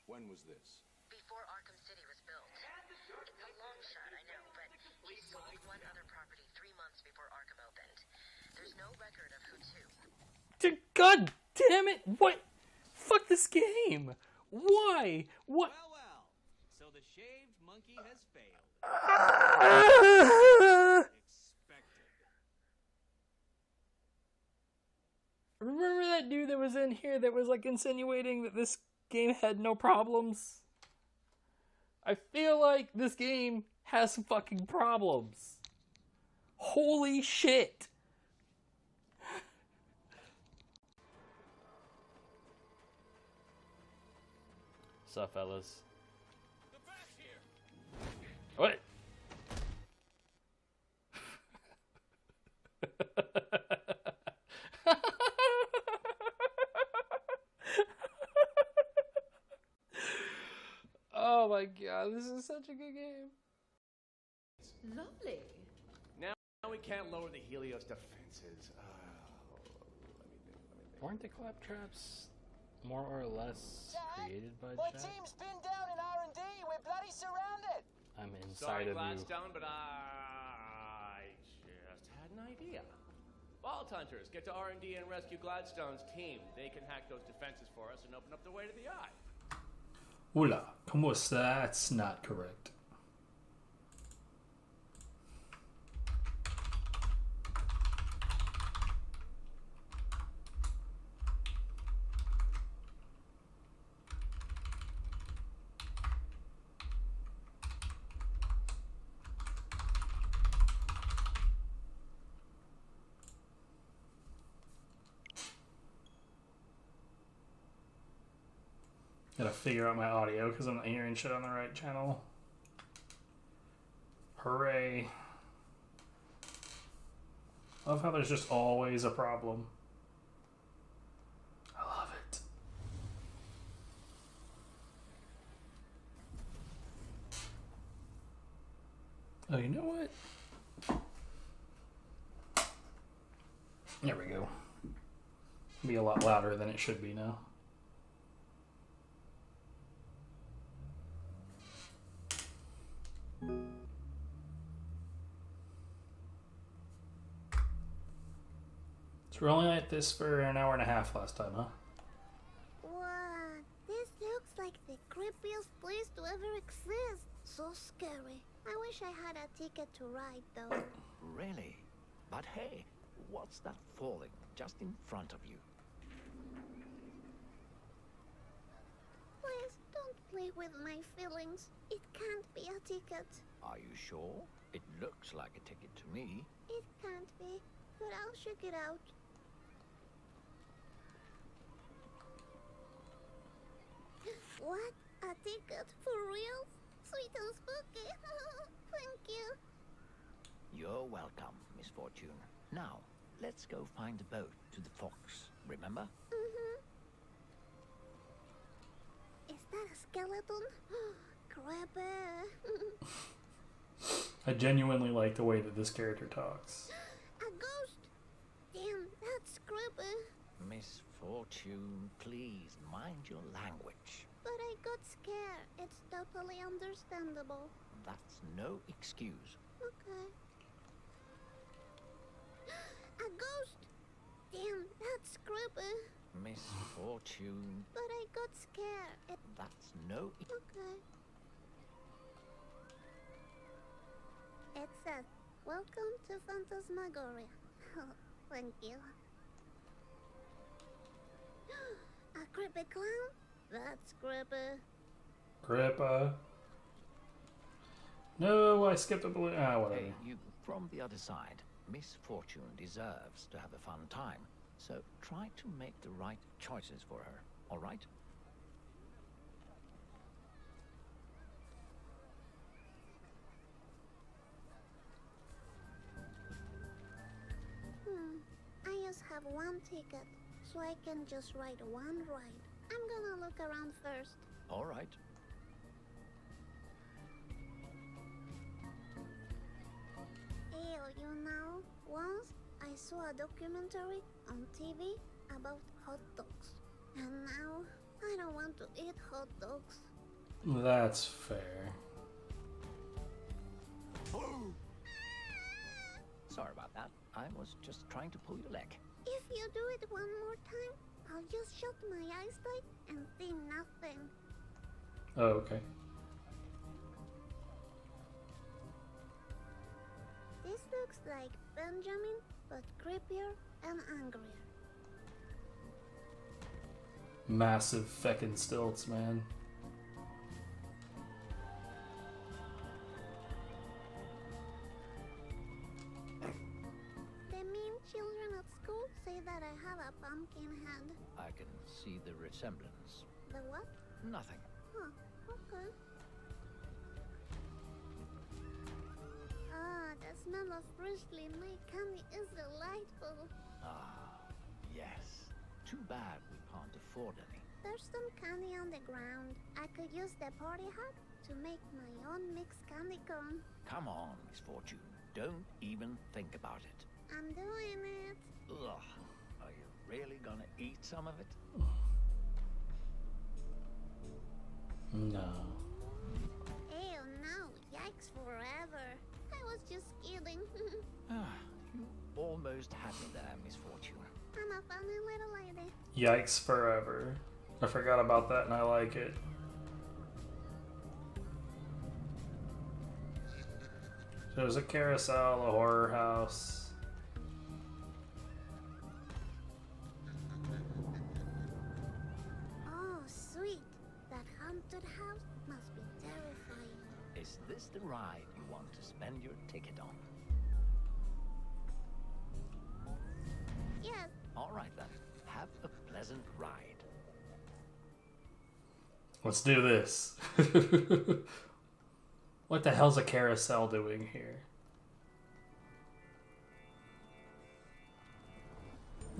When was this? Before Arkham City was built. It's a long shot, I know, but he sold one other property 3 months before Arkham opened. There's no record of who to. God damn it! What? Fuck this game! Why? What? Well. So the shaved monkey has failed. Expected. Remember that dude that was in here that was like insinuating that this game had no problems? I feel like this game has some fucking problems. Holy shit! Sup, fellas? The back here. What? Oh my god, this is such a good game. Lovely. Now we can't lower the Helios defenses. Let me think. Weren't the claptraps more or less created by My Jack? team's pinned down in R&D. We're bloody surrounded. I'm inside Sorry, of you. Gladstone, but I just had an idea. Vault Hunters, get to R&D and rescue Gladstone's team. They can hack those defenses for us and open up the way to the eye. Oula, como está? That's not correct. Gotta figure out my audio because I'm not hearing shit on the right channel. Hooray. I love how there's just always a problem. I love it. Oh, you know what? There we go. Be a lot louder than it should be now. So we're only at this for an hour and a half last time, huh? Wow, this looks like the creepiest place to ever exist. So scary. I wish I had a ticket to ride, though. Really? But hey, what's that falling just in front of you? Please don't play with my feelings. It can't be a ticket. Are you sure? It looks like a ticket to me. It can't be, but I'll check it out. What? A ticket? For real? Sweet and spooky. Thank you. You're welcome, Misfortune. Now, let's go find the boat to the Fox, remember? Mm-hmm. Is that a skeleton? Creepy. I genuinely like the way that this character talks. A ghost? Damn, that's creepy. Misfortune, please mind your language. But I got scared. It's totally understandable. That's no excuse. Okay. A ghost? Damn, that's creepy. Misfortune, But I got scared. that's no... Okay. It says, welcome to Phantasmagoria. Oh, thank you. A creepy clown? That's creepy. Grippa. No, I skipped a balloon. Ah, whatever. Hey, you from the other side. Misfortune deserves to have a fun time. So try to make the right choices for her, all right? I just have one ticket, so I can just ride one ride. I'm gonna look around first. All right. Ew, you know, once I saw a documentary on TV about hot dogs. And now, I don't want want to eat hot dogs. That's fair. Sorry about that. I was just trying to pull your leg. If you do it one more time, I'll just shut my eyes tight and see nothing. Oh, okay. This looks like Benjamin, but creepier and angrier. Massive feckin' stilts, man. The mean children at school say that I have a pumpkin head. I can see the resemblance. The what? Nothing. Huh, okay. Ah, the smell of freshly made candy is delightful. Ah, yes. Too bad we can't afford any. There's some candy on the ground. I could use the party hat to make my own mixed candy cone. Come on, Misfortune. Don't even think about it. I'm doing it. Ugh. Are you really gonna eat some of it? No. Ew, no. Yikes forever. I was just kidding. You almost had me there, Misfortune. I'm a funny little lady. Yikes forever. I forgot about that and I like it. There's a carousel, a horror house. Oh, sweet. That haunted house must be terrifying. Is this the ride you want to spend your ticket on? Yes, All right then. Have a pleasant ride. Let's do this. What the hell's a carousel doing here?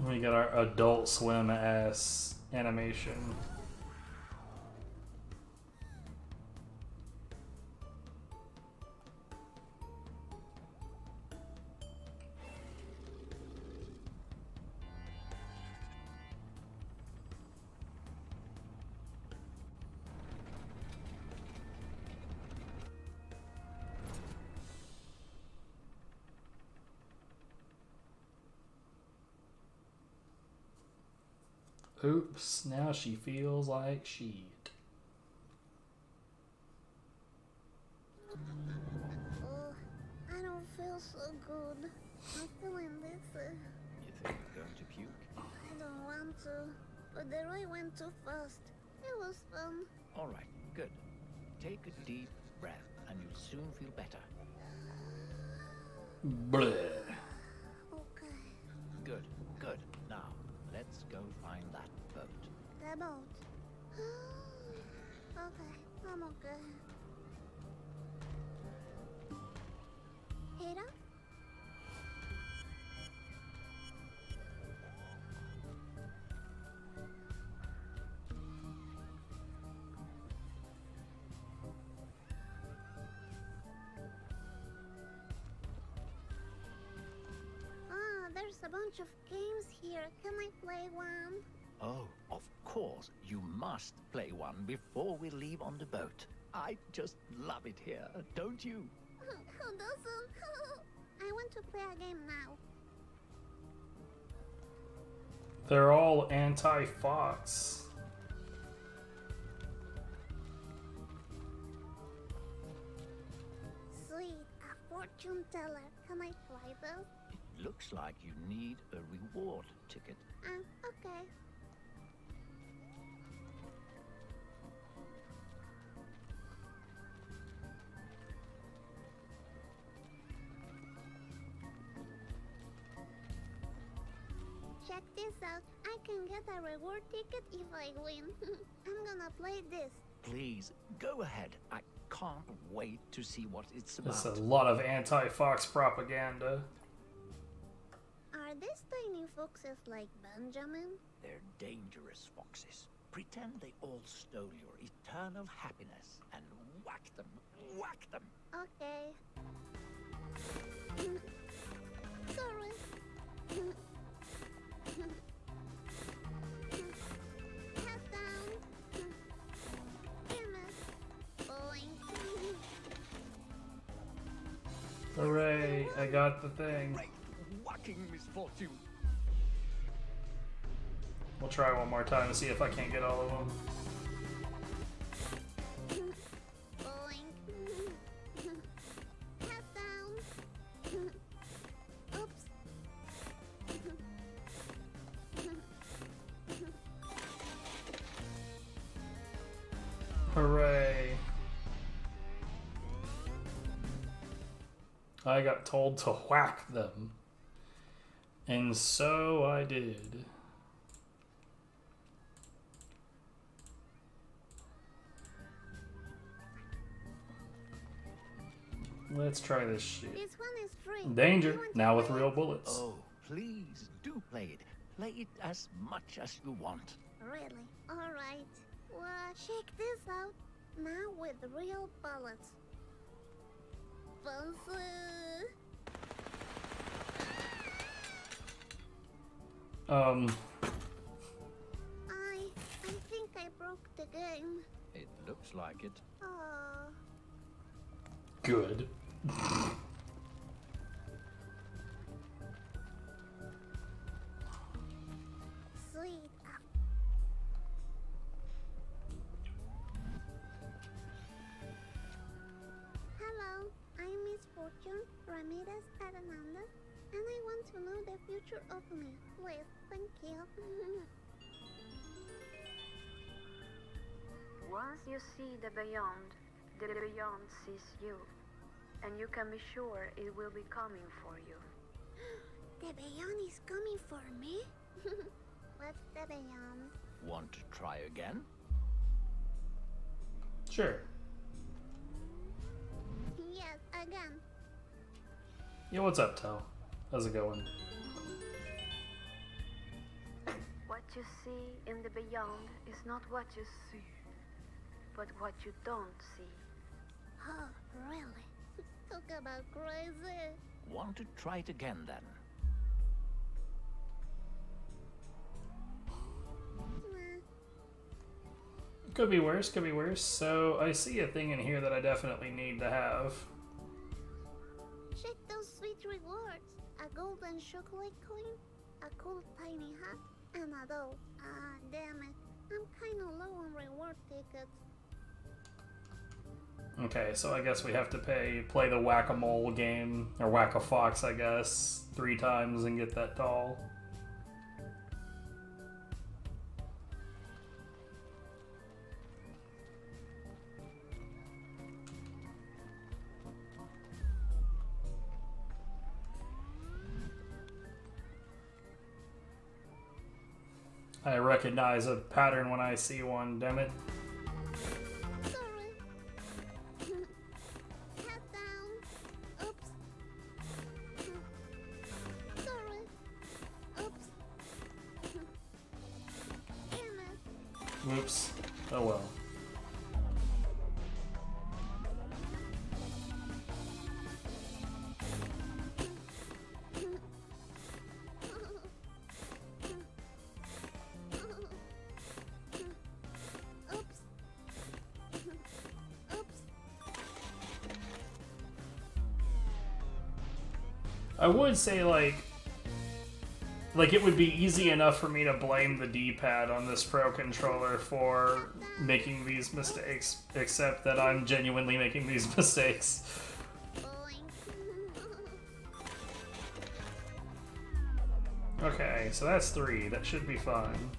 We got our Adult Swim ass animation. Oops, now she feels like shit. oh, I don't feel so good. I'm feeling dizzy. You think you're going to puke? I don't want to, but the ride went too fast. It was fun. All right, good. Take a deep breath and you'll soon feel better. Bleh. Okay. Good, good. Now, let's go find that boat. The boat. Okay, I'm okay. Hira? Ah, there's a bunch of games here. Can I play one? Oh, of course. You must play one before we leave on the boat. I just love it here, don't you? Who doesn't? I want to play a game now. They're all anti-Fox. Sweet, a fortune teller. Can I try this? It looks like you need a reward ticket. Okay. Check this out. I can get a reward ticket if I win. I'm gonna play this. Please, go ahead. I can't wait to see what it's about. That's a lot of anti-Fox propaganda. Are these tiny foxes like Benjamin? They're dangerous foxes. Pretend they all stole your eternal happiness and whack them. Whack them. Okay. Sorry. Head down. Hooray, I got the thing. Great whacking misfortune. We'll try one more time to see if I can't get all of them. Boink. Head down. Oops. Hooray. I got told to whack them. And so I did. Let's try this shit. This one is free. Danger, You want to now with play real it? bullets. Oh, please do play it. Play it as much as you want. Really? Alright. Well, check this out. Now with real bullets. Fancy. I think I broke the game. It looks like it. Oh. Good. Sweet. Hello, I'm Misfortune Ramirez Arananda, and I want to know the future of me. Please, thank you. Once you see the beyond sees you. And you can be sure it will be coming for you. The beyond is coming for me? What's the beyond? Want to try again? Sure. Yes, again. Yeah, what's up, Tal? How's it going? What you see in the beyond is not what you see, but what you don't see. Oh, really? Talk about crazy. Want to try it again then? Nah. Could be worse, could be worse. So I see a thing in here that I definitely need to have. Check those sweet rewards. A golden chocolate coin, a cool tiny hat, and a doll. Ah, damn it. I'm kinda low on reward tickets. Okay, so I guess we have to play the whack-a-mole game, or whack-a-fox, I guess, 3 times and get that doll. I recognize a pattern when I see one, damn it. Sorry. Head down. Oops. Sorry. Oops. Damn it. Whoops. Oh well. Oops. Oops. I would say, like it would be easy enough for me to blame the D-pad on this Pro controller for making these mistakes, except that I'm genuinely making these mistakes. Okay, so that's 3. That should be fine.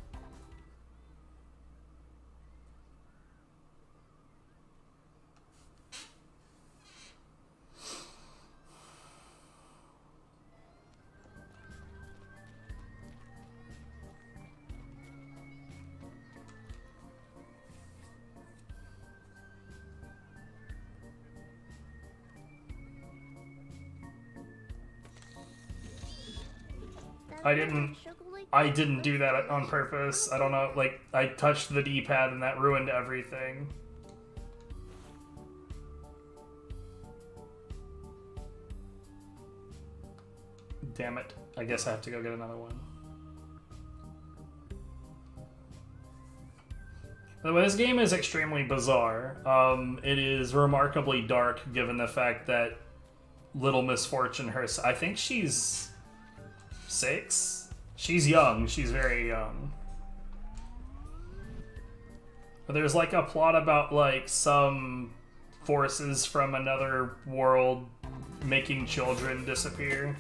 I didn't do that on purpose. I don't know, like, I touched the D-pad and that ruined everything. Damn it. I guess I have to go get another one. By the way, this game is extremely bizarre. It is remarkably dark given the fact that Little Misfortune I think she's 6. She's young. She's very young. There's like a plot about like some forces from another world making children disappear.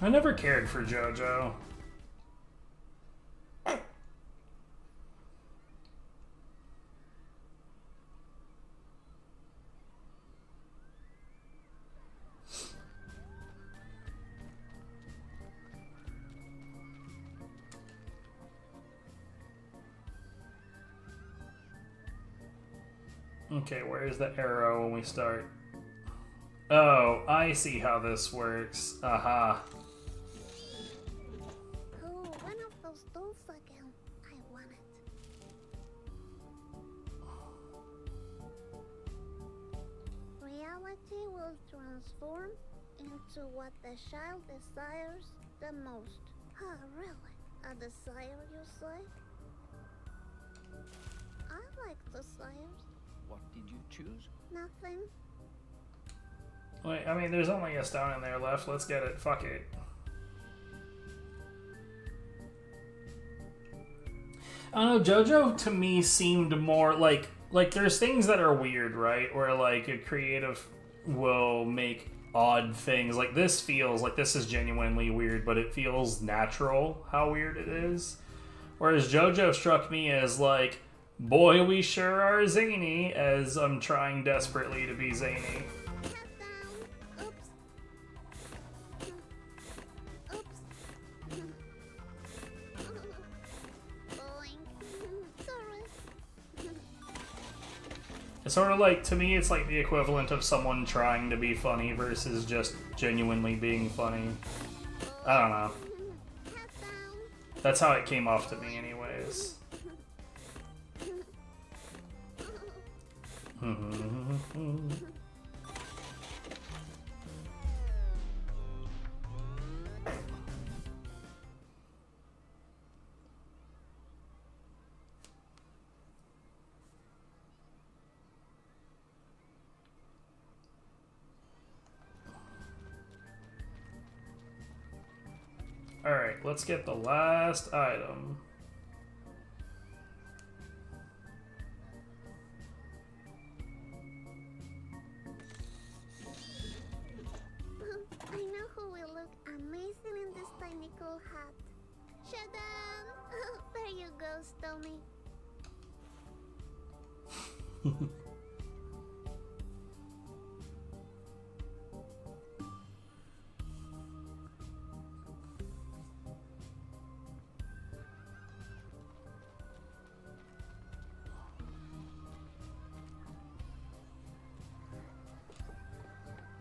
I never cared for JoJo. Okay, where's the arrow when we start? Oh, I see how this works. Aha. Oh, one of those dolls again. I want it. Reality will transform into what the child desires the most. Ah, really? A desire, you say? I like desires. What did you choose? Nothing. Wait, I mean, there's only a stone in there left. Let's get it. Fuck it. I don't know, JoJo to me seemed more like there's things that are weird, right? Where like a creative will make odd things. Like this feels like this is genuinely weird, but it feels natural how weird it is. Whereas JoJo struck me as like, boy, we sure are zany, as I'm trying desperately to be zany. It's sort of like, to me, it's like the equivalent of someone trying to be funny versus just genuinely being funny. I don't know. That's how it came off to me anyways. Alright, let's get the last item. I know who will look amazing in this tiny cool hat. Shadam! There you go, Stony.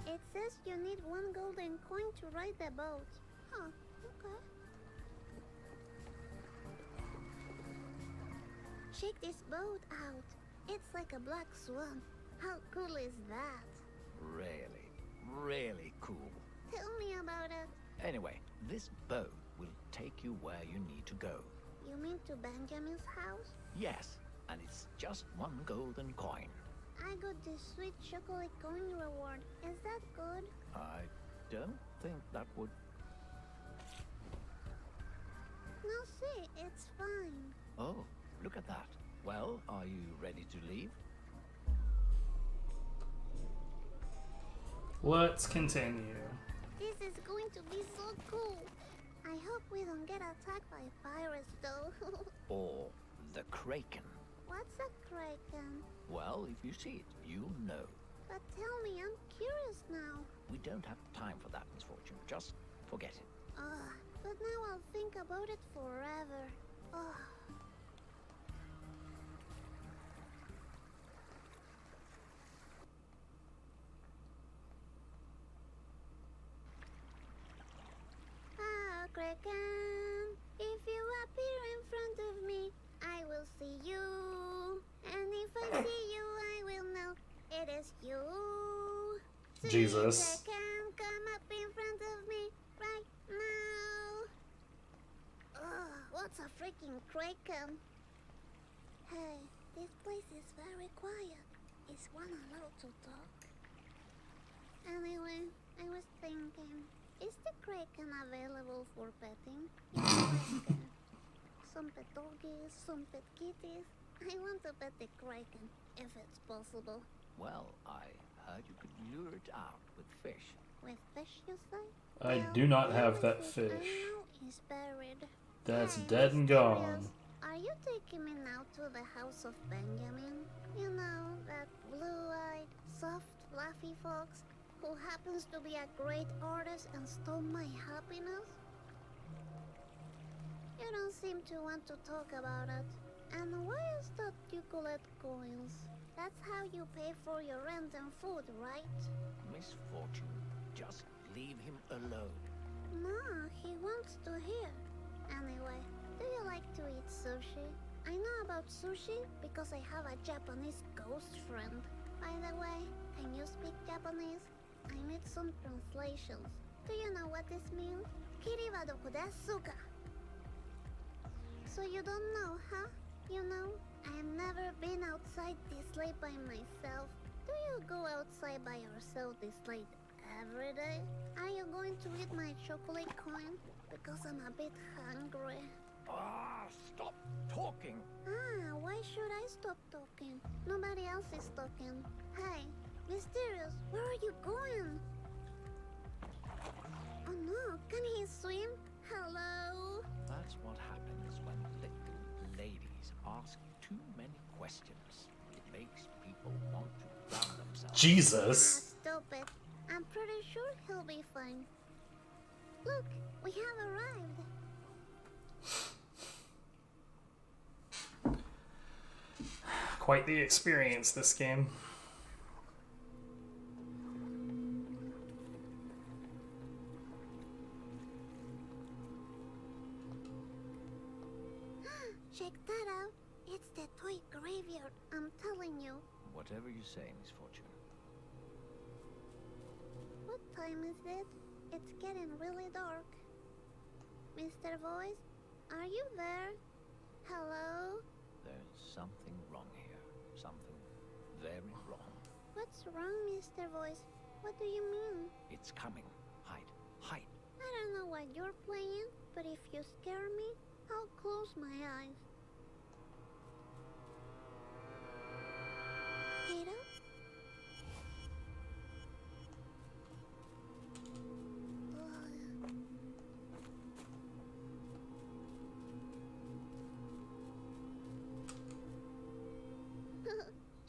It says you need 1 golden coin to ride the boat. Huh, okay. Check this boat out. It's like a black swan. How cool is that? Really, really cool. Tell me about it. Anyway, this boat will take you where you need to go. You mean to Benjamin's house? Yes, and it's just 1 golden coin. I got this sweet chocolate coin reward. Is that good? I don't think that would... No, see, it's fine. Oh, look at that. Well, are you ready to leave? Let's continue. This is going to be so cool. I hope we don't get attacked by pirates, though. Or the Kraken. What's a kraken? Well, if you see it, you'll know. But tell me, I'm curious now. We don't have time for that, Misfortune. Just forget it. But now I'll think about it forever. Kraken, if you appear in front of me, I will see you. And if I see you, I will know it is you. Jesus. Kraken, come up in Is one allowed to talk? Anyway, I was thinking, is the Kraken available for petting? You know, like, some pet doggies, some pet kitties. I want to pet the Kraken, if it's possible. Well, I heard you could lure it out with fish. With fish, you say? I Well, do not the have only that I fish. know is buried. That's Hey, dead and Mysterious, gone. are you taking me now to the house of Benjamin? You know, that blue-eyed, soft, fluffy fox who happens to be a great artist and stole my happiness? You don't seem to want to talk about it. And why is that you collect coins? That's how you pay for your rent and food, right? Misfortune, just leave him alone. No, he wants to hear. Anyway, do you like to eat sushi? I know about sushi because I have a Japanese ghost friend. By the way, can you speak Japanese? I need some translations. Do you know what this means? Kiri wa doko desu ka? So you don't know, huh? You know, I have never been outside this late by myself. Do you go outside by yourself this late every day? Are you going to eat my chocolate coin? Because I'm a bit hungry. Ah, stop talking. Ah, why should I stop talking? Nobody else is talking. Hey, Mysterious, where are you going? Oh no, can he swim? Hello? That's what happens when little ladies ask too many questions. It makes people want to drown themselves. Jesus. Ah, stop it. I'm pretty sure he'll be fine. Look, we have arrived. Quite the experience, this game. Check that out. It's the toy graveyard, I'm telling you. Whatever you say, Misfortune. What time is it? It's getting really dark. Mr. Voice, are you there? Hello? There's something wrong here. Something very wrong. What's wrong, Mr. Voice? What do you mean? It's coming. Hide. Hide. I don't know what you're playing, but if you scare me, I'll close my eyes. Ada?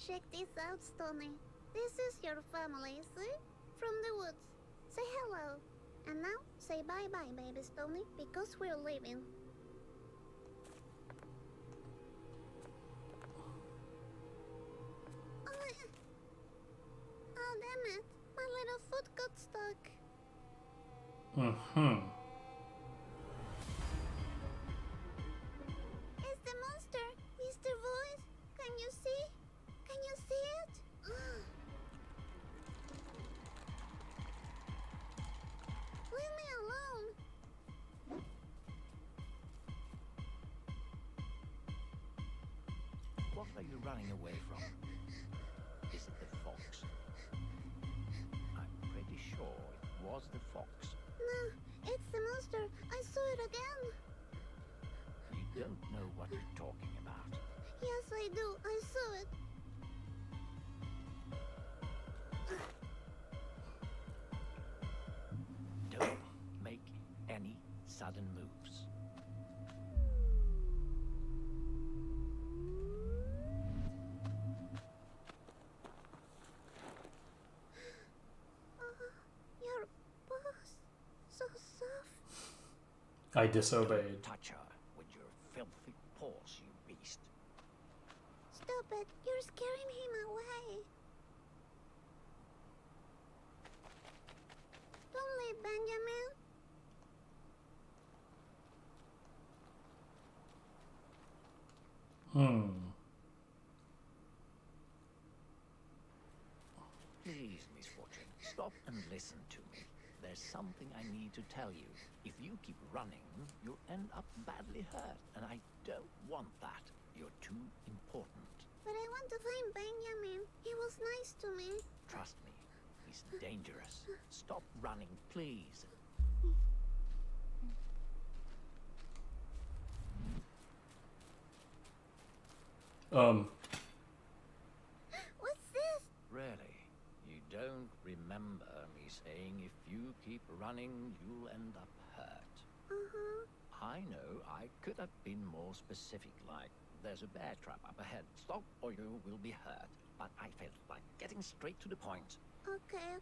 Check this out, Stony. This is your family, see? From the woods. Say hello. And now, say bye-bye, baby Stony, because we're leaving. Oh, damn it. My little foot got stuck. Mm-hmm. It's the monster, Mr. Voice. Can you see? Can you see it? Leave me alone. What are you running away from? Is it the fox? I'm pretty sure it was the fox. No, it's the monster. I saw it again. You don't know what you're talking about. Yes, I do. I saw it. Don't make any sudden moves. Your boss. So soft. I disobeyed. Touch her with your filthy paws, you beast. Stop it. You're scaring him away. Don't leave, Benjamin. Please, Misfortune, stop and listen to me. There's something I need to tell you. If you keep running, you'll end up badly hurt, and I don't want that. You're too important. But I want want to find Benjamin. He was nice to me. Trust me, he's dangerous. Stop running, please. What's this? Really? You don't remember me saying if you keep running, you'll end up hurt? Uh-huh. I know I could have been more specific, like, there's a bear trap up ahead. Stop or you will be hurt. But I felt like getting straight to the point. Okay,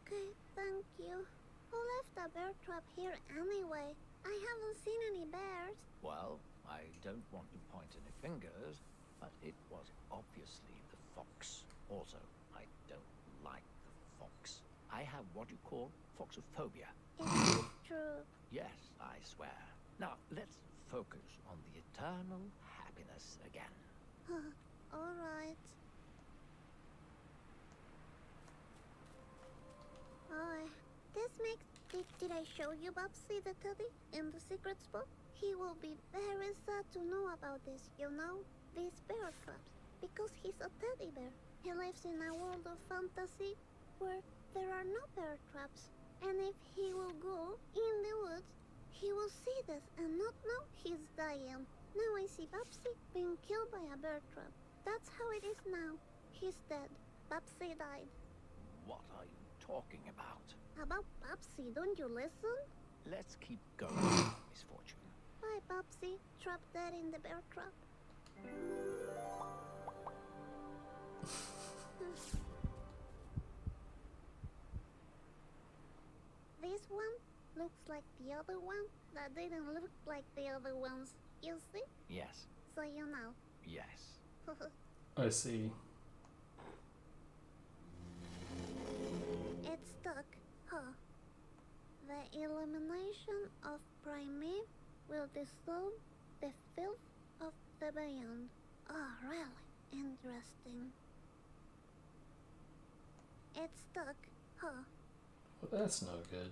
thank you. Who left a bear trap here anyway? I haven't seen any bears. Well, I don't want to point any fingers, but it was obviously the fox. Also, I don't like the fox. I have what you call foxophobia. Is it true? Yes, I swear. Now, let's focus on the eternal happiness again. Alright. Oh, this makes... Did I show you Bubsy the teddy in the secret spot? He will be very sad to know about this, you know? These bear traps. Because he's a teddy bear. He lives in a world of fantasy where there are no bear traps. And if he will go in the woods, he will see this and not know he's dying. Now I see Bubsy being killed by a bear trap. That's how it is now. He's dead. Bubsy died. What are you talking about? About Bubsy, don't you listen? Let's keep going, Misfortune. Bye, Bubsy. Trapped dead in the bear trap. This one looks like the other one that didn't look like the other ones. You see? Yes. So you know. Yes. I see. It's stuck, huh? The illumination of Primate will dissolve the filth of the beyond. Oh, really interesting. It's stuck, huh? Well, that's no good.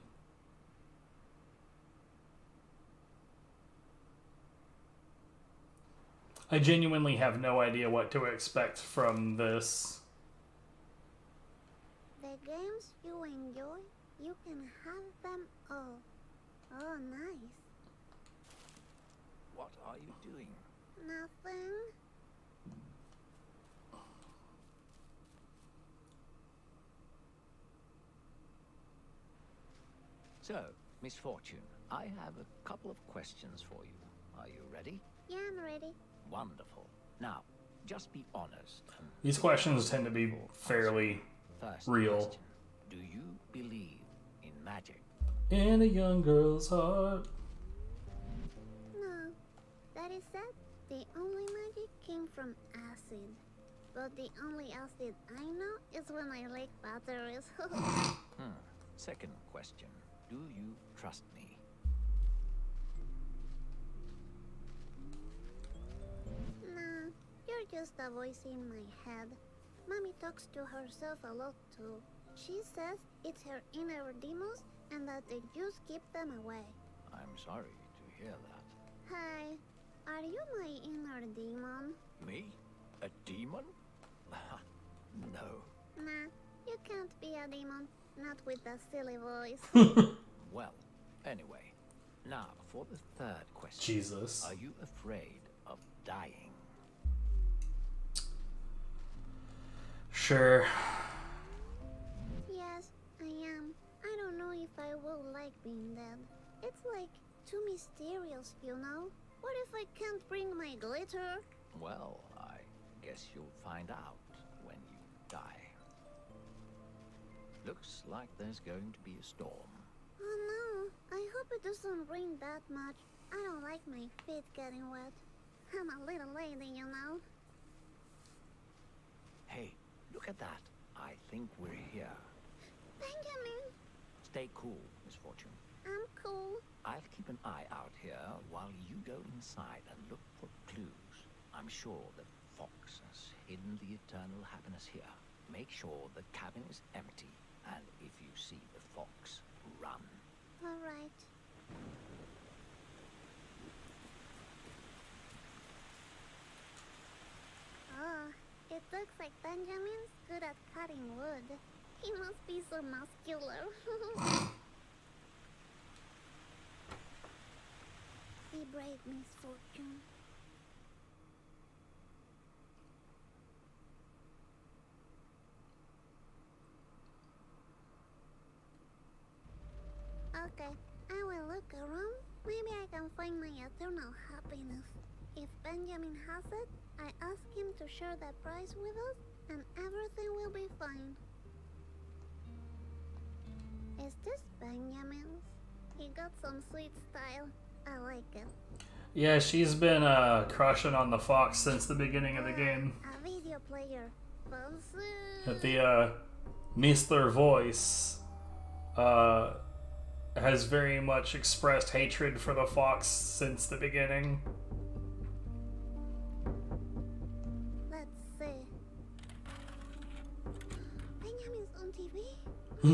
I genuinely have no idea what to expect from this. The games you enjoy, you can have them all. Oh, nice. What are you doing? Nothing. So, Misfortune, I have a couple of questions for you. Are you ready? Yeah, I'm ready. Wonderful. Now, just be honest. These questions tend to be fairly First real. question. Do you believe in magic? In a young girl's heart. No. That is said, the only magic came from acid. But the only acid I know is when I like batteries. Second question. Do you trust me? Nah, you're just a voice in my head. Mommy talks to herself a lot too. She says it's her inner demons and that the juice keep them away. I'm sorry to hear that. Hi, are you my inner demon? Me? A demon? No. Nah, you can't be a demon. Not with that silly voice. Well, anyway. Now, for the third question. Jesus. Are you afraid of dying? Sure. Yes, I am. I don't know if I will like being dead. It's like too mysterious, you know? What if I can't bring my glitter? Well, I guess you'll find out when you die. Looks like there's going to be a storm. Oh no, I hope it doesn't rain that much. I don't like my feet getting wet. I'm a little lady, you know? Hey, look at that. I think we're here. Benjamin! Stay cool, Misfortune. I'm cool. I'll keep an eye out here while you go inside and look for clues. I'm sure the fox has hidden the eternal happiness here. Make sure the cabin is empty, and if you see the fox, run. All right. Oh, It looks like Benjamin's good at cutting wood. He must be so muscular. Be brave, Misfortune. Okay, I will look around. Maybe I can find my eternal happiness. If Benjamin has it, I ask him to share that prize with us, and everything will be fine. Is this Benjamin's? He got some sweet style. I like it. Yeah, she's been crushing on the fox since the beginning of the game. A video player. The Mr. Voice has very much expressed hatred for the fox since the beginning. Let's see. Benjamin's on TV? Is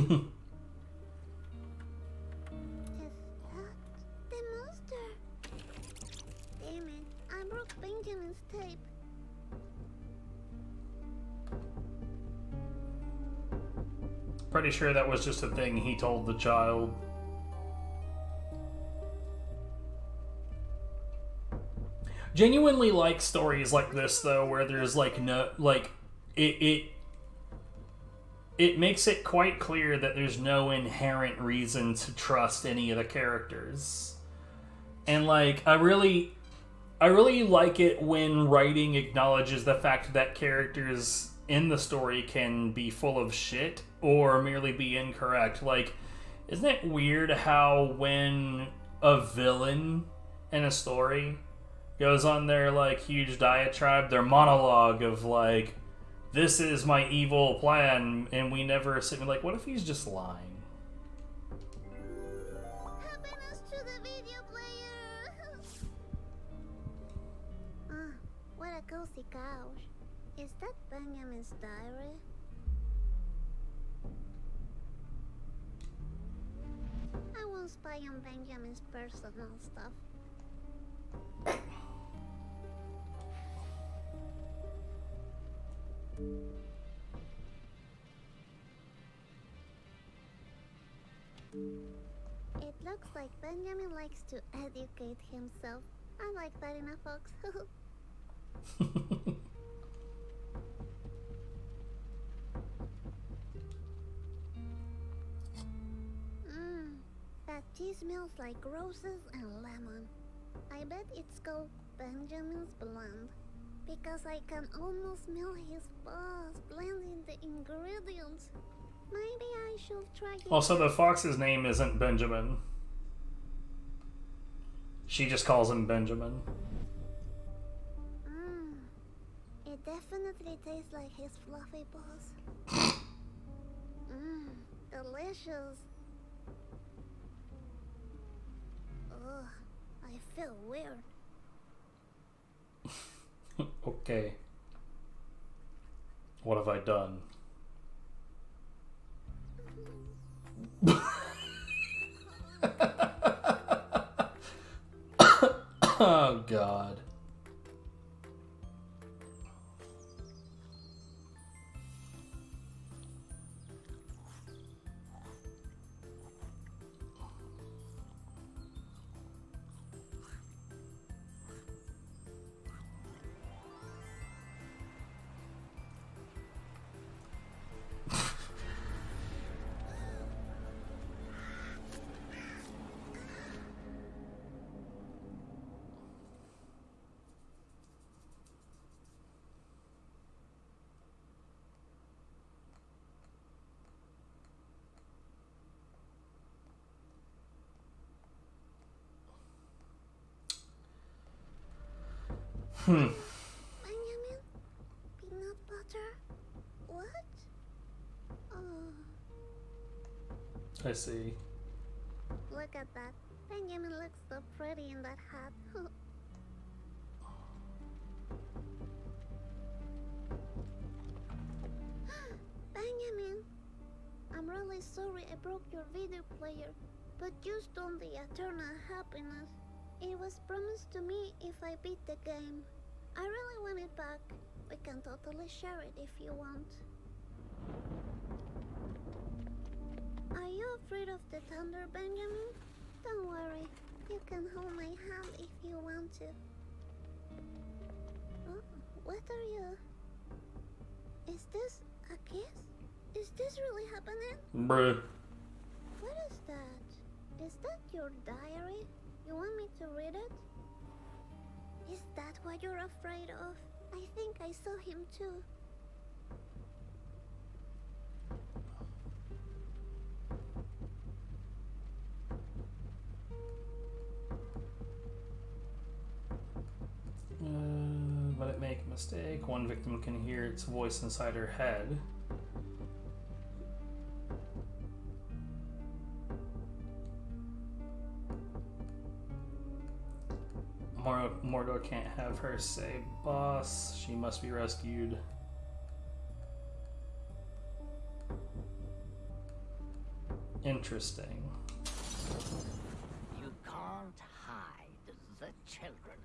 that the monster? Damn it, I broke Benjamin's tape. Pretty sure that was just a thing he told the child. Genuinely like stories like this though, where there's like no it makes it quite clear that there's no inherent reason to trust any of the characters. And like I really like it when writing acknowledges the fact that characters in the story can be full of shit or merely be incorrect. Like, isn't it weird how when a villain in a story goes on their like huge diatribe, their monologue of like, this is my evil plan, and we never sit and like, what if he's just lying? Happiness to the video player! What a cozy couch. Is that Benjamin's diary? I won't spy on Benjamin's personal stuff. It looks like Benjamin likes to educate himself. I like that in a fox. That tea smells like roses and lemon. I bet it's called Benjamin's Blend, because I can almost smell his boss blending the ingredients. Maybe I should try it. Also, the fox's name isn't Benjamin. She just calls him Benjamin. It definitely tastes like his fluffy boss. Delicious. Ugh, I feel weird. Okay. What have I done? Oh, God. Benjamin? Peanut butter? What? Oh. I see. Look at that. Benjamin looks so pretty in that hat. Benjamin, I'm really sorry I broke your video player, but you stole the eternal happiness. It was promised to me if I beat the game. I really want it back. We can totally share it if you want. Are you afraid of the thunder, Benjamin? Don't worry. You can hold my hand if you want to. Oh, what are you? Is this a kiss? Is this really happening? Bruh. What is that? Is that your diary? You want me to read it? Is that what you're afraid of? I think I saw him too. Let it make a mistake. One victim can hear its voice inside her head. Mordor can't have her say, "Boss, she must be rescued." Interesting. You can't hide the children.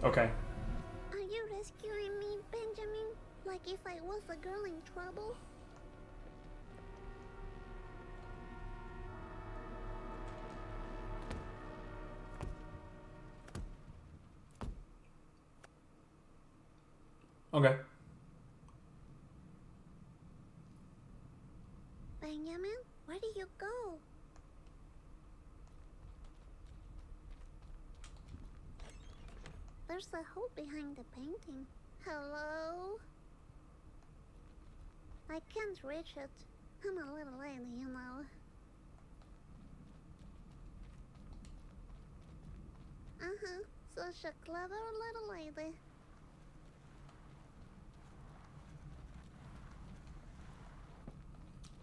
Okay. Are you rescuing me, Benjamin? Like if I was a girl in trouble? Okay. Benjamin, where do you go? There's a hole behind the painting. Hello? I can't reach it. I'm a little lady, you know. Uh-huh, such a clever little lady.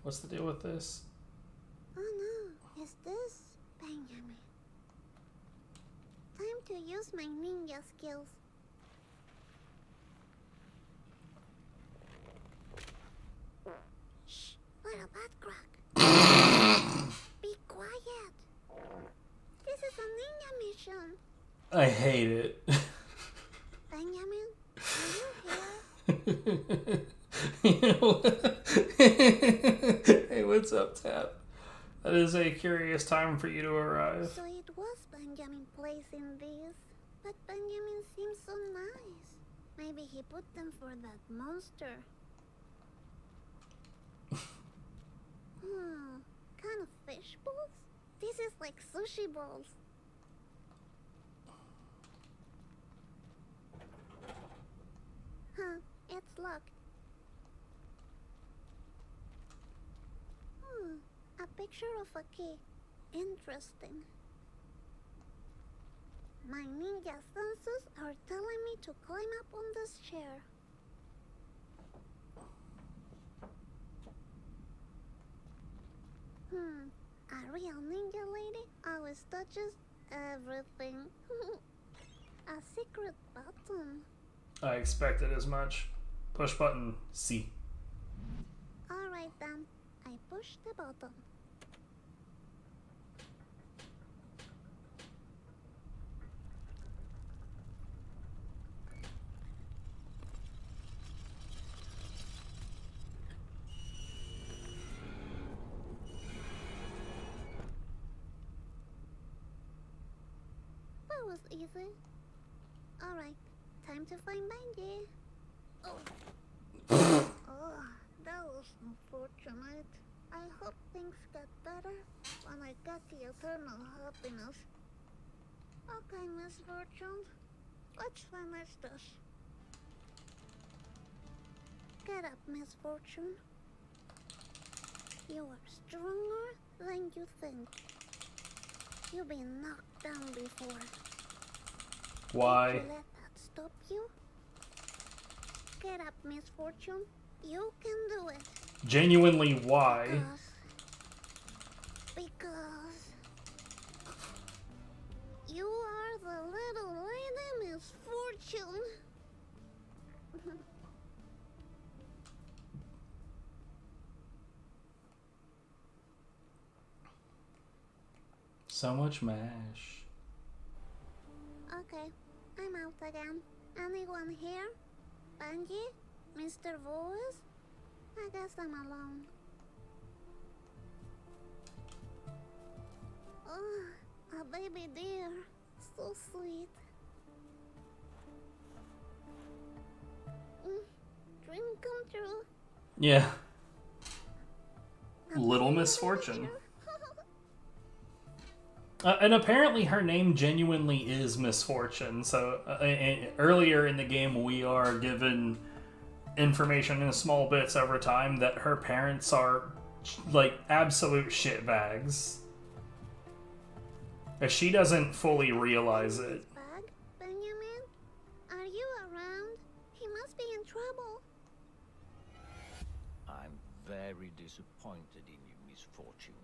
What's the deal with this? Oh no, is this Benjamin? Time to use my ninja skills. Shh, little butt crack. Be quiet. This is a ninja mission. I hate it. Benjamin, are you here? Hey, what's up, Tap? That is a curious time for you to arrive. So it was Benjamin placing these, but Benjamin seems so nice. Maybe he put them for that monster. Kind of fish balls? This is like sushi balls. Huh, it's locked. A picture of a key. Interesting. My ninja senses are telling me to climb up on this chair. A real ninja lady always touches everything. A secret button. I expected as much. Push button C. Alright then, I push the button. That was easy. Alright, time to find Benji. Oh. Oh, that was unfortunate. I hope things get better when I get the eternal happiness. Okay, Misfortune. Let's finish this. Get up, Misfortune. You are stronger than you think. You've been knocked down before. Why? Did you let that stop you? Get up, Misfortune. You can do it. Genuinely, why? Because you are the little lady Misfortune. So much mash. Okay, I'm out again. Anyone here? Benji? Mr. Voice? I guess I'm alone. Oh, a baby deer. So sweet. Dream come true. Yeah. Little Misfortune. And apparently her name genuinely is Misfortune. So earlier in the game we are given information in small bits over time that her parents are like absolute shitbags. She doesn't fully realize it. Bag? Benjamin? Are you around? He must be in trouble. I'm very disappointed in you, Misfortune.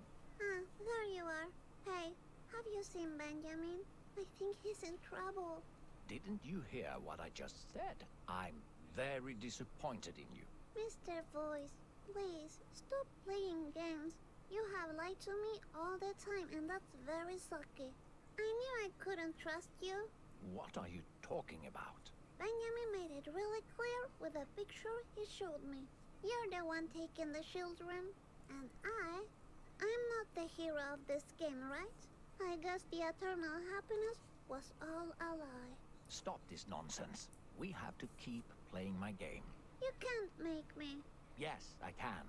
Ah, there you are. Hey, have you seen Benjamin? I think he's in trouble. Didn't you hear what I just said? I'm very disappointed in you. Mr. Voice, please, stop playing games. You have lied to me all the time, and that's very sucky. I knew I couldn't trust you. What are you talking about? Benjamin made it really clear with a picture he showed me. You're the one taking the children, and I'm not the hero of this game, right? I guess the eternal happiness was all a lie. Stop this nonsense. We have to keep playing my game. You can't make me. Yes, I can.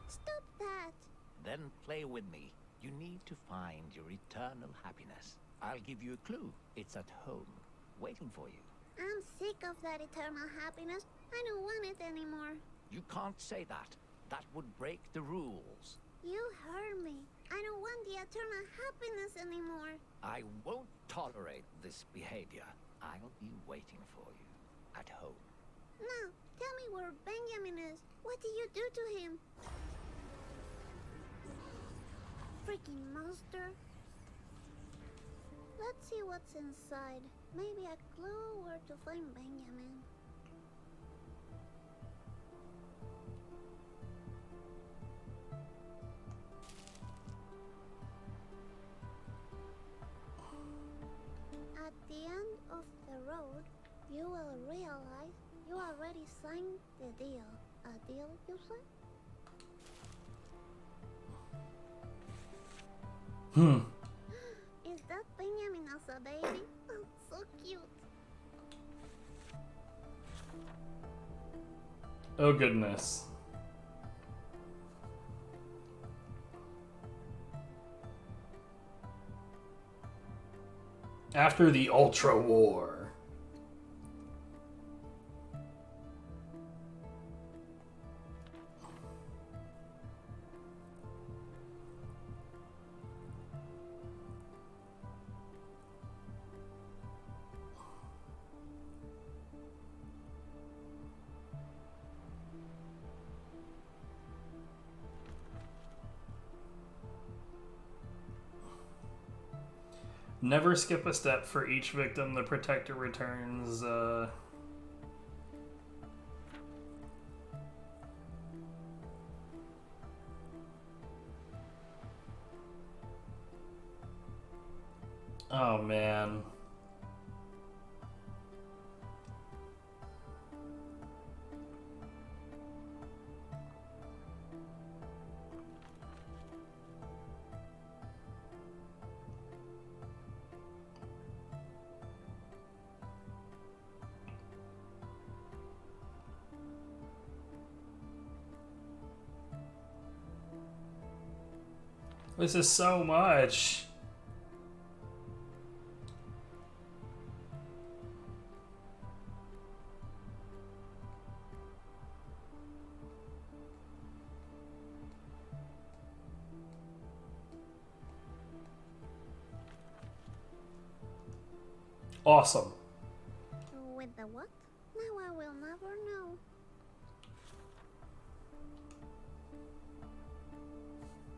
Stop that. Then play with me. You need to find your eternal happiness. I'll give you a clue. It's at home, waiting for you. I'm sick of that eternal happiness. I don't want it anymore. You can't say that. That would break the rules. You heard me. I don't want the eternal happiness anymore. I won't tolerate this behavior. I'll be waiting for you at home. Now, tell me where Benjamin is. What did you do to him? Freaking monster. Let's see what's inside. Maybe a clue where to find Benjamin. At the end of the road, you will realize you already signed the deal. A deal, you say? Is that Benjamin as a baby? Oh, so cute. Oh goodness. After the Ultra War. Never skip a step. For each victim, the Protector returns, Oh, man. This is so much. Awesome. With the what? Now I will never know.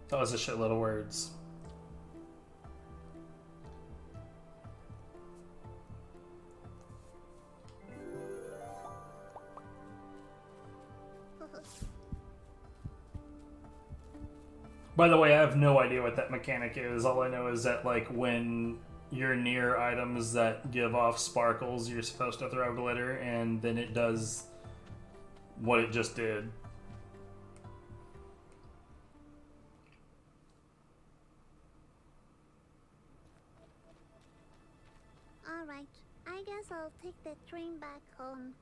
That was a shitload of words. By the way, I have no idea what that mechanic is. All I know is that, like, when you're near items that give off sparkles, you're supposed to throw glitter, and then it does what it just did. Alright, I guess I'll take the train back home.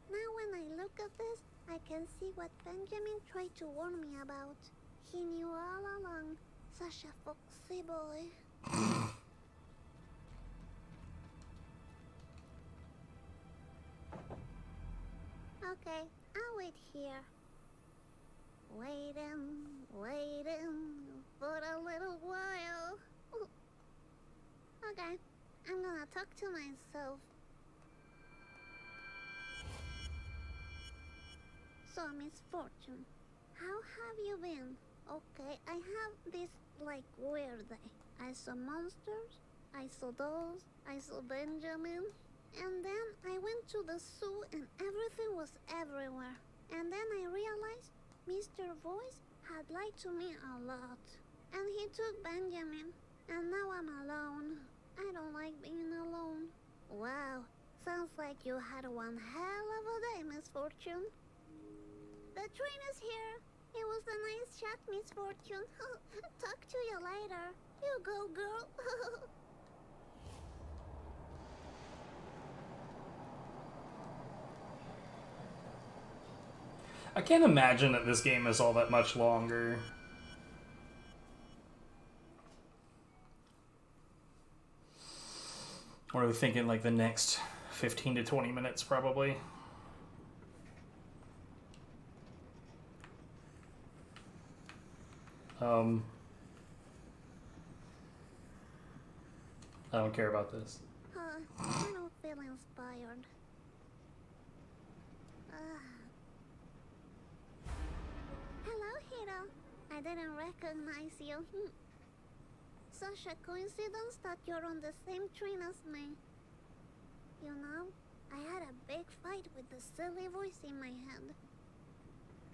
Now when I look at this, I can see what Benjamin tried to warn me about. He knew all along. Such a foxy boy. Okay, I'll wait here. Waiting for a little while. Okay, I'm gonna talk to myself. So, Misfortune, how have you been? Okay, I have this, like, weird day. I saw monsters, I saw dolls, I saw Benjamin, and then I went to the zoo and everything was everywhere. And then I realized Mr. Voice had lied to me a lot. And he took Benjamin, and now I'm alone. I don't like being alone. Wow, sounds like you had one hell of a day, Misfortune. The train is here. It was a nice chat, Misfortune. Talk to you later. You go, girl. I can't imagine that this game is all that much longer. What are we thinking, like the next 15 to 20 minutes, probably? I don't care about this. I don't feel inspired. Hello, Hiro. I didn't recognize you. Such a coincidence that you're on the same train as me. You know, I had a big fight with the silly voice in my head.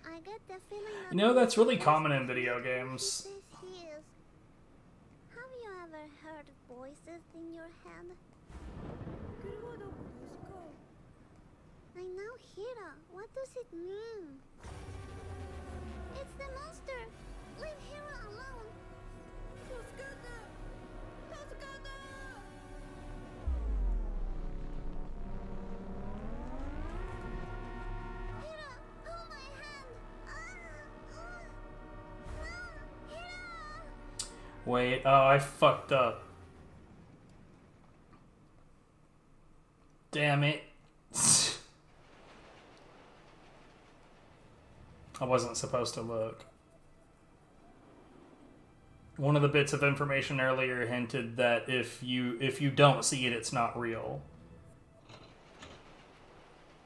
I get the feeling that... You know, that's really common in video games. He is. Have you ever heard voices in your head? I know, Hira. What does it mean? It's the monster! Leave Hira alone! Hira, hold my hand! No! Hira! Wait, oh, I fucked up. Damn it. I wasn't supposed to look. One of the bits of information earlier hinted that if you don't see it, it's not real.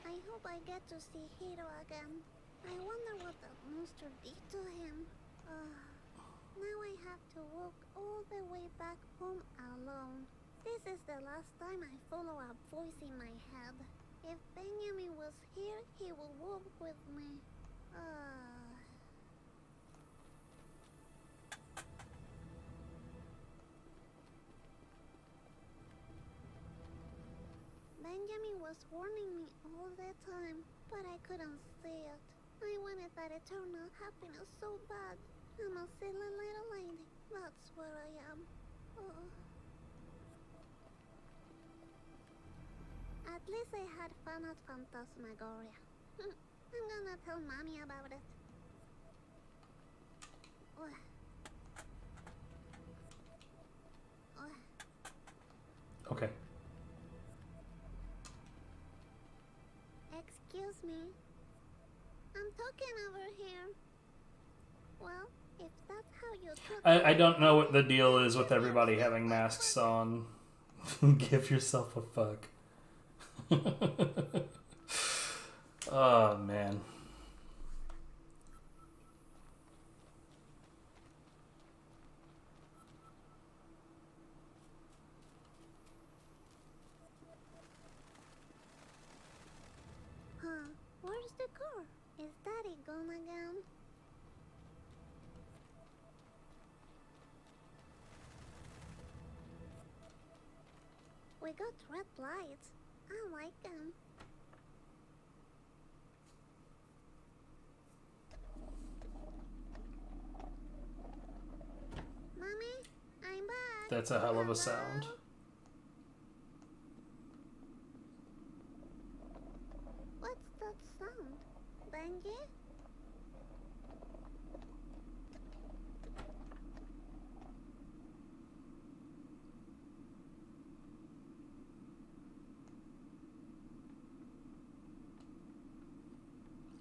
I hope I get to see Hiro again. I wonder what the monster did to him. Now I have to walk all the way back home alone. This is the last time I follow a voice in my head. If Benjamin was here, he would walk with me. Benjamin was warning me all the time, but I couldn't see it. I wanted that eternal happiness so bad. I'm a silly little lady. That's where I am. At least I had fun at Phantasmagoria. I'm gonna tell Mommy about it. Okay. Excuse me. I'm talking over here. Well, if that's how you took I don't know what the deal is with everybody having masks on. Give yourself a fuck. Oh, man. already gone again? We got red lights. I like them. Mommy, I'm back. That's a hell of Hello? a sound. What's that sound? Benji?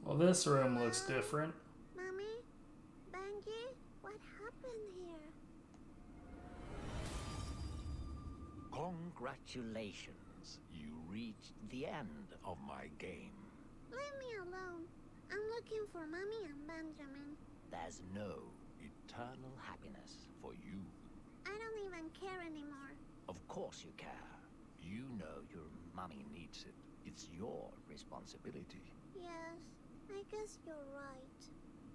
Well, this room looks different. Mommy? Benji? What happened here? Congratulations. You reached the end of my game. Leave me alone. I'm looking for Mommy and Benjamin. There's no eternal happiness for you. I don't even care anymore. Of course you care. You know your mommy needs it. It's your responsibility. Yes, I guess you're right.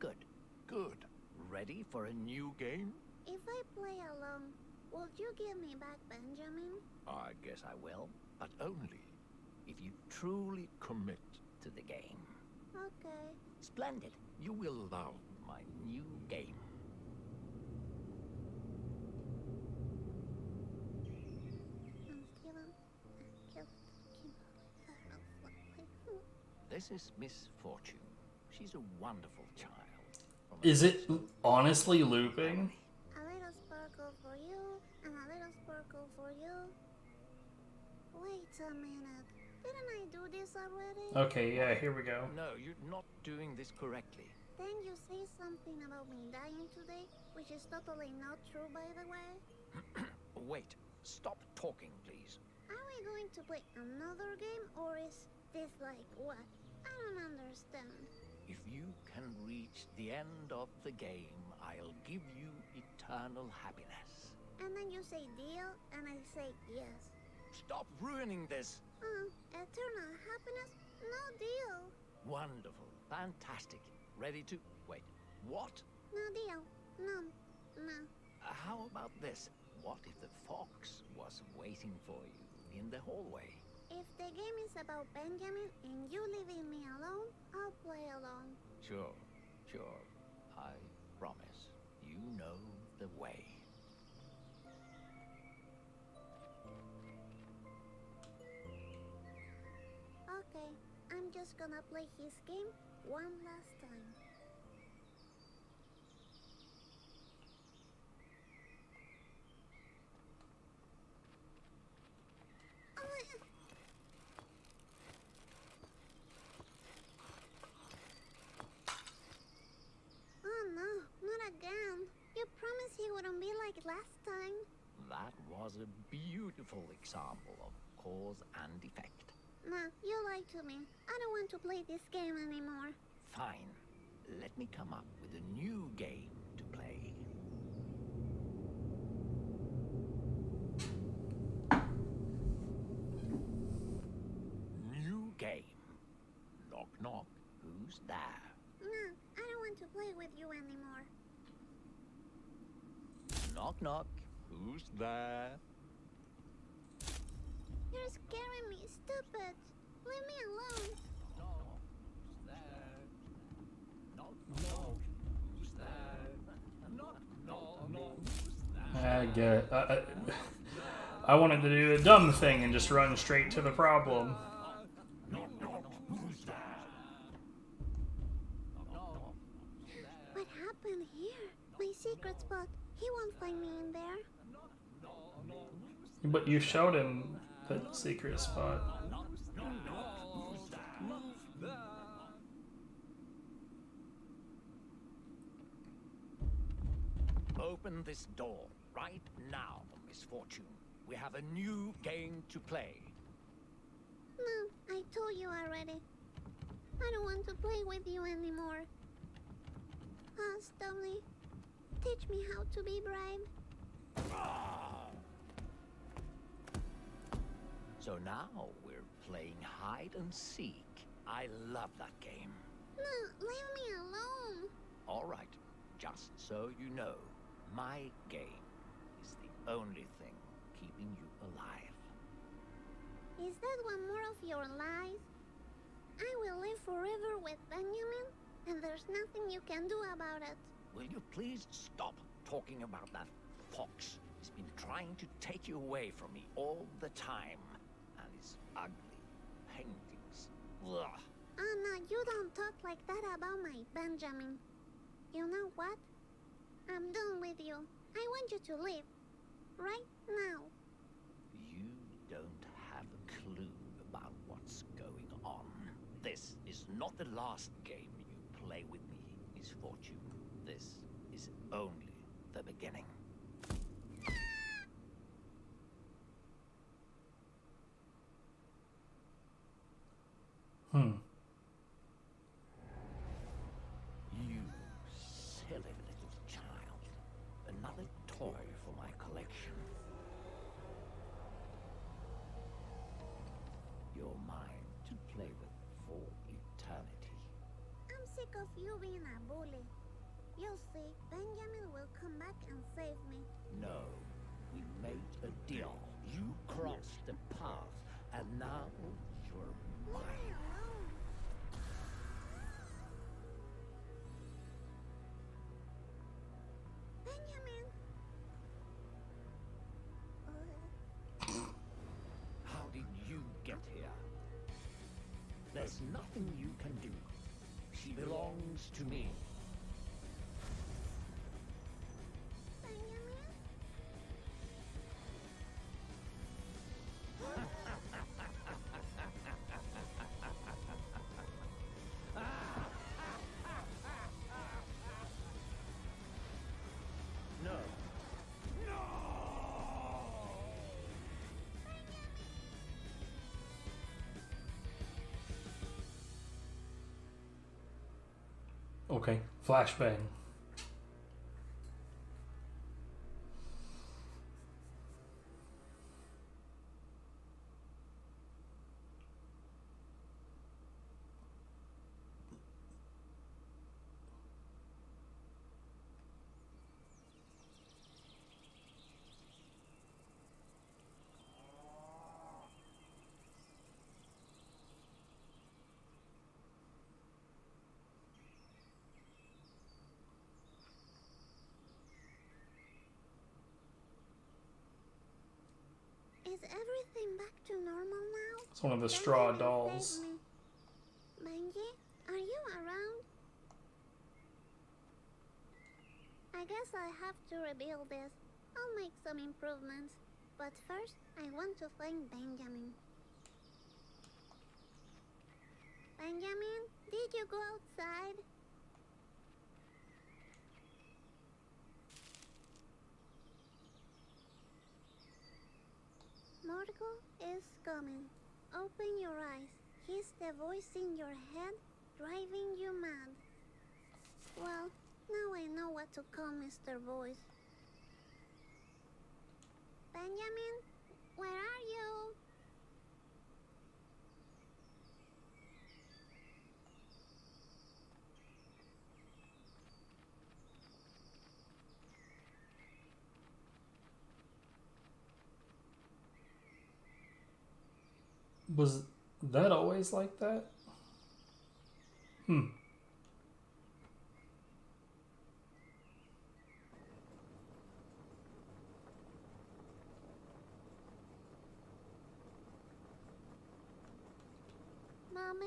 Good. Good. Ready for a new game? If I play alone, would you give me back Benjamin? I guess I will, but only if you truly commit to the game. Okay. Splendid. You will love my new game. This is Misfortune. She's a wonderful child. Is it honestly looping? A little sparkle for you, and a little sparkle for you. Wait a minute. Didn't I do this already? Okay, yeah, here we go. No, you're not doing this correctly. Then you say something about me dying today, which is totally not true, by the way. Wait. Stop talking, please. Are we going to play another game, or is this like what? I don't understand. If you can reach the end of the game, I'll give you eternal happiness. And then you say deal, and I say yes. Stop ruining this. Eternal happiness? No deal. Wonderful. Fantastic. Ready to... Wait. What? No deal. No. No. How about this? What if the fox was waiting for you in the hallway? If the game is about Benjamin and you leaving me alone, I'll play alone. Sure. Sure. I promise. You know the way. Okay, I'm just gonna play his game one last time. Oh no, not again. You promised he wouldn't be like last time. That was a beautiful example of cause and effect. Nah, you lied to me. I don't want to play this game anymore. Fine. Let me come up with a new game to play. New game. Knock knock. Who's there? Nah, I don't want to play with you anymore. Knock knock. Who's there? You're scaring me. Stop it. Leave me alone. Who's there? Knock knock. Who's there? Knock knock. Who's there? I get. I wanted to do the dumb thing and just run straight to the problem. What happened here? My secret spot. He won't find me in there. But you showed him the secret spot. Open this door right now, Misfortune. We have a new game to play. No, I told you already. I don't want to play with you anymore. Stanley, teach me how to be brave. So now we're playing hide and seek. I love that game. No, leave me alone. All right, just so you know, my game is the only thing keeping you alive. Is that one more of your lies? I will live forever with Benjamin, and there's nothing you can do about it. Will you please stop talking about that fox? He's been trying to take you away from me all the time. And his ugly paintings. Ugh. Oh no, you don't talk like that about my Benjamin. You know what? I'm done with you. I want you to leave. Right now. You don't have a clue about what's going on. This is not the last game you play with me, Misfortune. This is only the beginning. You silly little child. Another toy for my collection. You're mine to play with for eternity. I'm sick of you being a bully. You'll see, Benjamin will come back and save me. No, we made a deal. You crossed the path, and now you're Leave me mine. alone. Benjamin. How did you get here? There's nothing you can do. She belongs to me. Benjamin? No. Okay, flashbang. Is everything back to normal now? It's one of the straw Benjamin, dolls. save me. Benji, are you around? I guess I have to rebuild this. I'll make some improvements. But first, I want to thank Benjamin. Benjamin, did you go outside? Morgul is coming. Open your eyes. He's the voice in your head, driving you mad. Well, now I know what to call Mr. Voice. Benjamin, where are you? Was that always like that? Mommy?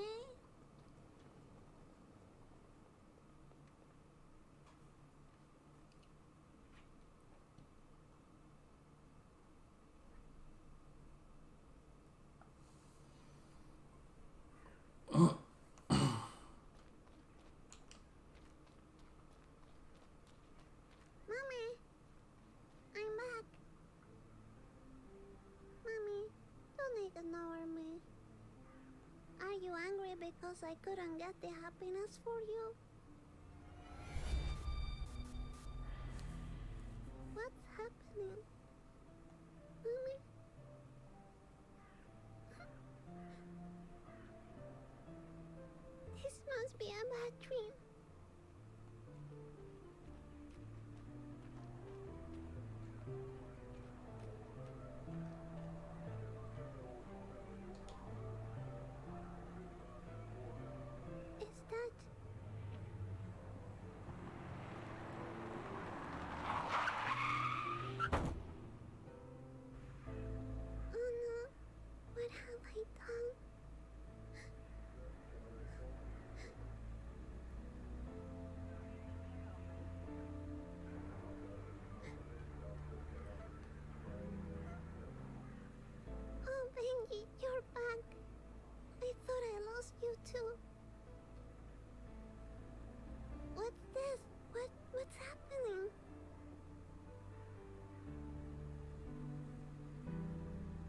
Mommy, I'm back. Mommy, don't ignore me. Are you angry because I couldn't get the happiness for you? What's happening? Mommy? This must be a bad bad dream. Is that... Oh no, what have I done? Oh, Benji, you're back. I thought I lost you too. What's this? What's happening?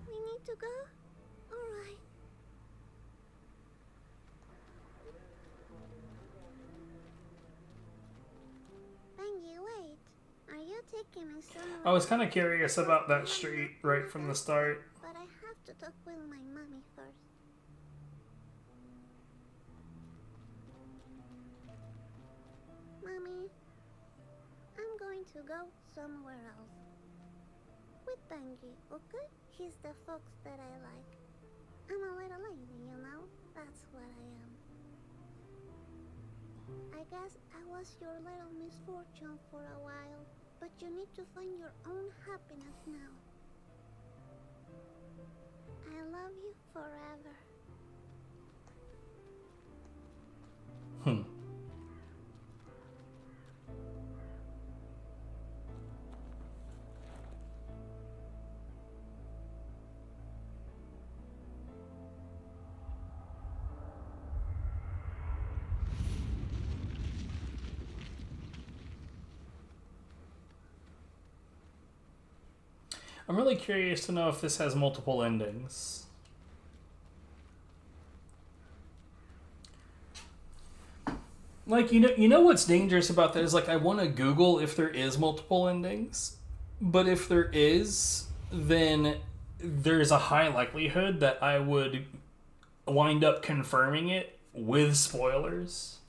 We need to go? Alright. Benji, wait. Are you taking me somewhere? I was kind of curious about that street right from the start. But I have to talk with my mommy first. Mommy, I'm going to go somewhere else. With Benji, okay? He's the fox that I like. I'm a little lady, you know? That's what I am. I guess I was your little misfortune for a while, but you need to find your own happiness now. I love you forever. I'm really curious to know if this has multiple endings. Like, you know what's dangerous about that is, like, I want to Google if there is multiple endings, but if there is, then there's a high likelihood that I would wind up confirming it with spoilers.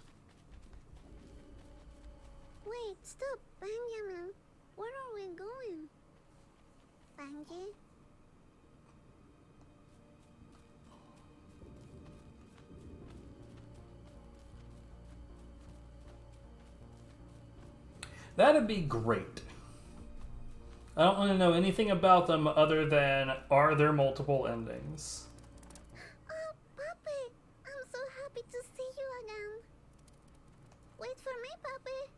Wait, stop, Benjamin. Where are we going? Benji? That'd be great. I don't want to know anything about them other than, are there multiple endings? Oh, Papi! I'm so happy to see you again. Wait for me, Papi.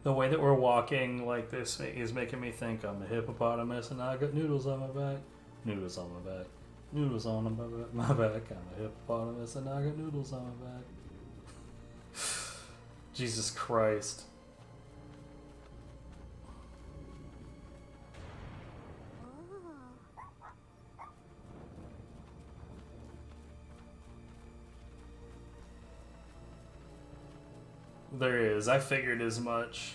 The way that we're walking like this is making me think I'm a hippopotamus and I got noodles on my back. Noodles on my back. Noodles on my back. I'm a hippopotamus and I got noodles on my back. Jesus Christ. There is. I figured as much.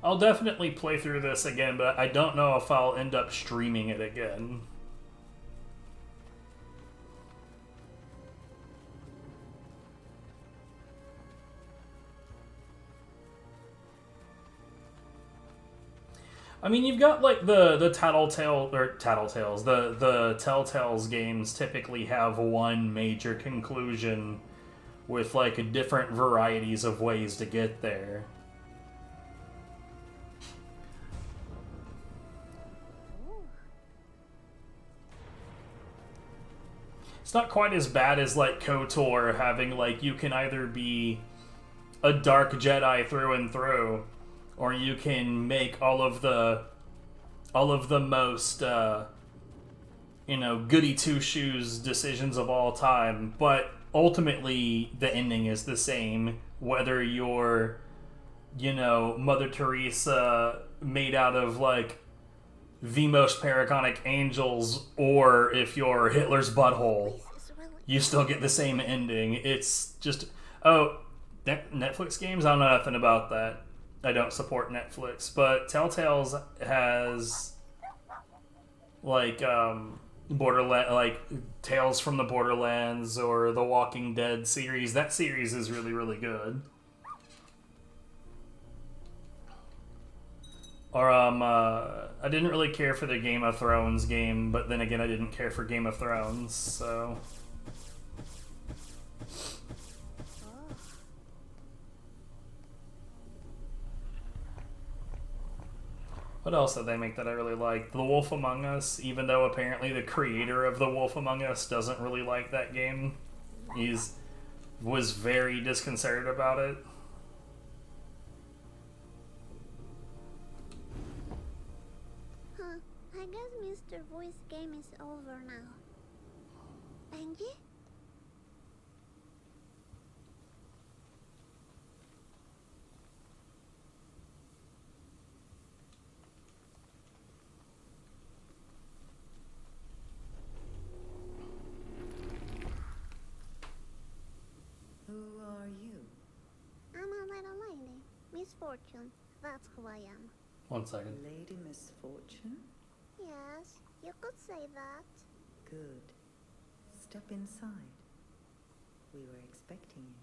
I'll definitely play through this again, but I don't know if I'll end up streaming it again. I mean, you've got like the Tattletales, the Telltale's games typically have one major conclusion with like different varieties of ways to get there. It's not quite as bad as like KOTOR having like you can either be a dark Jedi through and through, or you can make all of the all of the most goody two shoes decisions of all time, but ultimately the ending is the same, whether you're Mother Teresa made out of like the most paragonic angels, or if you're Hitler's butthole, you still get the same ending. It's just, Netflix games? I don't know nothing about that. I don't support Netflix, but Telltale's has like Borderland, like Tales from the Borderlands or the Walking Dead series. That series is really, really good. Or I didn't really care for the Game of Thrones game, but then again I didn't care for Game of Thrones, so what else did they make that I really liked? The Wolf Among Us, even though apparently the creator of The Wolf Among Us doesn't really like that game. Was very disconcerted about it. I guess Mr. Voice game is over now. Benji? Who are you? I'm a little lady. Misfortune. That's who I am. 1 second. Lady Misfortune? Yes, you could say that. Good. Step inside. We were expecting you.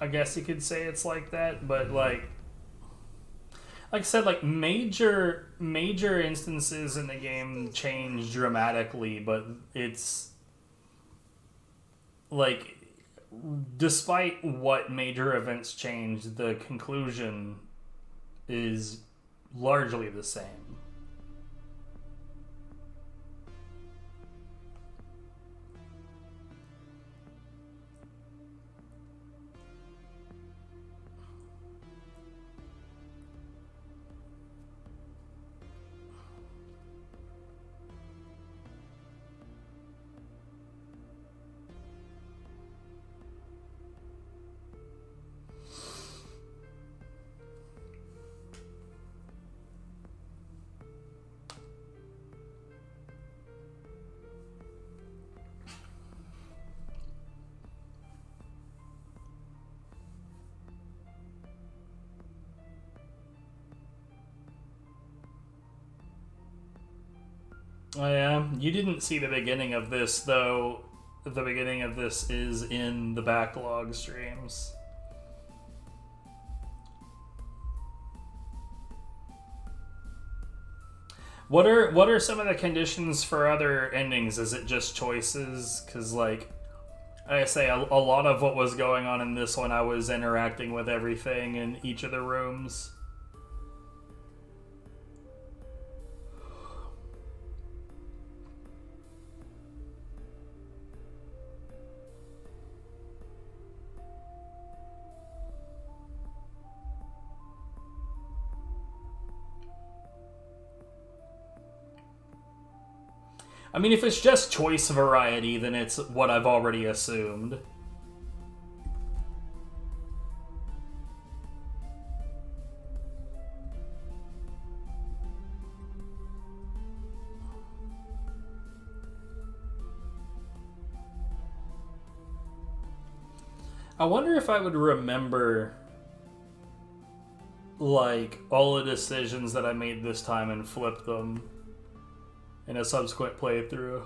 I guess you could say it's like that, but like I said, like major instances in the game change dramatically, but it's like despite what major events change, the conclusion is largely the same. Oh yeah, you didn't see the beginning of this though. The beginning of this is in the backlog streams. What are some of the conditions for other endings? Is it just choices? Because like I say, a lot of what was going on in this one, I was interacting with everything in each of the rooms. I mean, if it's just choice variety, then it's what I've already assumed. I wonder if I would remember, like, all the decisions that I made this time and flip them in a subsequent playthrough.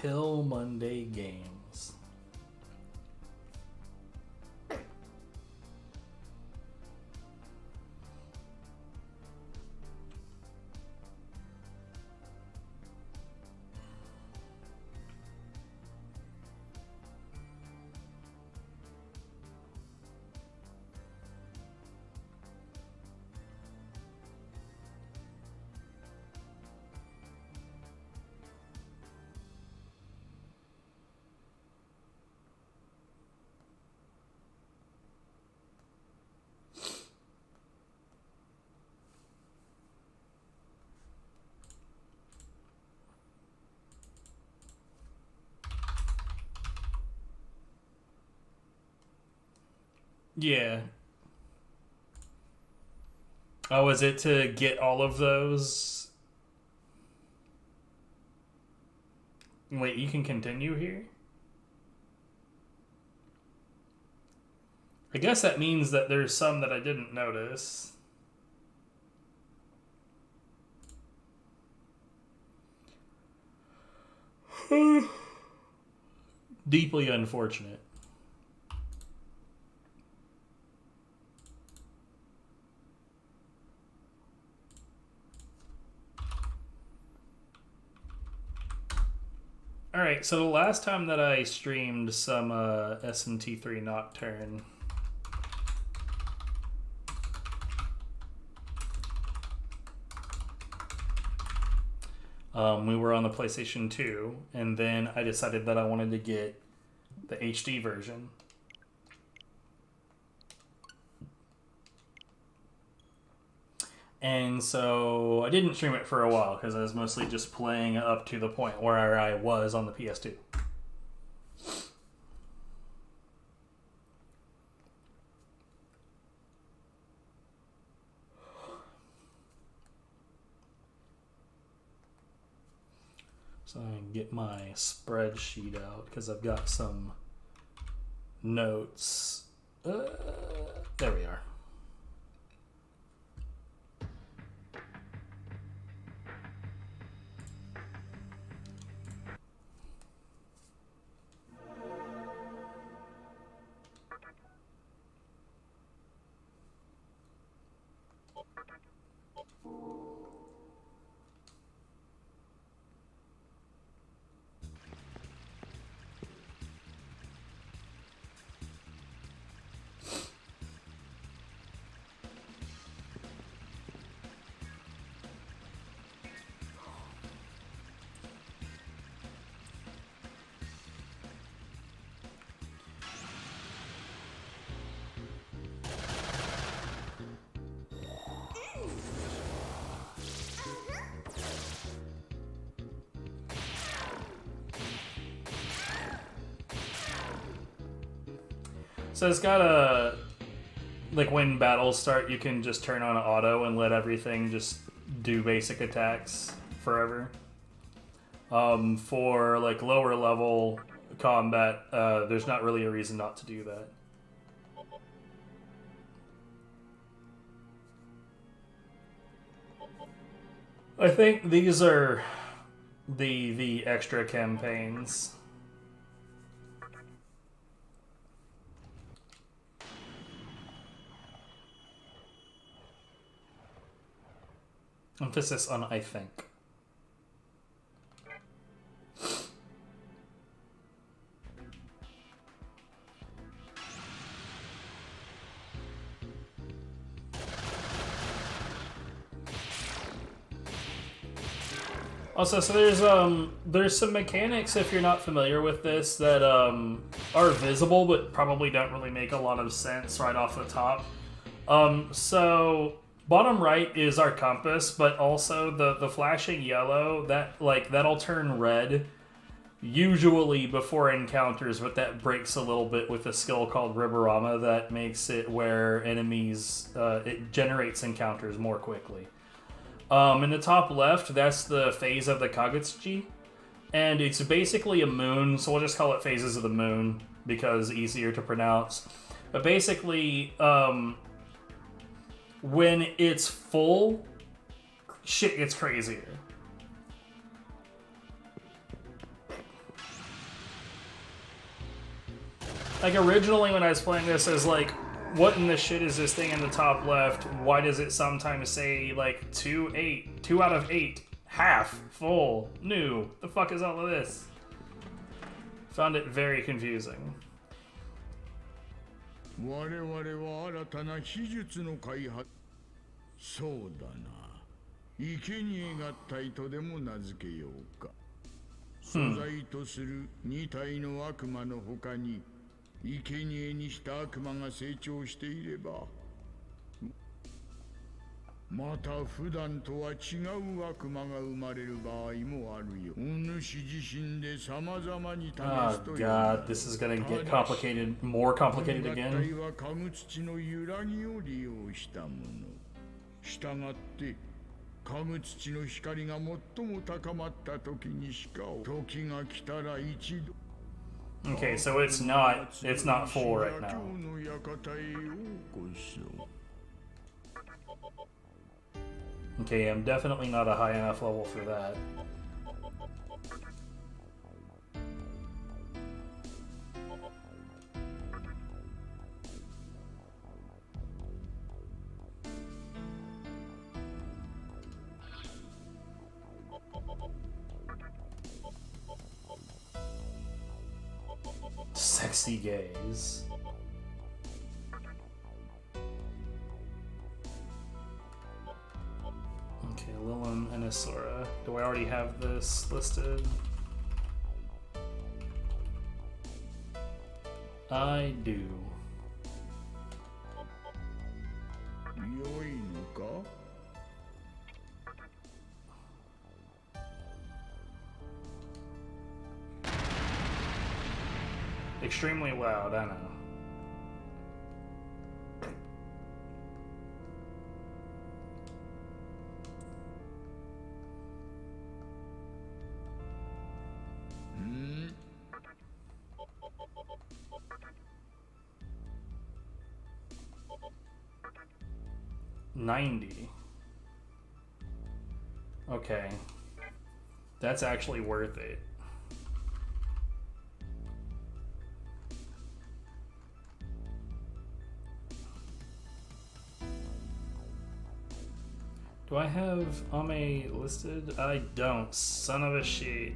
Till Monday Games. Yeah. Oh, is it to get all of those? Wait, you can continue here? I guess that means that there's some that I didn't notice. Deeply unfortunate. Alright, so the last time that I streamed some SMT3 Nocturne, we were on the PlayStation 2, and then I decided that I wanted to get the HD version. And so I didn't stream it for a while because I was mostly just playing up to the point where I was on the PS2. So I can get my spreadsheet out because I've got some notes. There we are. So it's got a, like when battles start, you can just turn on auto and let everything just do basic attacks forever. For like lower level combat, there's not really a reason not to do that. I think these are the extra campaigns. Emphasis on I think. Also, so there's some mechanics, if you're not familiar with this, that are visible but probably don't really make a lot of sense right off the top. So bottom right is our compass, but also the flashing yellow, that'll turn red usually before encounters, but that breaks a little bit with a skill called Riborama that makes it where enemies it generates encounters more quickly. In the top left, that's the phase of the Kagutsuchi, and it's basically a moon, so we'll just call it phases of the moon because easier to pronounce. But basically, when it's full, shit gets crazier. Like, originally when I was playing this, I was like, what in the shit is this thing in the top left? Why does it sometimes say, like, 2 out of 8, half, full, new? The fuck is all of this? Found it very confusing. 我々は新たな秘術の開発。そうだな。生贄合体とでも名付けようか。素材とする2体の悪魔の他に、生贄にした悪魔が成長していれば、また普段とは違う悪魔が生まれる場合もあるよ。お主自身で様々に試すという。Oh god, this is gonna get complicated, more complicated again. 合体は家具土の揺らぎを利用したもの。したがって、家具土の光が最も高まった時にしか時が来たら一度。Okay, so it's not full right now. Okay, I'm definitely not a high enough level for that. Sexy gaze. Okay, Lilum and Asura. Do I already have this listed? I do. 良いのか? Extremely loud, I know. $90. Okay. That's actually worth it. Do I have Ame listed? I don't. Son of a shit.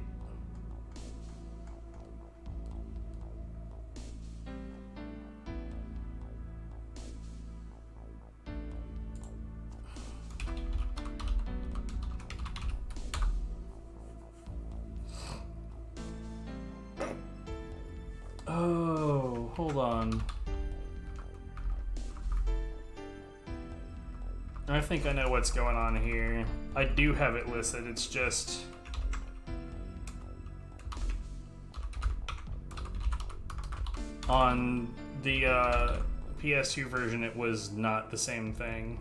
Oh, hold on. I think I know what's going on here. I do have it listed, it's just... on the PS2 version, it was not the same thing.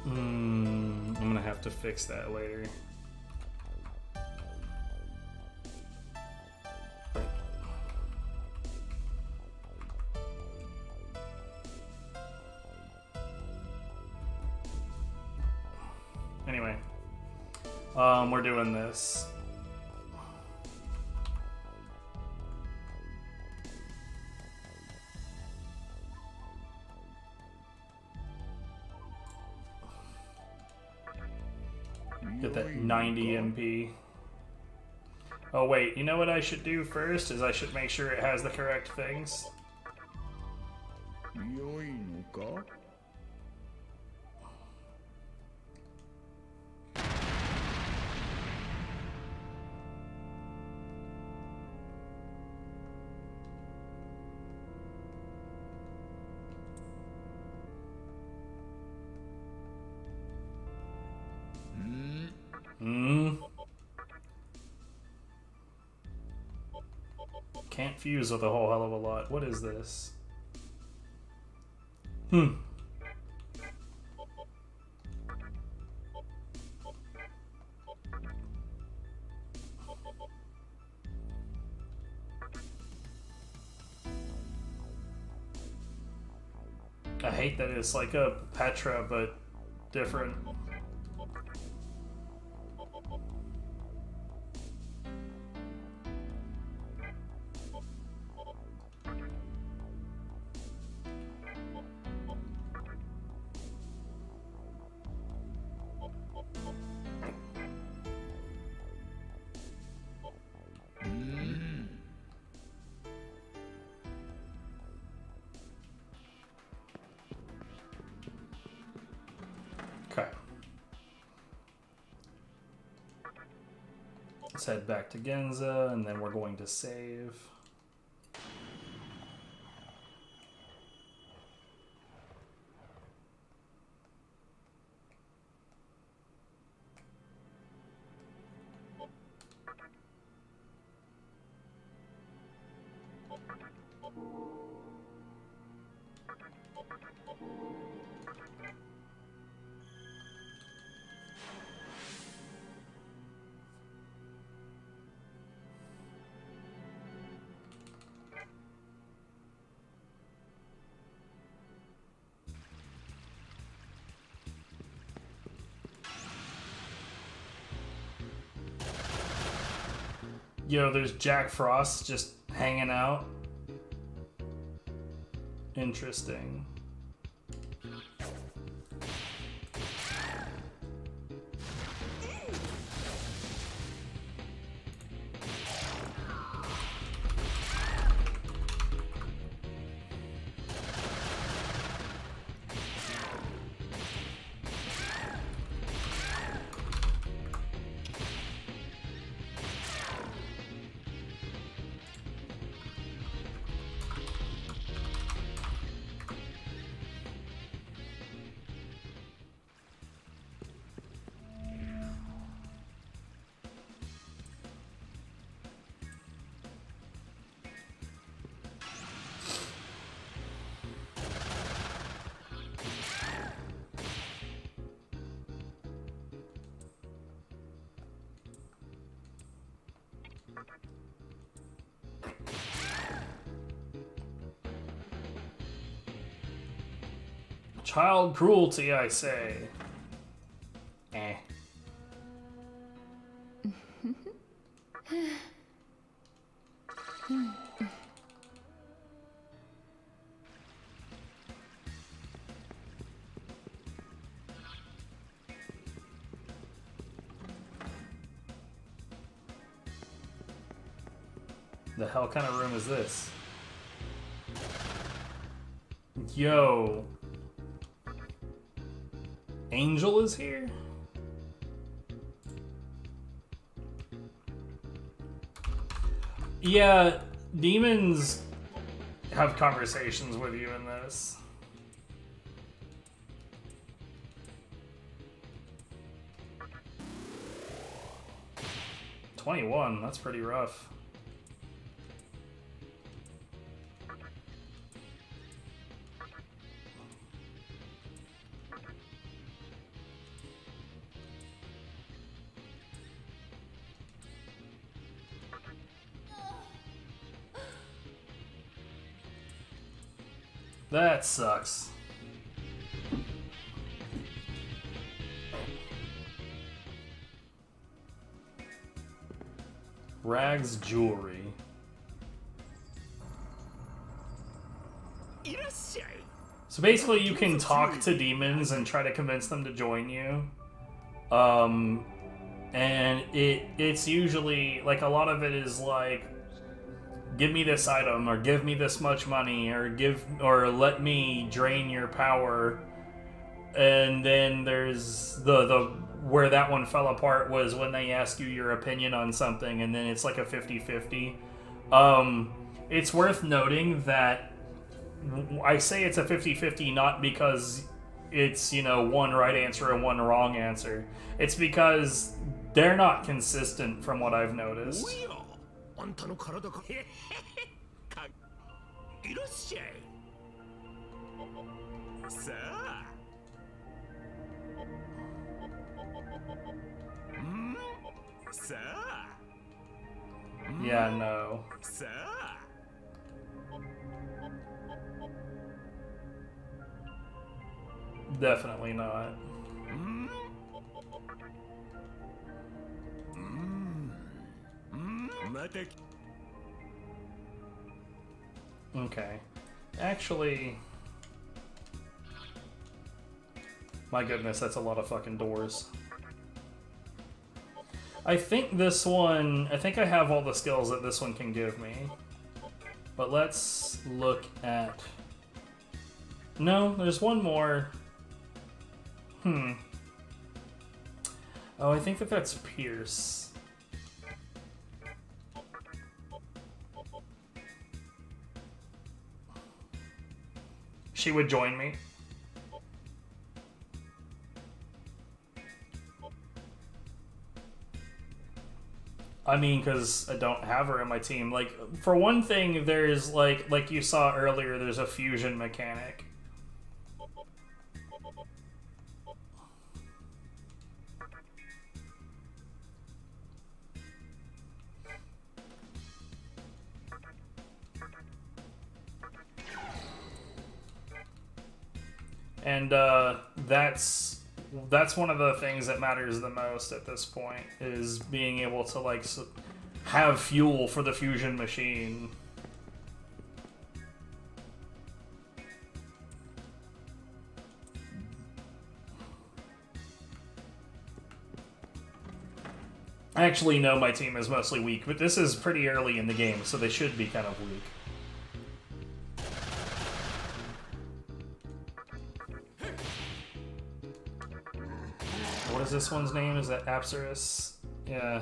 I'm gonna have to fix that later. Anyway, we're doing this. Get that 90 MP. Oh wait, you know what I should do first? Is I should make sure it has the correct things. Can't fuse with a whole hell of a lot. What is this? I hate that it's like a Petra, but different. Okay. Let's head back to Genza, and then we're going to save. Yo, there's Jack Frost just hanging out. Interesting. Child cruelty, I say. Eh. The hell kind of room is this? Yo. Angel is here? Yeah, demons have conversations with you in this. $21, that's pretty rough. That sucks. Rags jewelry. So basically you can talk to demons and try to convince them to join you. And it's usually like a lot of it is like, give me this item, or give me this much money, or let me drain your power. And then there's the where that one fell apart was when they ask you your opinion on something, and then it's like a 50-50. It's worth noting that I say it's a 50-50 not because it's, you know, one right answer and one wrong answer. It's because they're not consistent from what I've noticed. Yeah, no. Definitely not. Okay. Actually... My goodness, that's a lot of fucking doors. I think this one... I think I have all the skills that this one can give me. But let's look at... No, there's one more. Oh, I think that's Pierce. She would join me. I mean, because I don't have her in my team. Like, for one thing, there's, like you saw earlier, there's a fusion mechanic. And that's one of the things that matters the most at this point, is being able to like have fuel for the fusion machine. Actually, no, my team is mostly weak, but this is pretty early in the game, so they should be kind of weak. What is this one's name? Is that Apsaris? Yeah.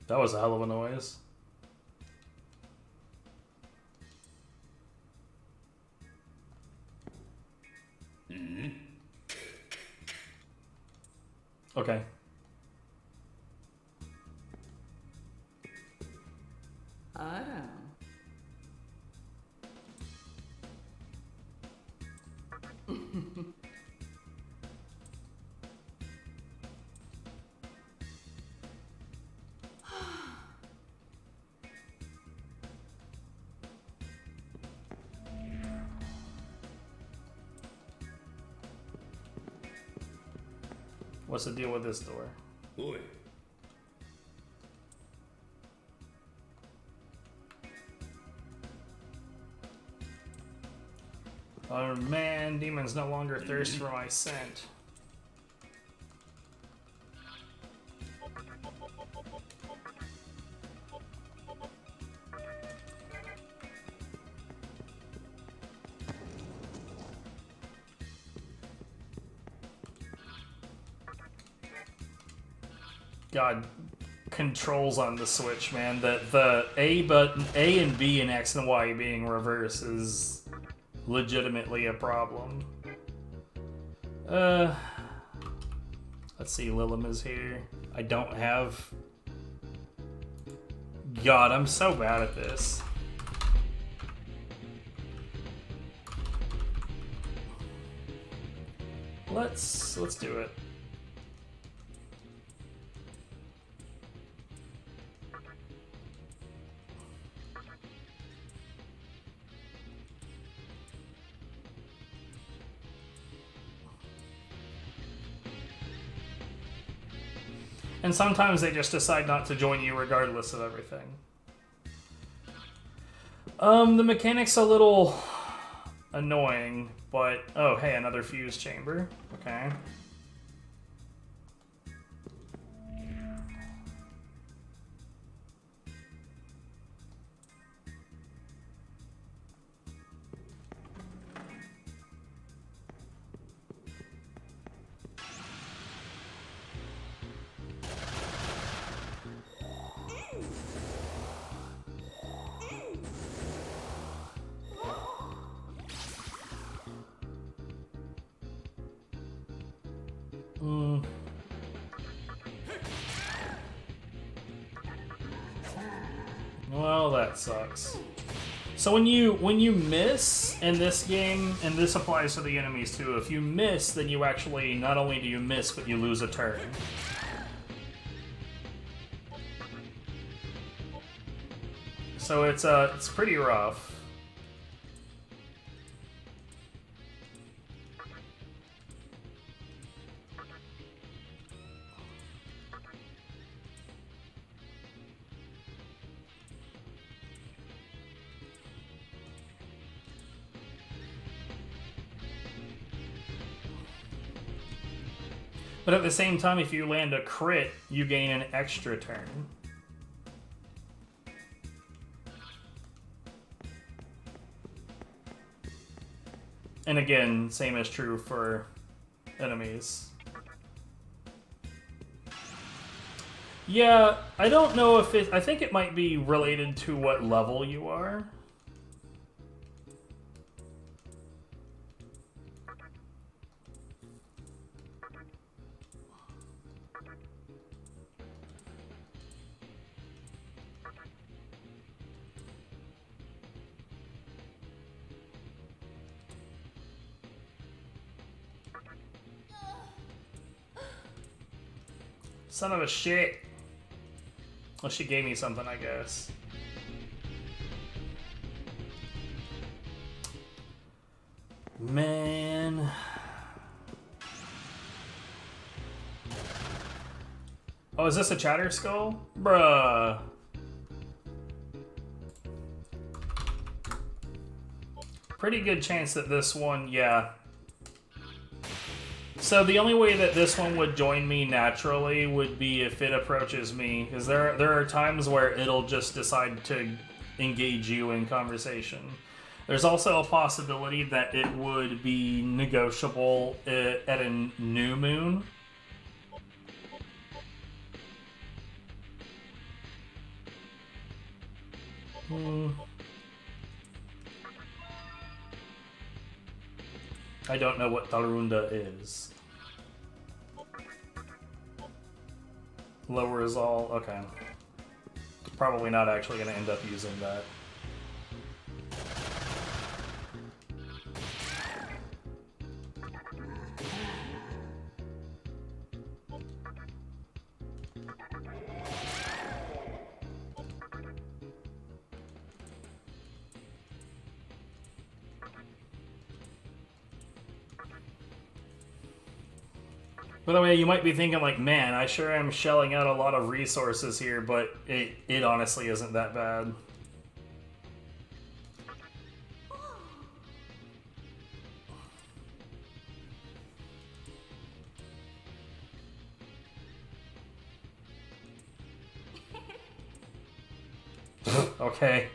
That was a hell of a noise. Okay. What's the deal with this door? Oi. Oh man, demons no longer thirst for my scent. God, controls on the Switch, man. The A button, A and B and X and Y being reversed is legitimately a problem. Let's see, Lilim is here. I don't have... God, I'm so bad at this. Let's do it. And sometimes they just decide not to join you regardless of everything. The mechanic's a little annoying, but... Oh, hey, another fuse chamber. Okay. Well, that sucks. So when you miss in this game, and this applies to the enemies too, if you miss, then you actually, not only do you miss, but you lose a turn. So it's pretty rough. But at the same time, if you land a crit, you gain an extra turn. And again, same is true for enemies. Yeah, I don't know if it... I think it might be related to what level you are. Son of a shit. Well, she gave me something, I guess. Man. Oh, is this a chatter skull? Bruh. Pretty good chance that this one, yeah. So the only way that this one would join me naturally would be if it approaches me, because there are times where it'll just decide to engage you in conversation. There's also a possibility that it would be negotiable at a new moon. I don't know what Tarunda is. Lowers all, okay. Probably not actually going to end up using that. By the way, you might be thinking like, man, I sure am shelling out a lot of resources here, but it honestly isn't that bad. Okay.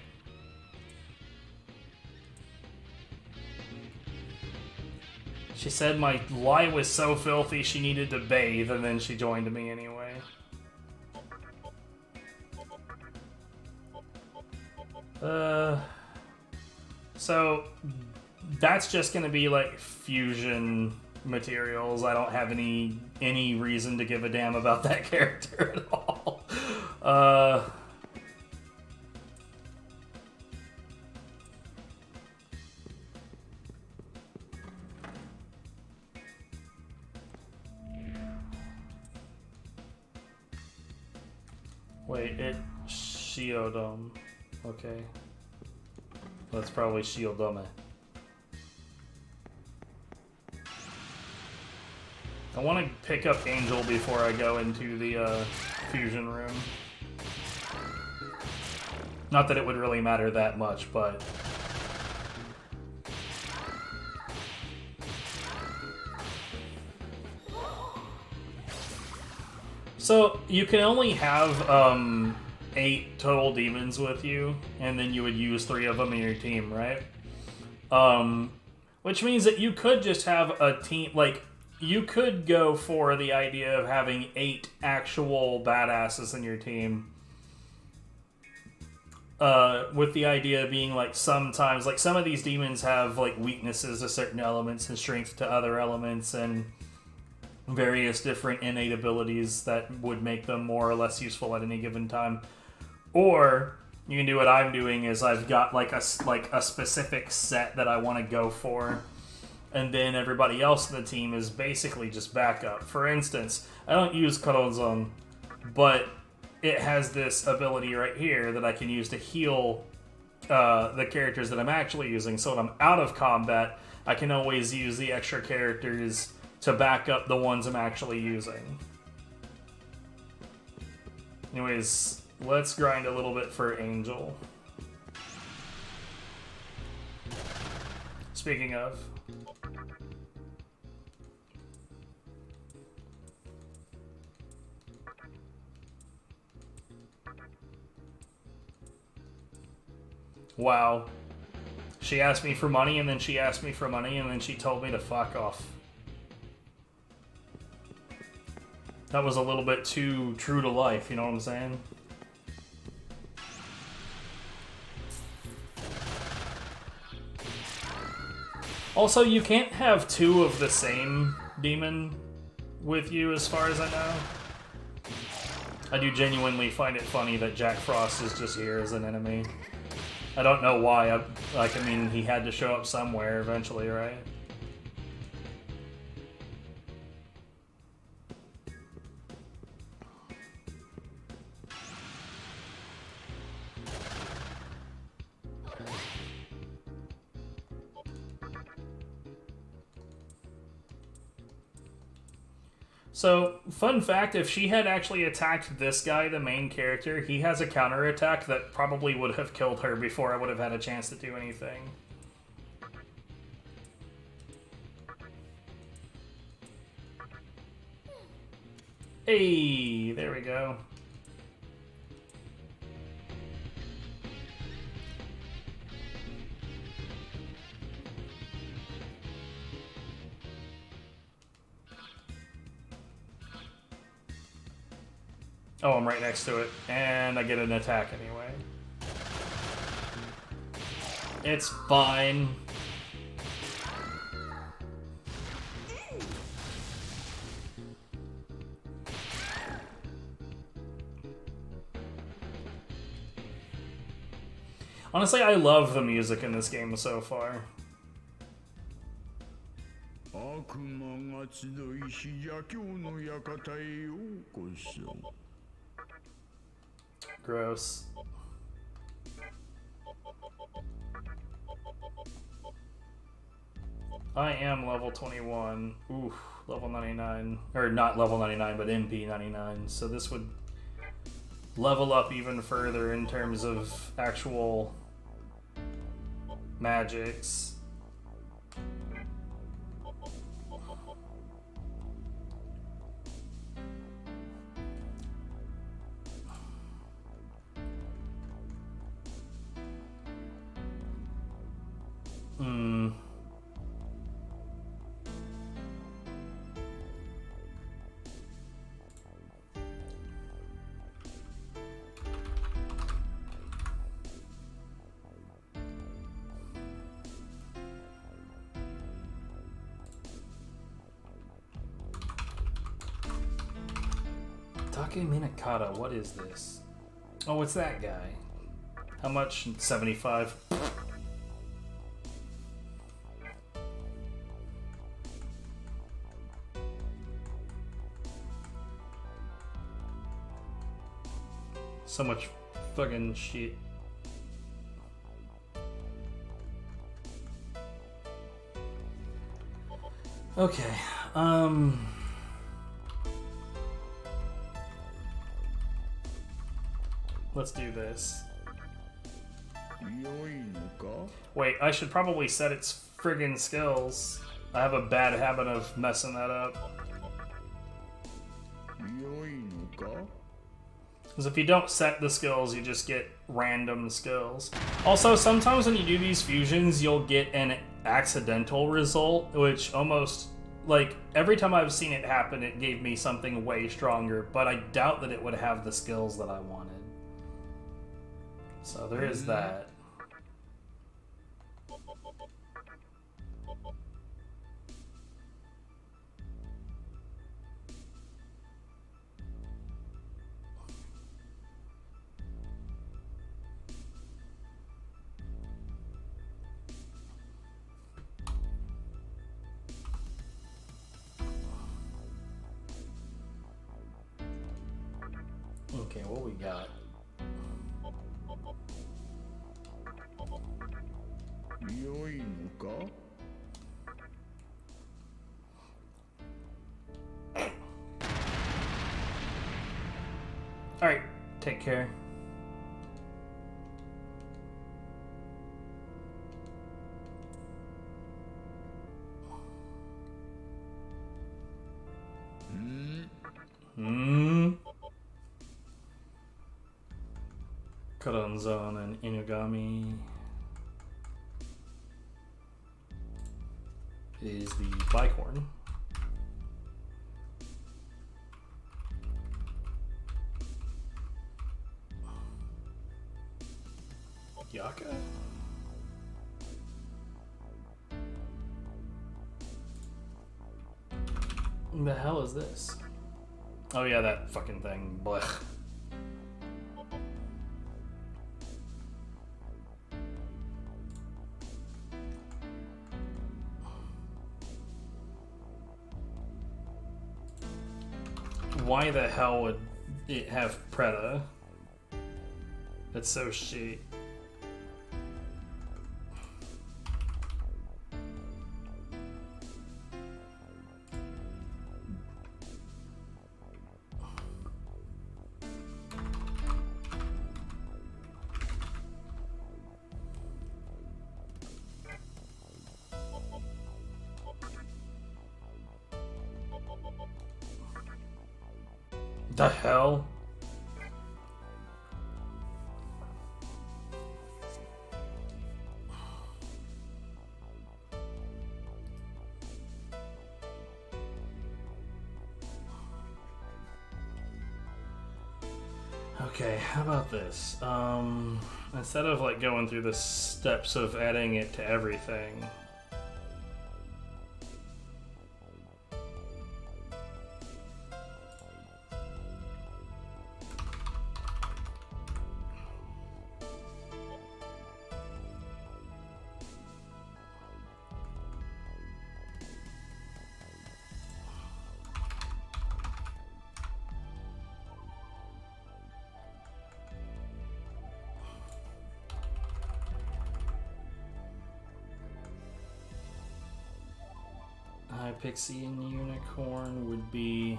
She said my lie was so filthy she needed to bathe, and then she joined me anyway. So that's just gonna be like fusion materials. I don't have any reason to give a damn about that character at all. Wait, it Shiodome. Okay. That's probably Shiodome. I want to pick up Angel before I go into the fusion room. Not that it would really matter that much, but... So, you can only have 8 total demons with you, and then you would use 3 of them in your team, right? Which means that you could just have a team, like, you could go for the idea of having 8 actual badasses in your team. With the idea being, like, sometimes, like, some of these demons have, like, weaknesses to certain elements and strength to other elements, and various different innate abilities that would make them more or less useful at any given time. Or You can do what I'm doing is I've got like a specific set that I want to go for, and then everybody else in the team is basically just backup. For instance, I don't use Corazon, but it has this ability right here that I can use to heal the characters that I'm actually using. So when I'm out of combat, I can always use the extra characters to back up the ones I'm actually using. Anyways, let's grind a little bit for Angel. Speaking of... Wow. She asked me for money, and then she asked me for money, and then she told me to fuck off. That was a little bit too true to life, you know what I'm saying? Also, you can't have two of the same demon with you, as far as I know. I do genuinely find it funny that Jack Frost is just here as an enemy. I don't know why. I mean, he had to show up somewhere eventually, right? So, fun fact, if she had actually attacked this guy, the main character, he has a counterattack that probably would have killed her before I would have had a chance to do anything. Hey, there we go. Oh, I'm right next to it, and I get an attack anyway. It's fine. Honestly, I love the music in this game so far. Gross. I am level 21. Oof, level 99. Or not level 99, but MP 99. So this would level up even further in terms of actual magics. Take Minakata, what is this? Oh, it's that guy. How much? 75? So much fucking shit. Okay, let's do this. Wait, I should probably set its friggin' skills. I have a bad habit of messing that up. Because if you don't set the skills, you just get random skills. Also, sometimes when you do these fusions, you'll get an accidental result, which almost, like, every time I've seen it happen, it gave me something way stronger, but I doubt that it would have the skills that I wanted. So there is that. Okay, what we got? Alright, take care. Karanzan and Inugami is the bicorn. Yaka? What the hell is this? Oh yeah, that fucking thing. Blech. Why the hell would it have Preda? That's so shit. The hell? Okay, how about this? Instead of like going through the steps of adding it to everything, Pixie and Unicorn would be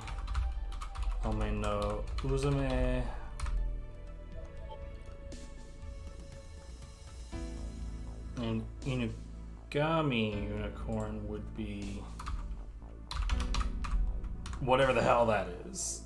Ome no Uzume. And Inugami Unicorn would be whatever the hell that is.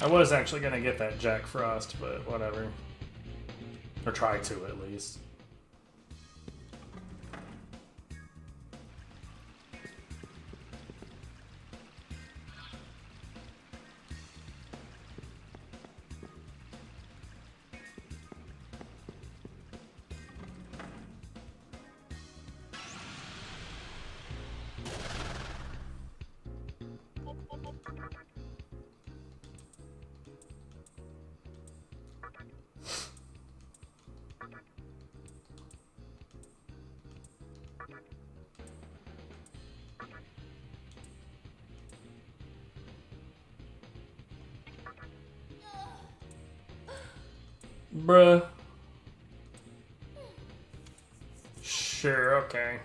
I was actually gonna get that Jack Frost, but whatever. Or try to, at least. Bruh. Sure, okay.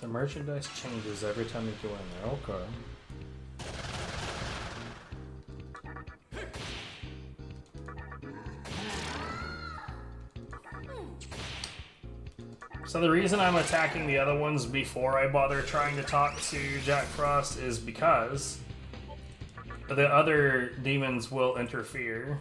The merchandise changes every time you go in there. Okay. So the reason I'm attacking the other ones before I bother trying to talk to Jack Frost is because the other demons will interfere.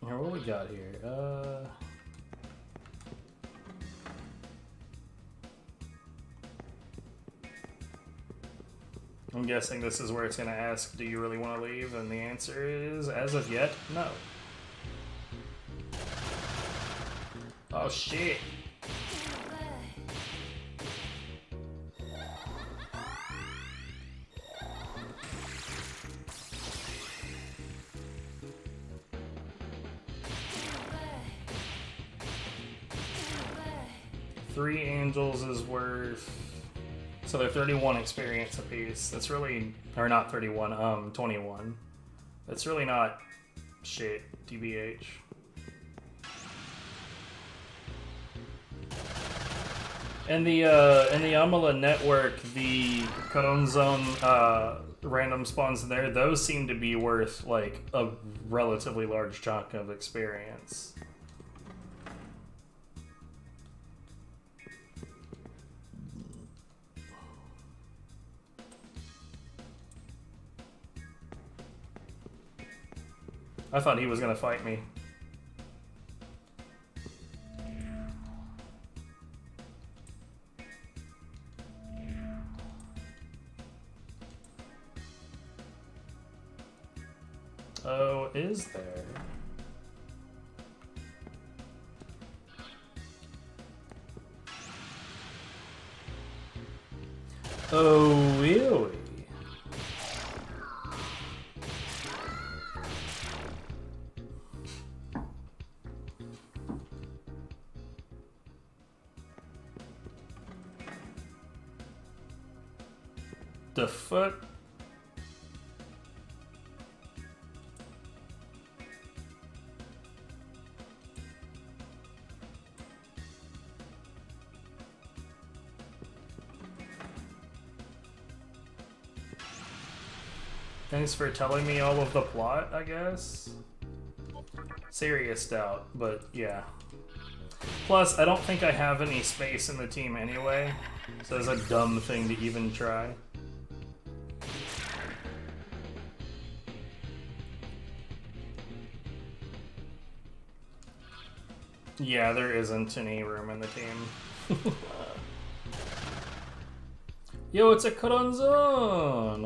What we got here? I'm guessing this is where it's going to ask, do you really want to leave? And the answer is, as of yet, no. Oh shit. Three angels is worth, so they're 31 experience apiece. That's really, or not 31, 21. That's really not shit, TBH. In the Amala network, the Cone Zone random spawns in there, those seem to be worth like a relatively large chunk of experience. I thought he was gonna fight me. Oh, is there? Oh, really? The fuck? Thanks for telling me all of the plot, I guess. Serious doubt, but yeah. Plus, I don't think I have any space in the team anyway, so it's a dumb thing to even try. Yeah, there isn't any room in the team. Yo, it's a Coronzon!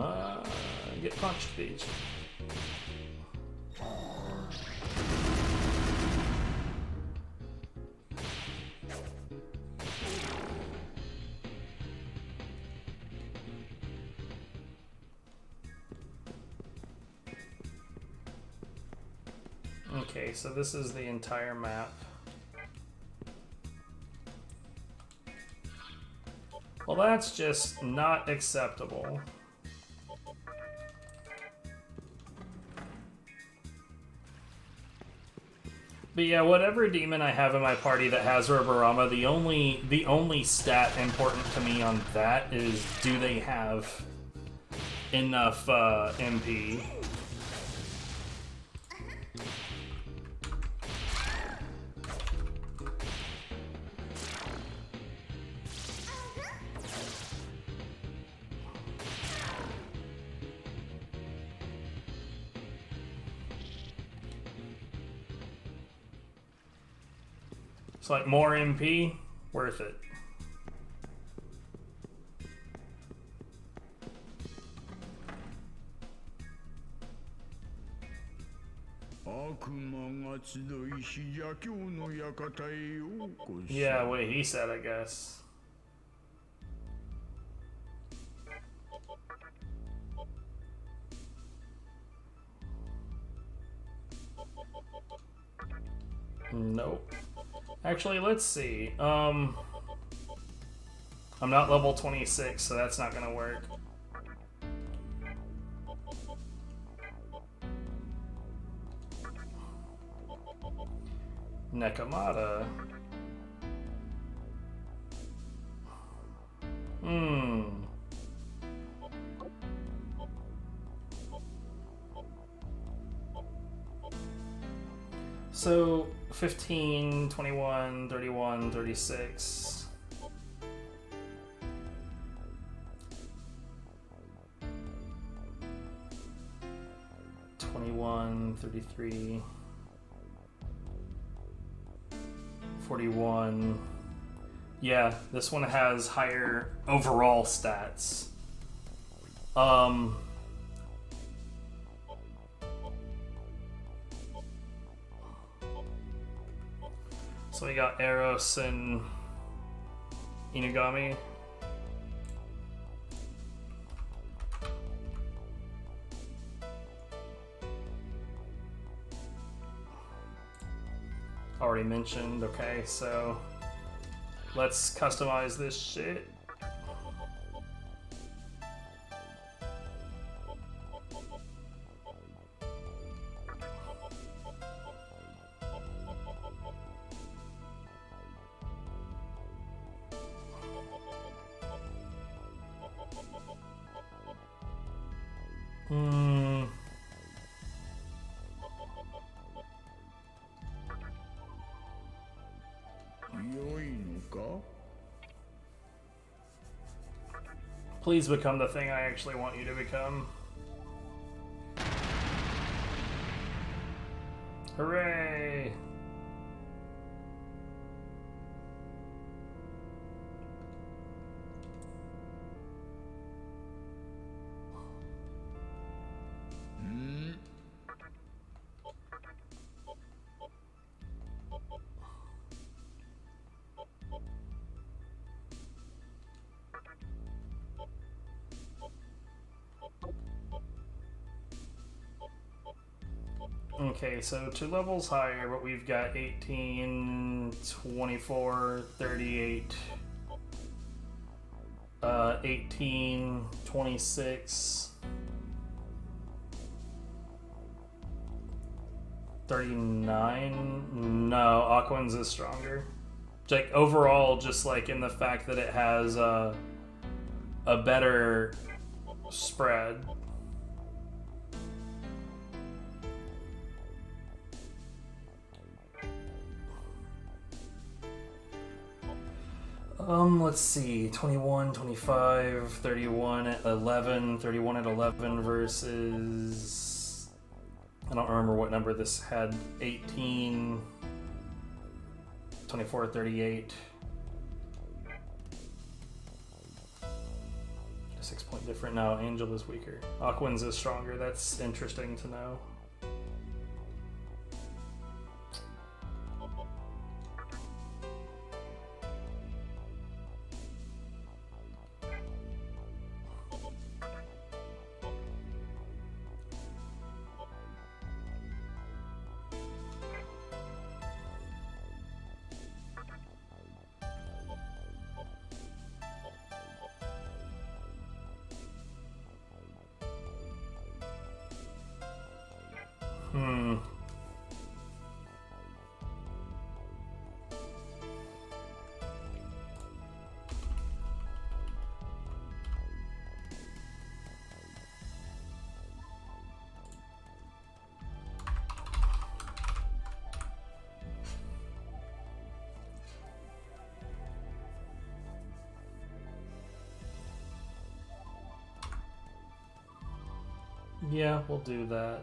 Get punched, bitch. Okay, so this is the entire map. Well, that's just not acceptable. But yeah, whatever demon I have in my party that has Roborama, the only stat important to me on that is, do they have enough MP? It's like more MP, Worth it. Yeah, wait, he said, I guess. Nope. Actually, let's see. I'm not level 26, so that's not gonna work. Nekomata. So 15, 21, 31, 36. (21, 33, 41). Yeah, this one has higher overall stats. So we got Eros and Inugami. Already mentioned. Okay, so let's customize this shit. Please become the thing I actually want you to become. Hooray! Okay, so 2 levels higher, but we've got 18, 24, 38, 18, 26, 39. No, Aquans is stronger. Like overall, just like in the fact that it has a better spread. Let's see, 21, 25, 31 at 11, 31 at 11 versus, I don't remember what number this had, 18, 24, 38. 6 point different. No, Angel is weaker. Aquans is stronger. That's interesting to know. Yeah, we'll do that.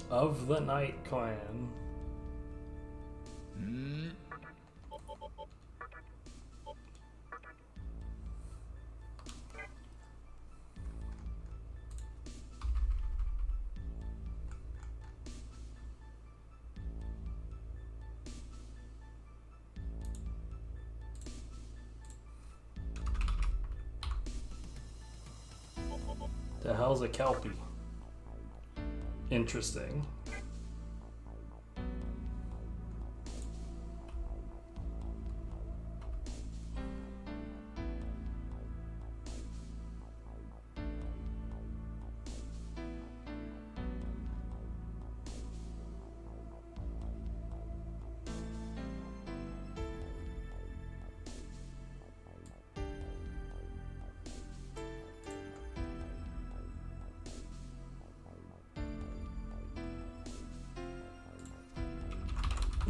of the Night Clan. The hell's a Kelpie? Interesting.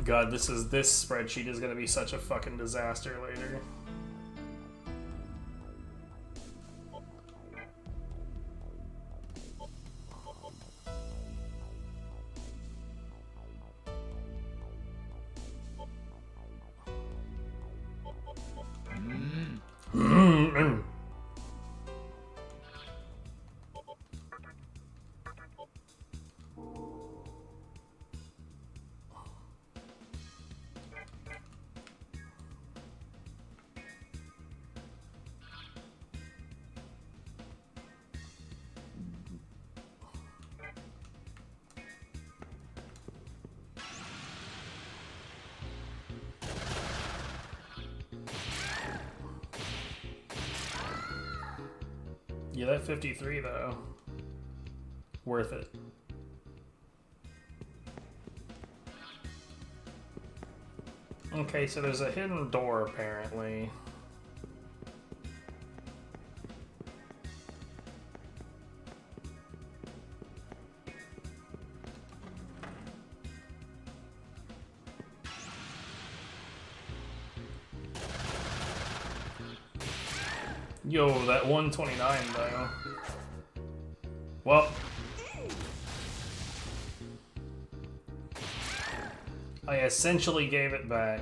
God, this spreadsheet is gonna be such a fucking disaster later. Yeah, that 53 though. Worth it. Okay, so there's a hidden door apparently. Yo, that 129 though. Well, I essentially gave it back.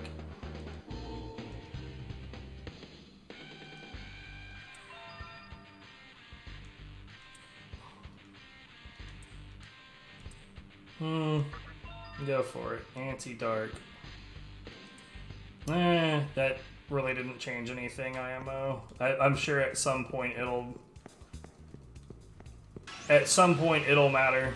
Go for it. Anti-dark. That really didn't change anything, IMO. I'm sure at some point it'll matter.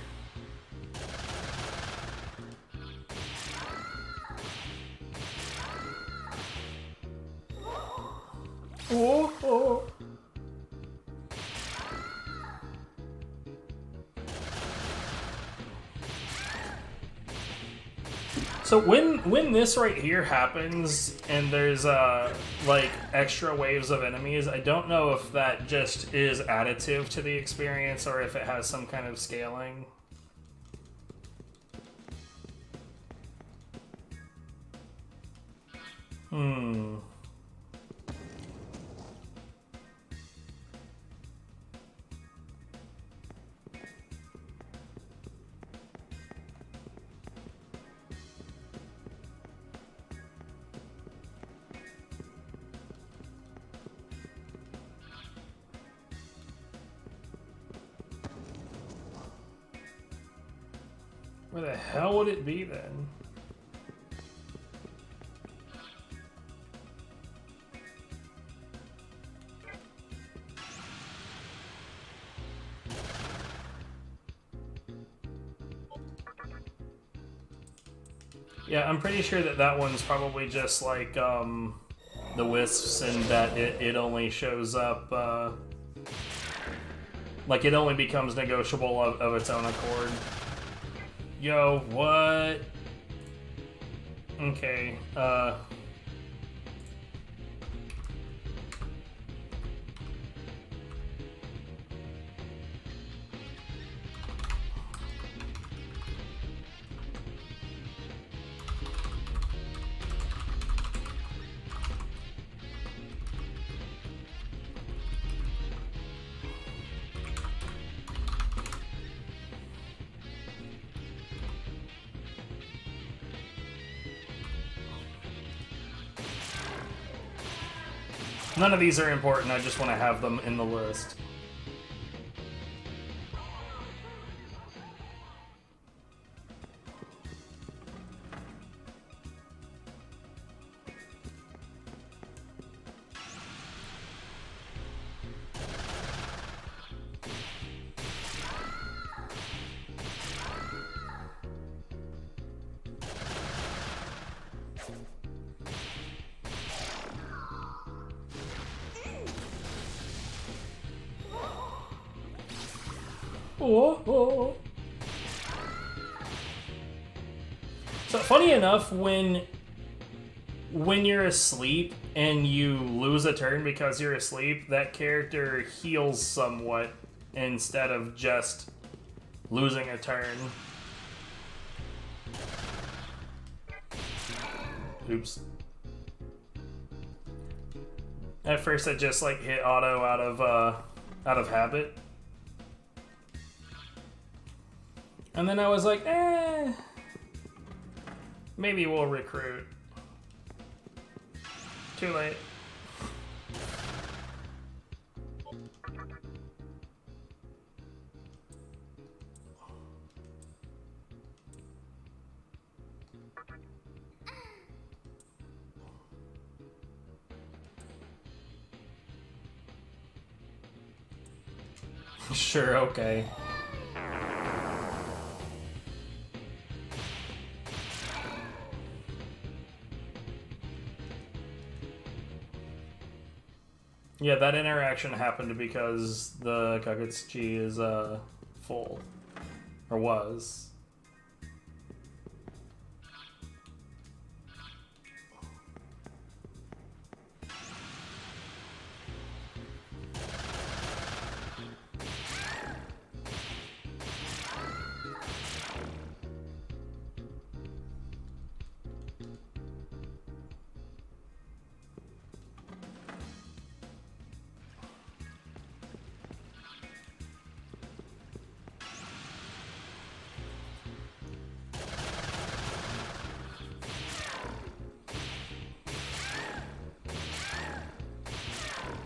Oh. So when this right here happens and there's like extra waves of enemies, I don't know if that just is additive to the experience or if it has some kind of scaling. Where the hell would it be then? Yeah, I'm pretty sure that one's probably just like the wisps, and that it only shows up like it only becomes negotiable of its own accord. Yo, what? Okay, None of these are important, I just want to have them in the list. Oh. So funny enough, when you're asleep and you lose a turn because you're asleep, that character heals somewhat instead of just losing a turn. Oops. At first I just like hit auto out of habit. And then I was like, maybe we'll recruit. Too late. Sure, okay. Yeah, that interaction happened because the Kagutsuchi is full. Or was.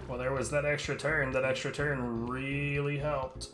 Well, there was that extra turn. That extra turn really helped.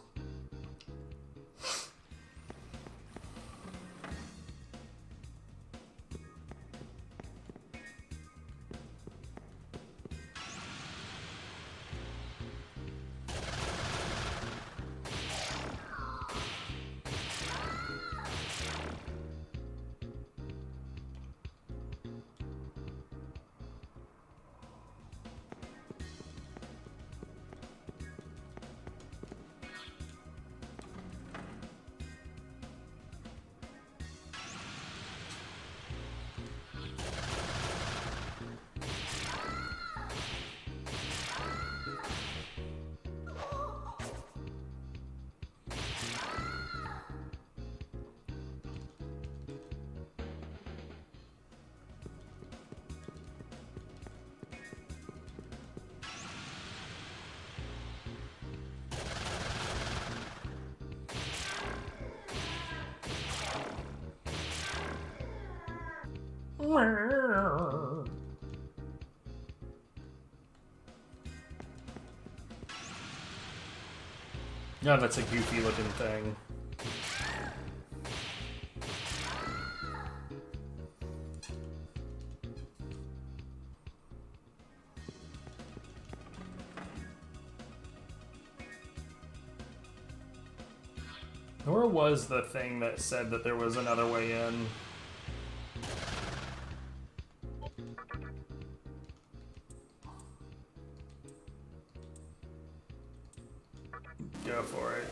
No, that's a goofy looking thing. Where was the thing that said that there was another way in? Go for it.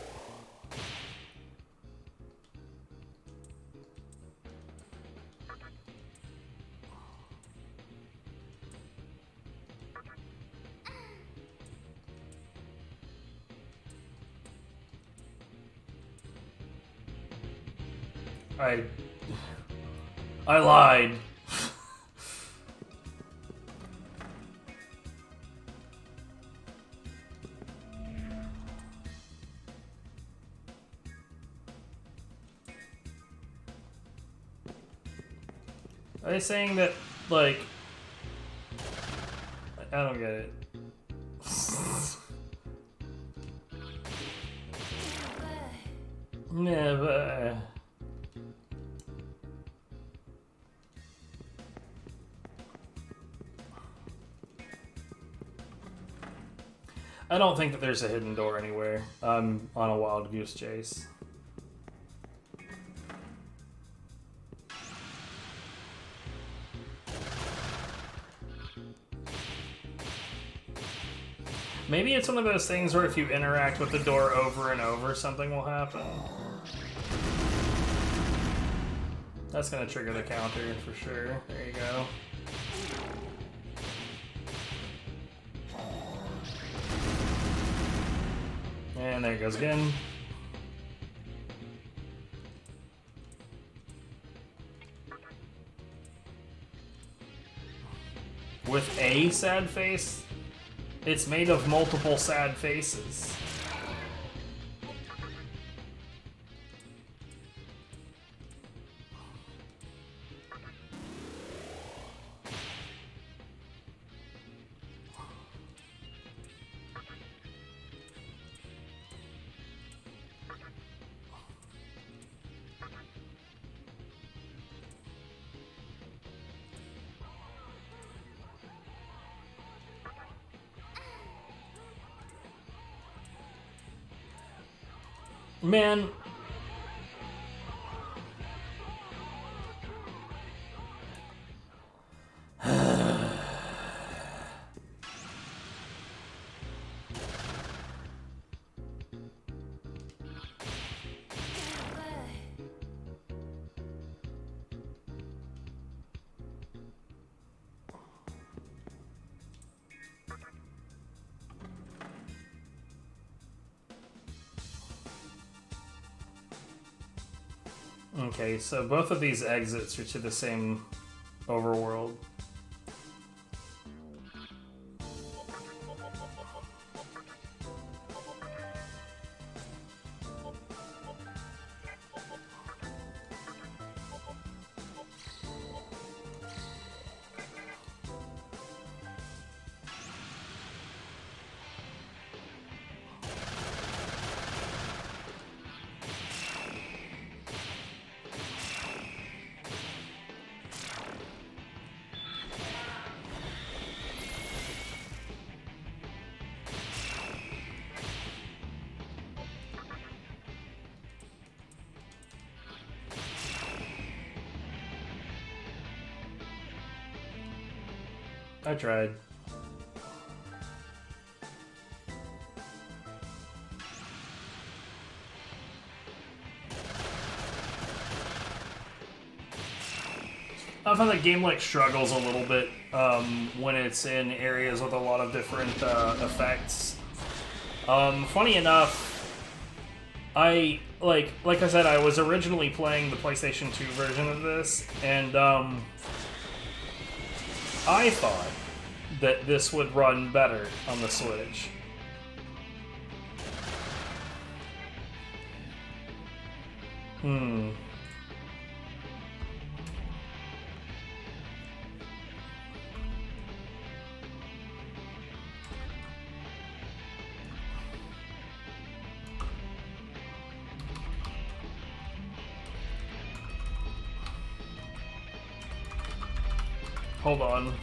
I lied. Are they saying that, like... I don't get it. Never. I don't think that there's a hidden door anywhere. I'm on a wild goose chase. Maybe it's one of those things where if you interact with the door over and over, something will happen. That's gonna trigger the counter for sure. There you go. And there it goes again. With a sad face? It's made of multiple sad faces. Man. Okay, so both of these exits are to the same overworld. I tried. I find the game like struggles a little bit when it's in areas with a lot of different effects. Funny enough, I like I said, I was originally playing the PlayStation 2 version of this, and I thought that this would run better on the Switch. Hold on.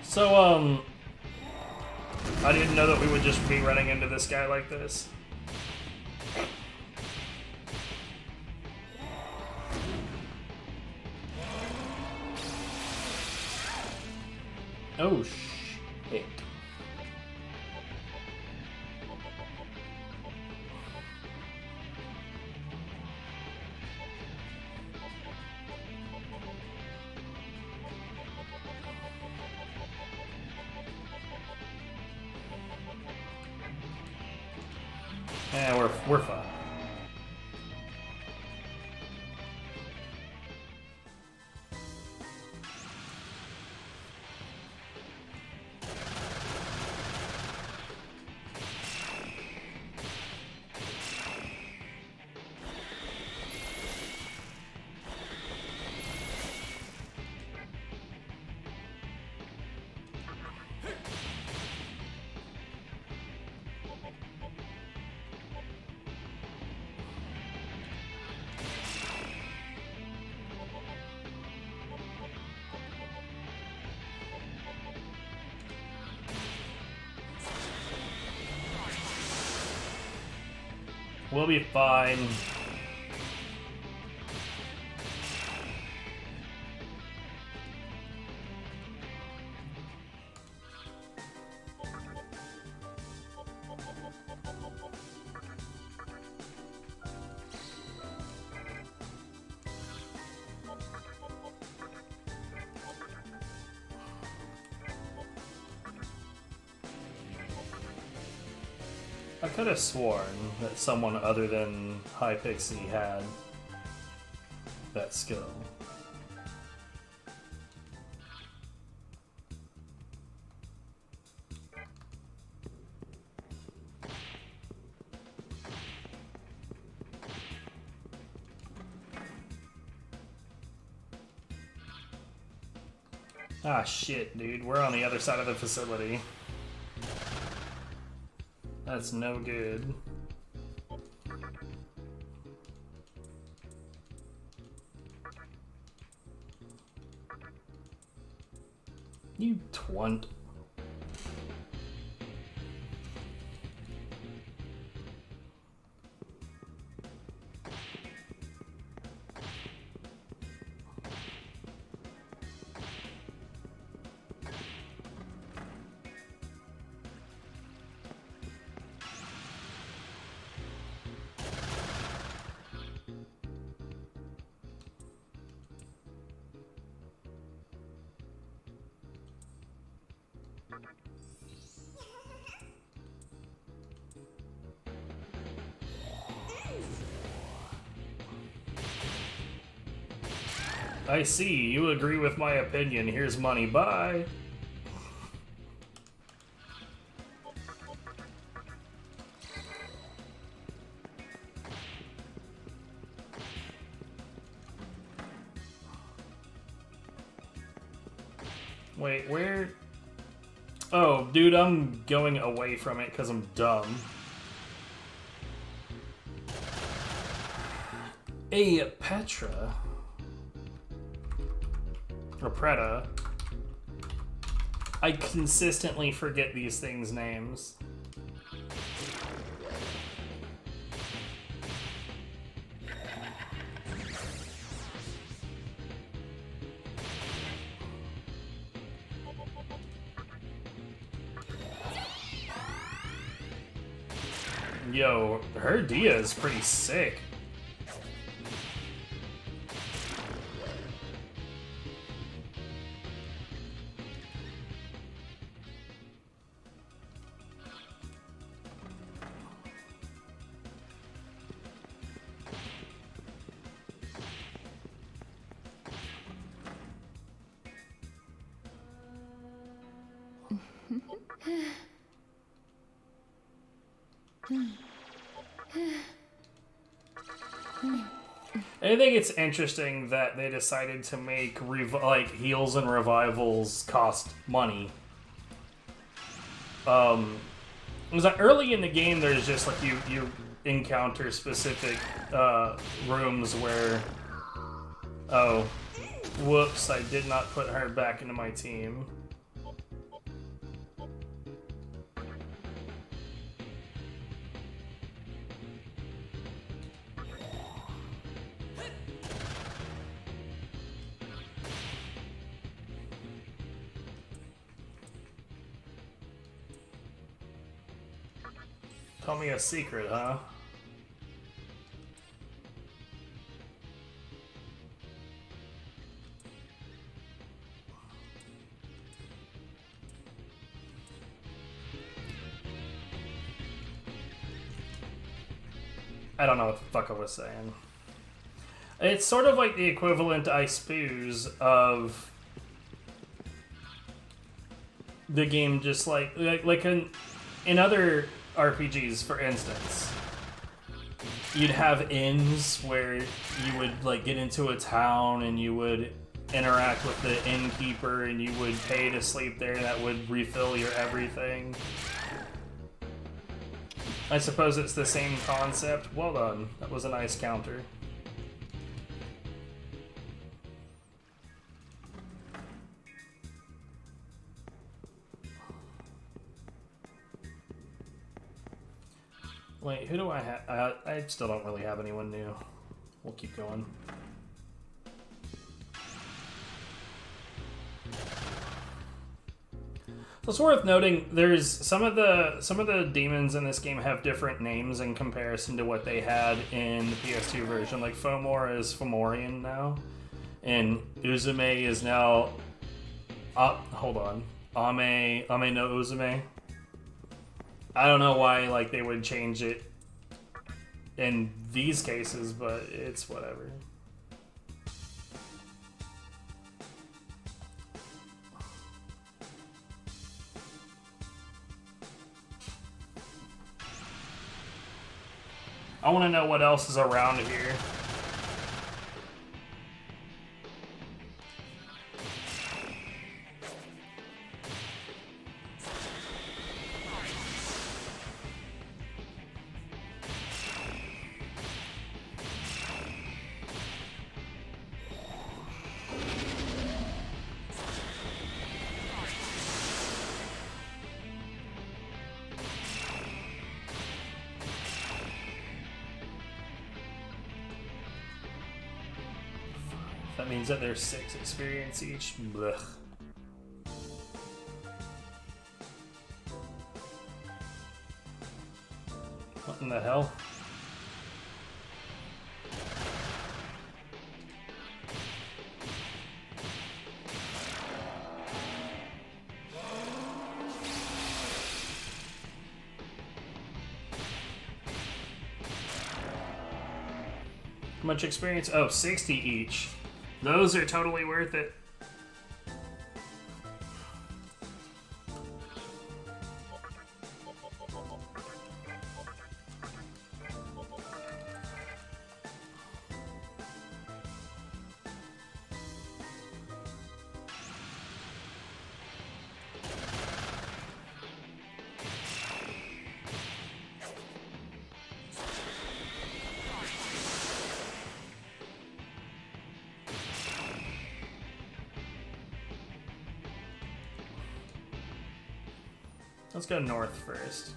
So, I didn't know that we would just be running into this guy like this. Oh, shit. We're fine. We'll be fine. I could have sworn that someone other than Hypixie had that skill. Ah, shit, dude. We're on the other side of the facility. That's no good. You twunt. I see. You agree with my opinion. Here's money. Bye. Wait, where? Oh, dude, I'm going away from it because I'm dumb. Hey, Petra. Or Preta. I consistently forget these things' names. Yo, her Dia is pretty sick. I think it's interesting that they decided to make like heals and revivals cost money. It was like early in the game. There's just like you encounter specific rooms where. Oh, whoops! I did not put her back into my team. Tell me a secret, huh? I don't know what the fuck I was saying. It's sort of like the equivalent, I suppose, of the game just like in other RPGs, for instance. You'd have inns where you would like get into a town and you would interact with the innkeeper and you would pay to sleep there, and that would refill your everything. I suppose it's the same concept. Well done. That was a nice counter. Wait, who do I have? I still don't really have anyone new. We'll keep going. So it's worth noting there's some of the demons in this game have different names in comparison to what they had in the PS2 version. Like Fomor is Fomorian now, and Uzume is now hold on. Ame no Uzume. I don't know why like they would change it in these cases, but it's whatever. I want to know what else is around here. That means that there's 6 experience each. Blech. What in the hell? How much experience? Oh, 60 each. Those are totally worth it. Let's go north first.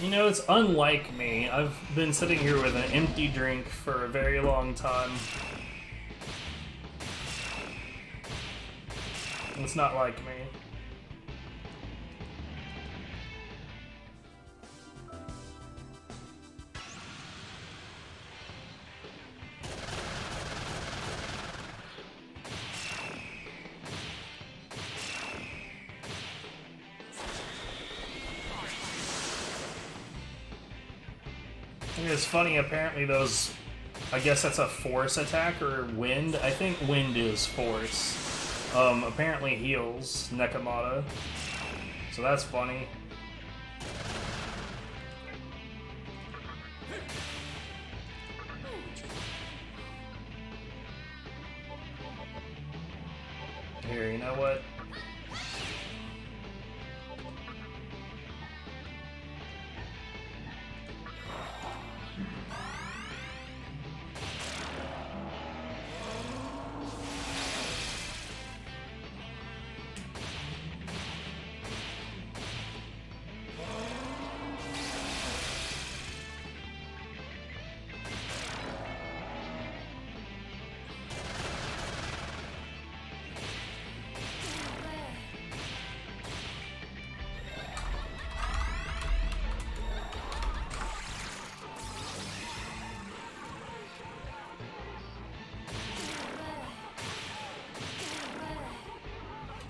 You know, it's unlike me. I've been sitting here with an empty drink for a very long time. It's not like me. It's funny, apparently those, I guess that's a force attack or wind. I think wind is force. Apparently heals Nekomata. So that's funny. Here, you know what?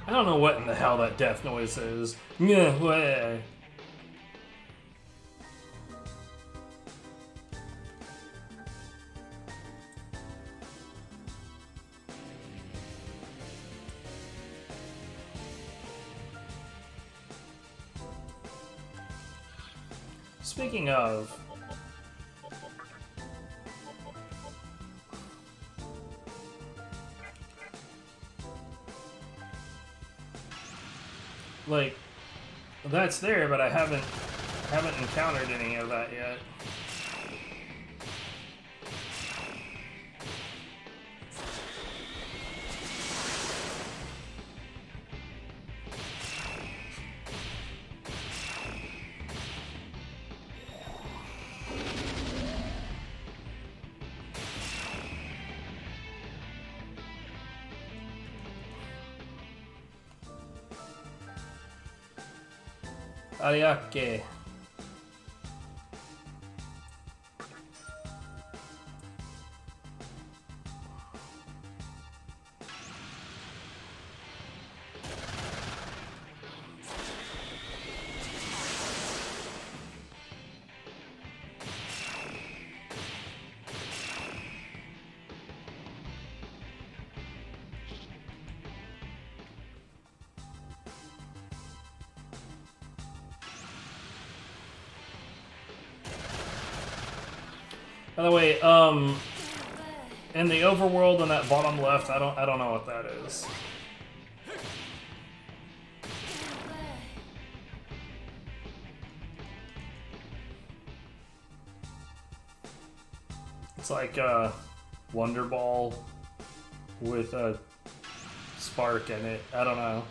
I don't know what in the hell that death noise is. Yeah, well. Speaking of, like, that's there, but I haven't encountered any of that yet. Ariake. By the way, in the overworld in that bottom left, I don't know what that is. It's like a Wonder Ball with a spark in it. I don't know.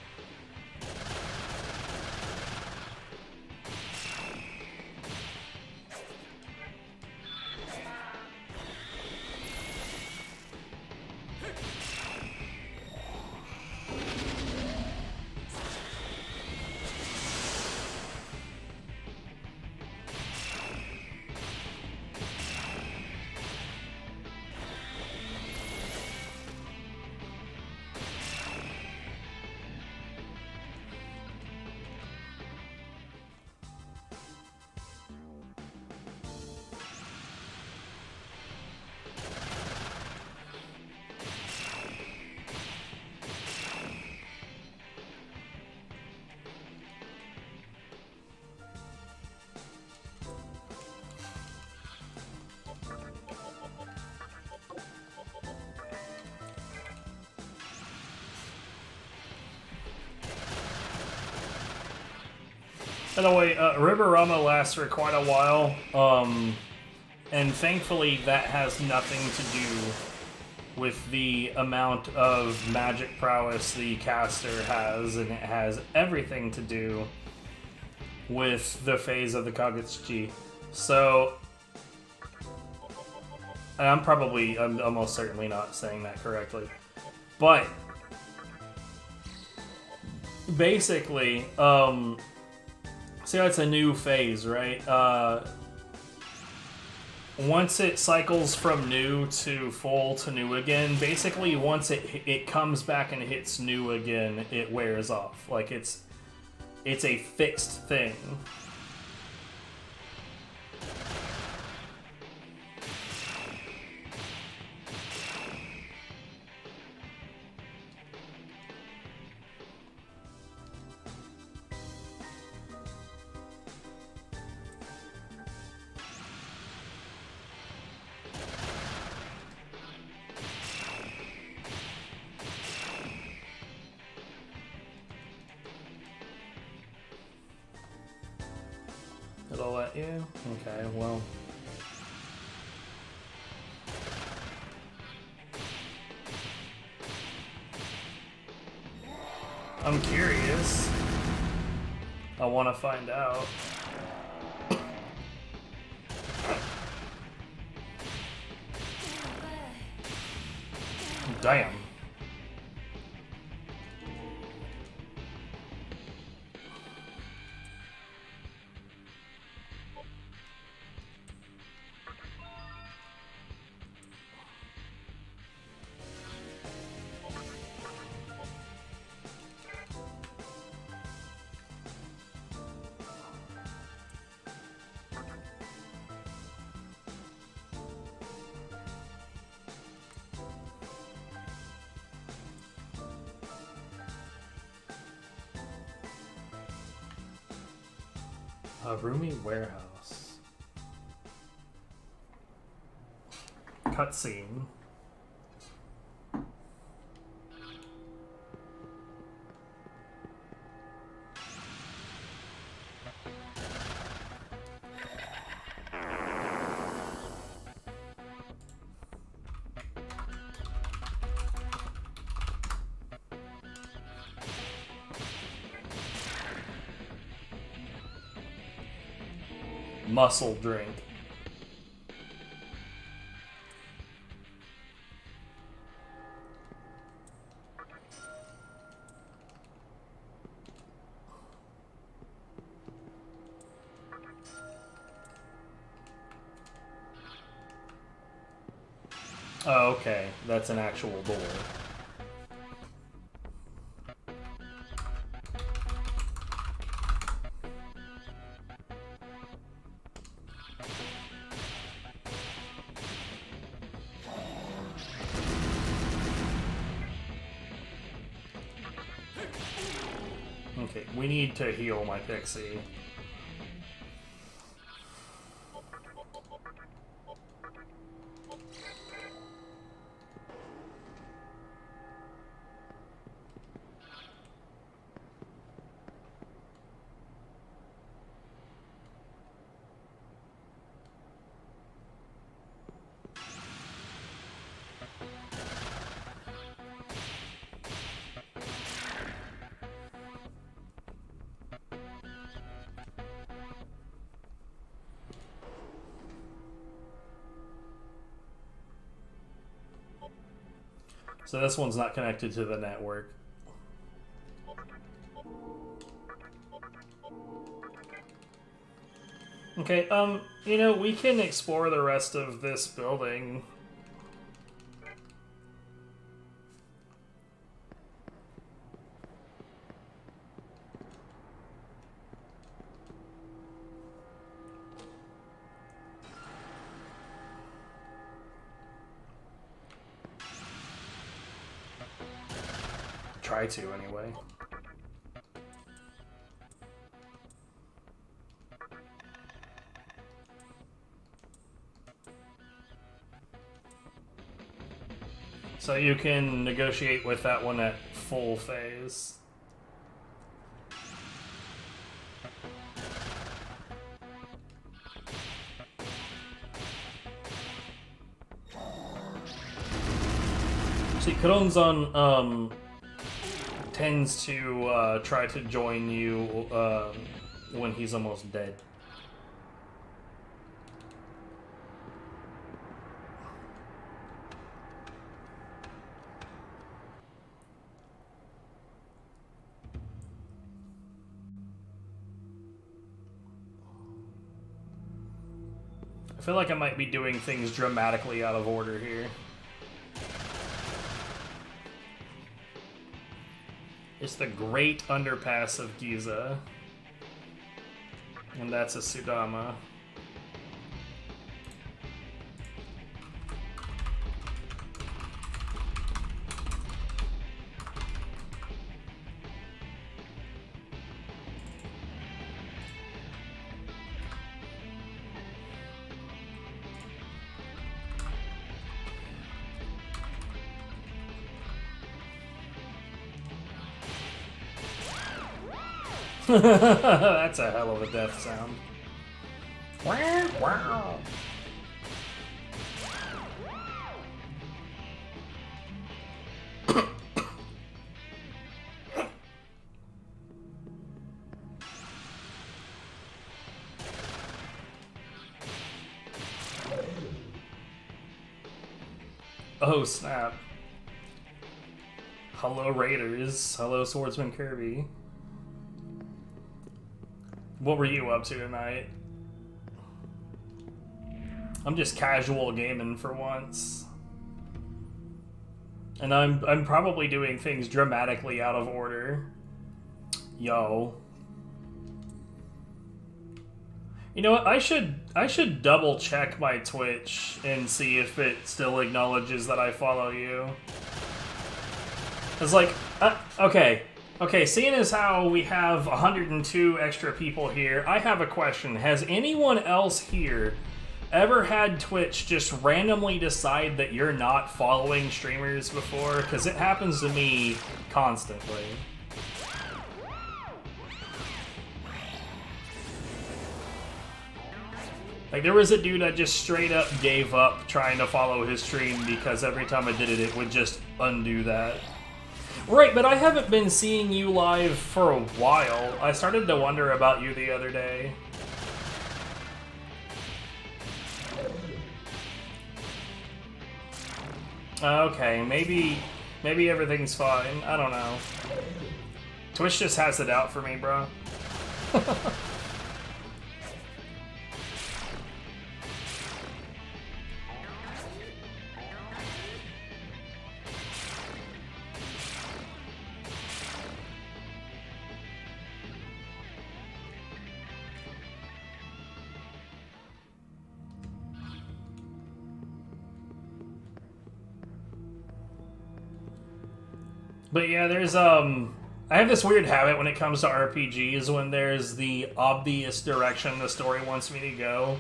By the way, Riverama lasts for quite a while, and thankfully that has nothing to do with the amount of magic prowess the caster has, and it has everything to do with the phase of the Kagutsuchi. So, I'm almost certainly not saying that correctly, but basically, see how it's a new phase, right? Once it cycles from new to full to new again, basically once it comes back and hits new again, it wears off. Like it's a fixed thing. It'll let you? Okay, well. I'm curious. I want to find out. Damn. A roomy warehouse. Cutscene. Muscle drink. Oh, okay. That's an actual door. Okay, we need to heal my pixie. So this one's not connected to the network. Okay, you know, we can explore the rest of this building. Try to, anyway. So you can negotiate with that one at full phase. See, Kuronzan, tends to try to join you when he's almost dead. I feel like I might be doing things dramatically out of order here. It's the Great Underpass of Giza. And that's a Sudama. That's a hell of a death sound. Wow, wow. Oh, snap. Hello, Raiders. Hello, Swordsman Kirby. What were you up to tonight? I'm just casual gaming for once. And I'm probably doing things dramatically out of order. Yo. You know what? I should double check my Twitch and see if it still acknowledges that I follow you. It's like, okay, Okay, seeing as how we have 102 extra people here, I have a question. Has anyone else here ever had Twitch just randomly decide that you're not following streamers before? Because it happens to me constantly. Like, there was a dude that just straight up gave up trying to follow his stream because every time I did it, it would just undo that. Right, but I haven't been seeing you live for a while. I started to wonder about you the other day. Okay, maybe everything's fine. I don't know. Twitch just has it out for me, bro. But yeah, there's I have this weird habit when it comes to RPGs when there's the obvious direction the story wants me to go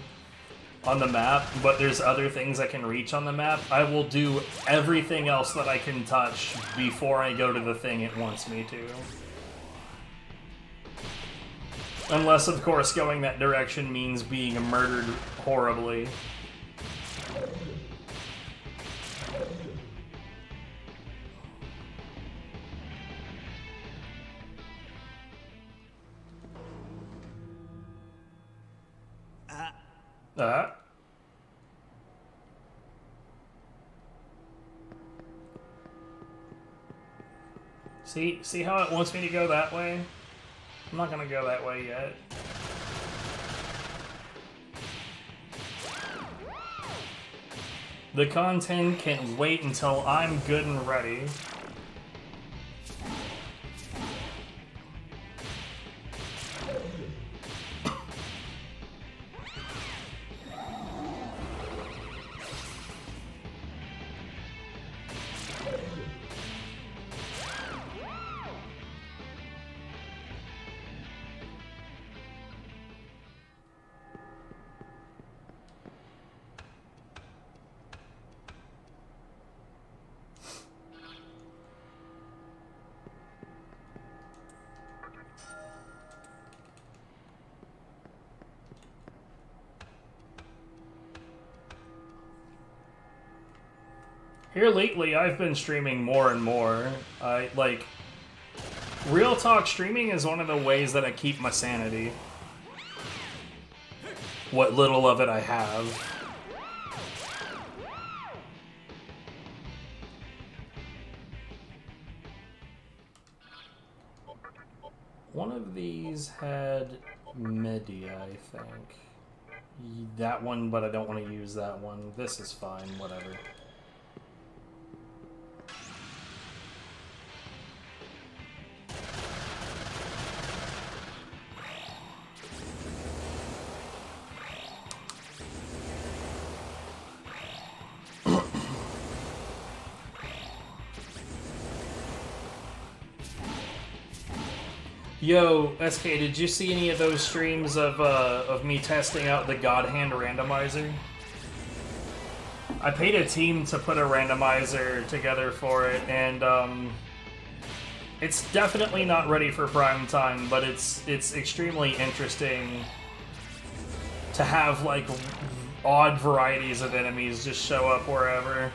on the map, but there's other things I can reach on the map. I will do everything else that I can touch before I go to the thing it wants me to. Unless, of course, going that direction means being murdered horribly. See how it wants me to go that way? I'm not gonna go that way yet. The content can wait until I'm good and ready. Here lately, I've been streaming more and more. Real talk streaming is one of the ways that I keep my sanity. What little of it I have. One of these had media, I think. That one, but I don't want to use that one. This is fine, whatever. Yo, SK, did you see any of those streams of me testing out the God Hand randomizer? I paid a team to put a randomizer together for it, and it's definitely not ready for prime time, but it's extremely interesting to have like odd varieties of enemies just show up wherever.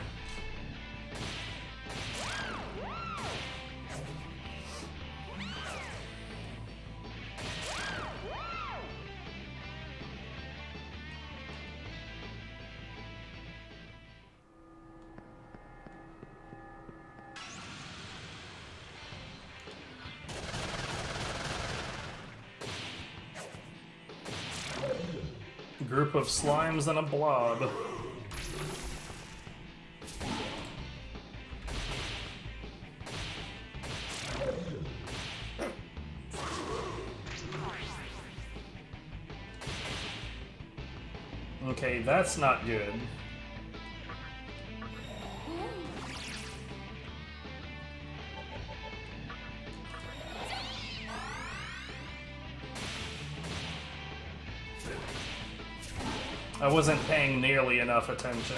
Group of slimes and a blob. Okay, that's not good. I wasn't paying nearly enough attention.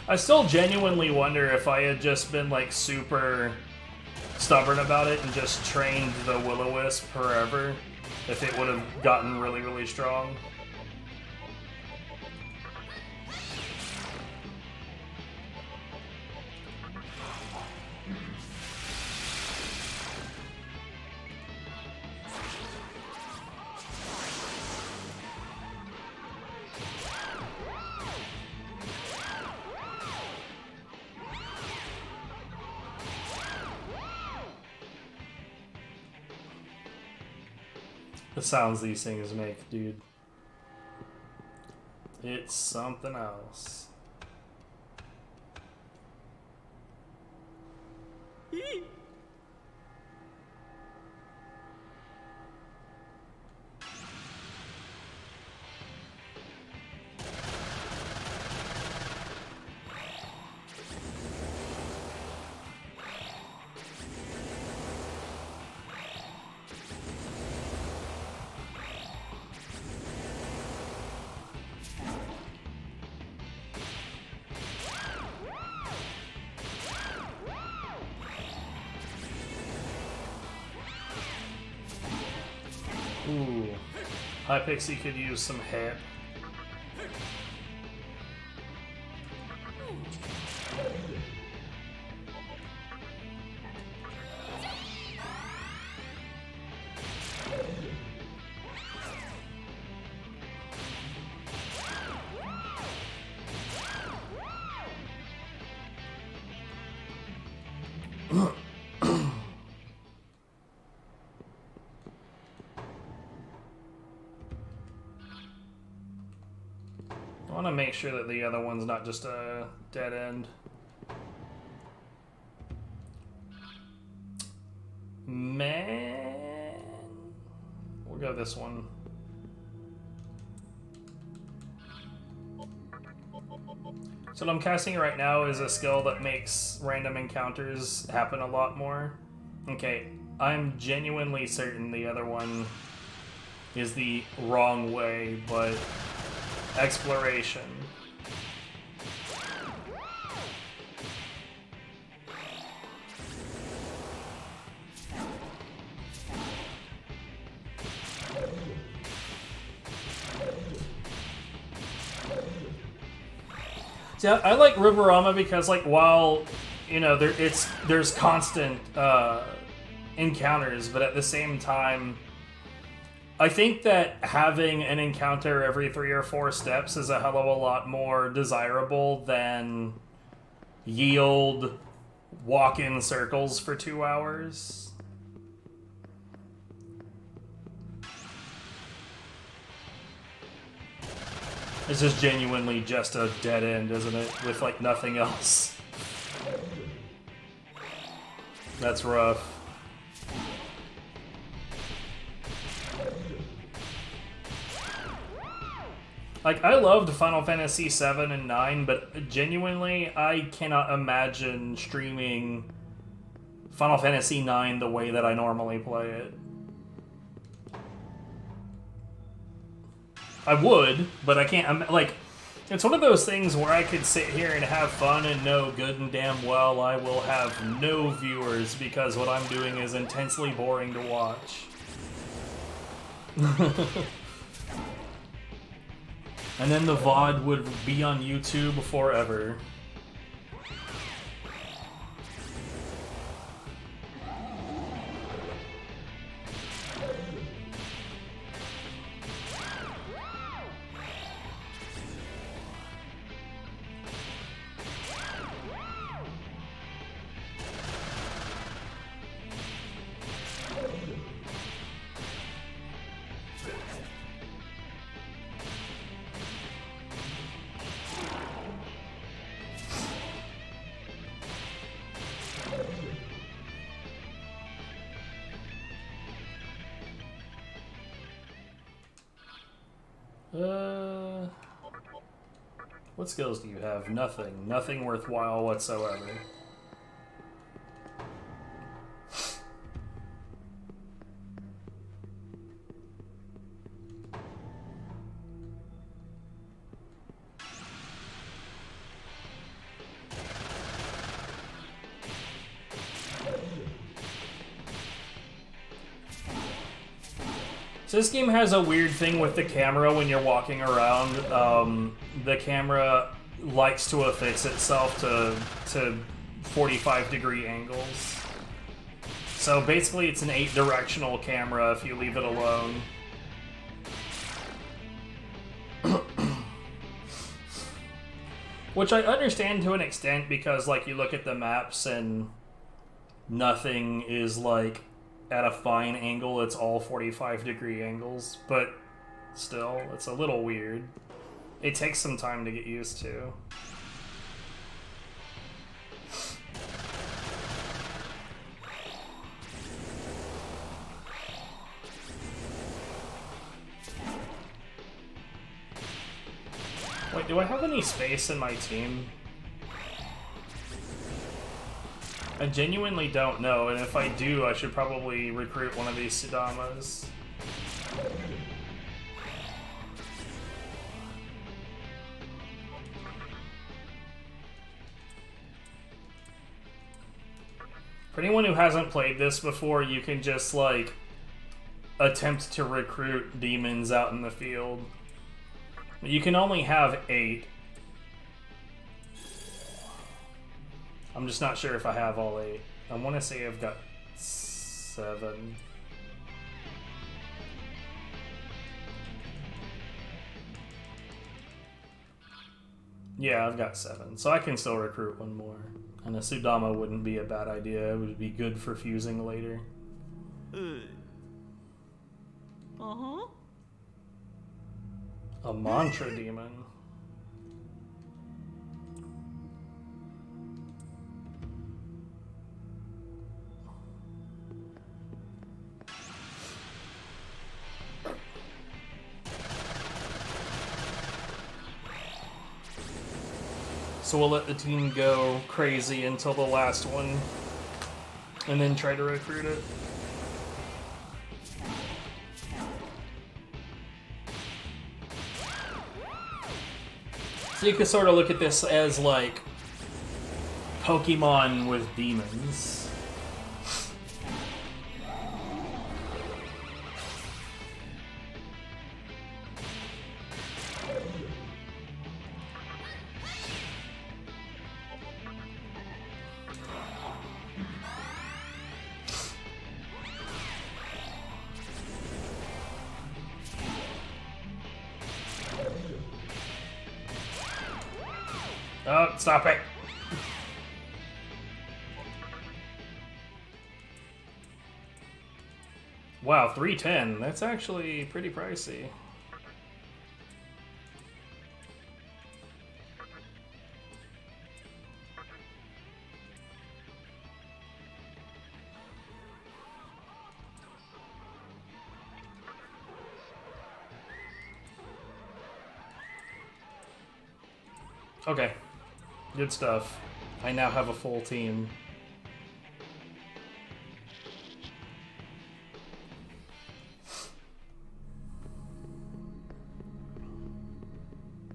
I still genuinely wonder if I had just been like super stubborn about it and just trained the Will-O-Wisp forever, if it would have gotten really, really strong. The sounds these things make, dude. It's something else. Ooh, Hypixie could use some hit. I want to make sure that the other one's not just a dead end. Man, we'll go this one. So what I'm casting right now is a skill that makes random encounters happen a lot more. Okay, I'm genuinely certain the other one is the wrong way, but exploration. See, I like Riverama because, like, while you know there's constant encounters, but at the same time, I think that having an encounter every 3 or 4 steps is a hell of a lot more desirable than yield, walk in circles for 2 hours. This is genuinely just a dead end, isn't it? With, like, nothing else. That's rough. Like, I loved Final Fantasy 7 and 9, but genuinely, I cannot imagine streaming Final Fantasy 9 the way that I normally play it. I would, but I can't, like, it's one of those things where I could sit here and have fun and know good and damn well I will have no viewers because what I'm doing is intensely boring to watch. And then the VOD would be on YouTube forever. What skills do you have? Nothing. Nothing worthwhile whatsoever. So this game has a weird thing with the camera when you're walking around. The camera likes to affix itself to 45-degree angles. So basically it's an 8-directional camera if you leave it alone. Which I understand to an extent because, like, you look at the maps and nothing is, like, at a fine angle. It's all 45-degree angles. But still, it's a little weird. It takes some time to get used to. Wait, do I have any space in my team? I genuinely don't know, and if I do, I should probably recruit one of these Sudamas. For anyone who hasn't played this before, you can just, like, attempt to recruit demons out in the field. You can only have 8. I'm just not sure if I have all 8. I want to say I've got 7. Yeah, I've got 7. So I can still recruit one more. And a Sudama wouldn't be a bad idea. It would be good for fusing later. Uh-huh. A mantra demon. So we'll let the team go crazy until the last one, and then try to recruit it. So you could sort of look at this as like Pokemon with demons. Oh, stop it. Wow, 310. That's actually pretty pricey. Okay. Good stuff. I now have a full team.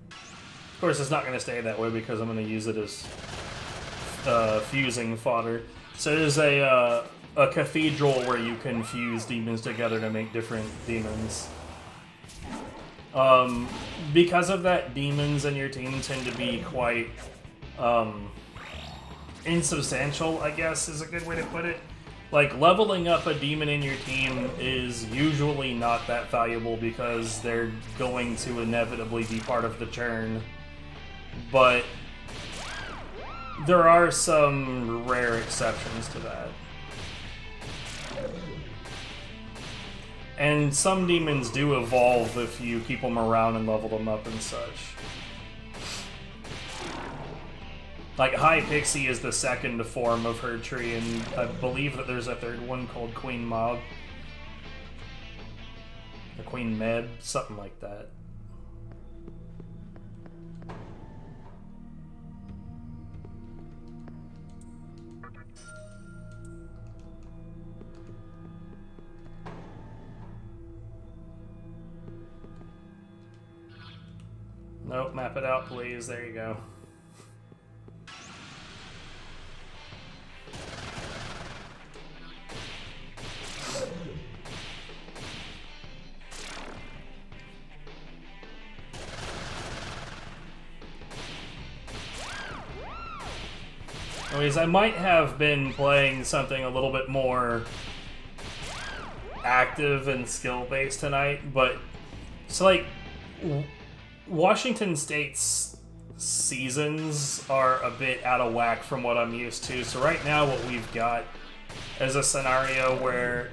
Of course, it's not going to stay that way because I'm going to use it as fusing fodder. So there's a cathedral where you can fuse demons together to make different demons. Because of that, demons in your team tend to be quite insubstantial, I guess is a good way to put it. Like, leveling up a demon in your team is usually not that valuable because they're going to inevitably be part of the churn. But there are some rare exceptions to that. And some demons do evolve if you keep them around and level them up and such. Like, High Pixie is the second form of her tree, and I believe that there's a third one called Queen Mob. Or Queen Meb, something like that. Nope, map it out, please. There you go. Anyways, I might have been playing something a little bit more active and skill-based tonight, but so like Washington State's seasons are a bit out of whack from what I'm used to. So right now what we've got is a scenario where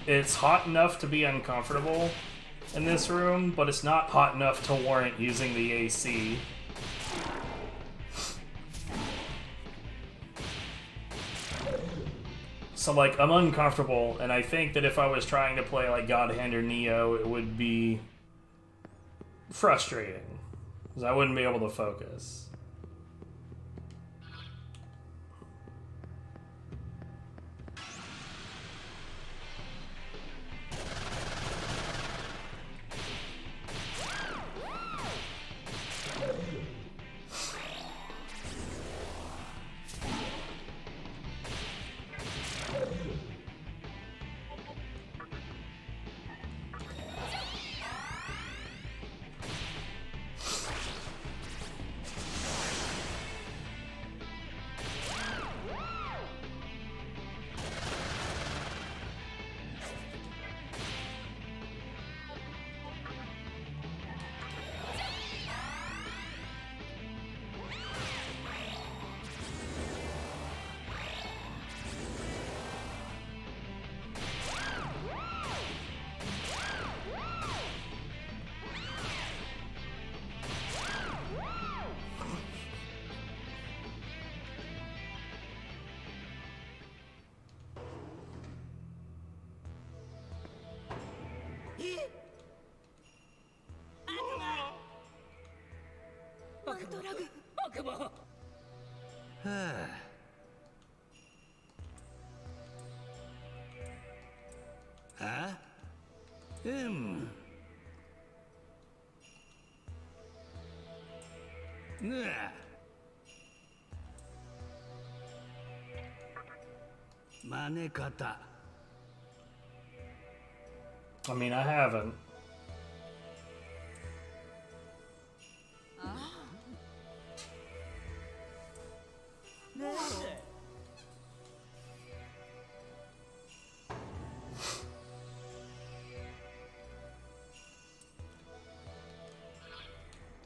it's hot enough to be uncomfortable in this room, but it's not hot enough to warrant using the AC. So, like, I'm uncomfortable, and I think that if I was trying to play, like, God Hand or Neo, it would be frustrating, because I wouldn't be able to focus. I mean, I haven't.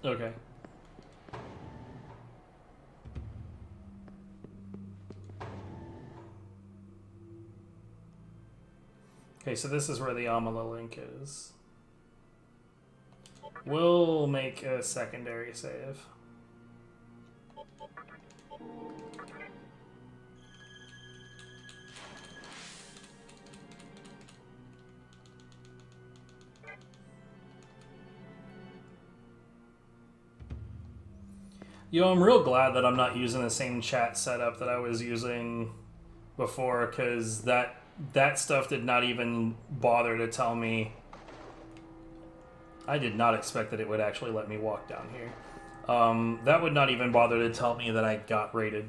Okay. Okay, so this is where the Amala link is. We'll make a secondary save. Yo, I'm real glad that I'm not using the same chat setup that I was using before, because that stuff did not even bother to tell me. I did not expect that it would actually let me walk down here. That would not even bother to tell me that I got rated.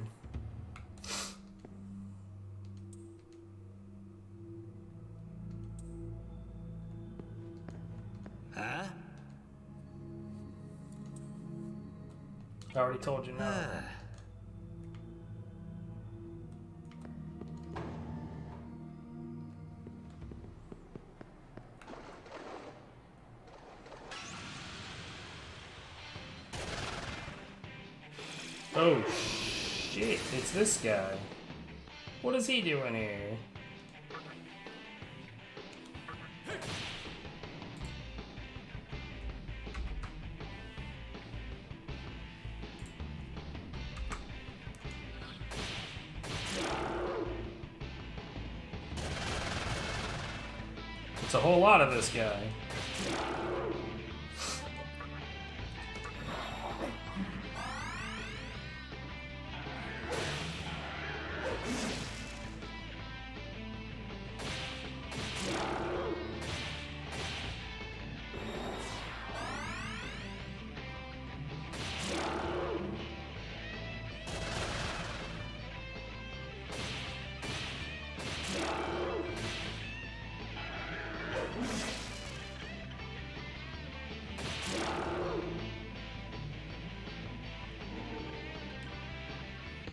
Huh? I already told you no. Oh shit, it's this guy. What is he doing here? It's a whole lot of this guy.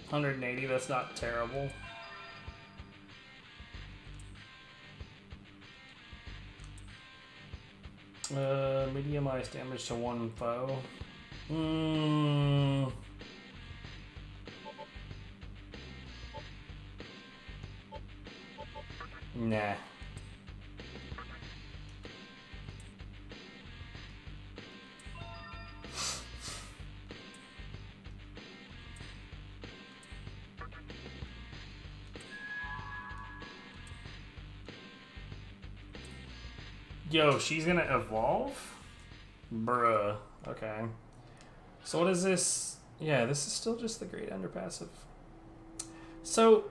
180, that's not terrible. Medium ice damage to one foe. Nah. Yo, she's gonna evolve? Bruh. Okay. So what is this? Yeah, this is still just the Great Ender passive. So...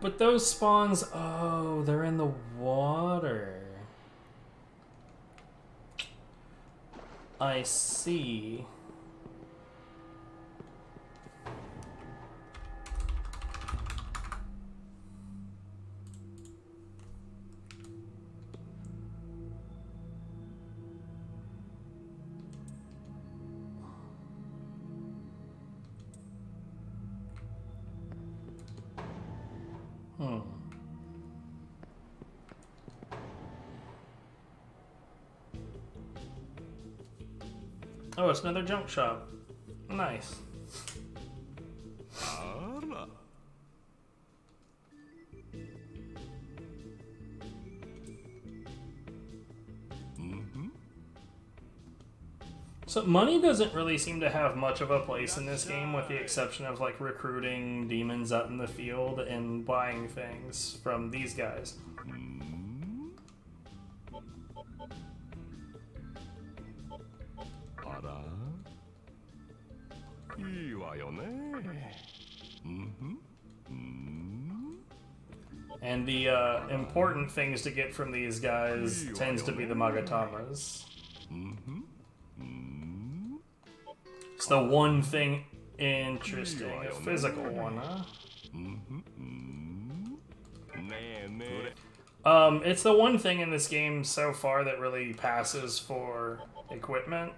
But those spawns... Oh, they're in the water. I see. Oh, it's another junk shop. Nice. So money doesn't really seem to have much of a place in this game, with the exception of like recruiting demons out in the field and buying things from these guys. And the important things to get from these guys tends to be the Magatamas. It's the one thing interesting, a physical one, huh? It's the one thing in this game so far that really passes for equipment.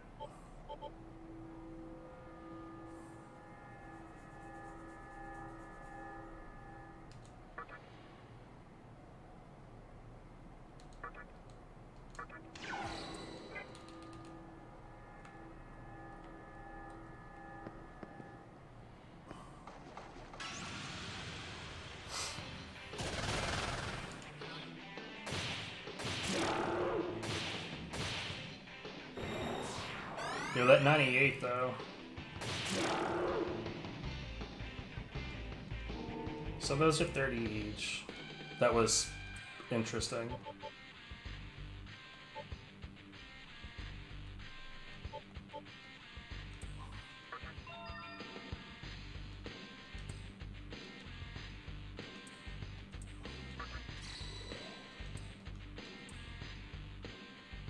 Yo, that 98 though. So those are 30 each. That was interesting.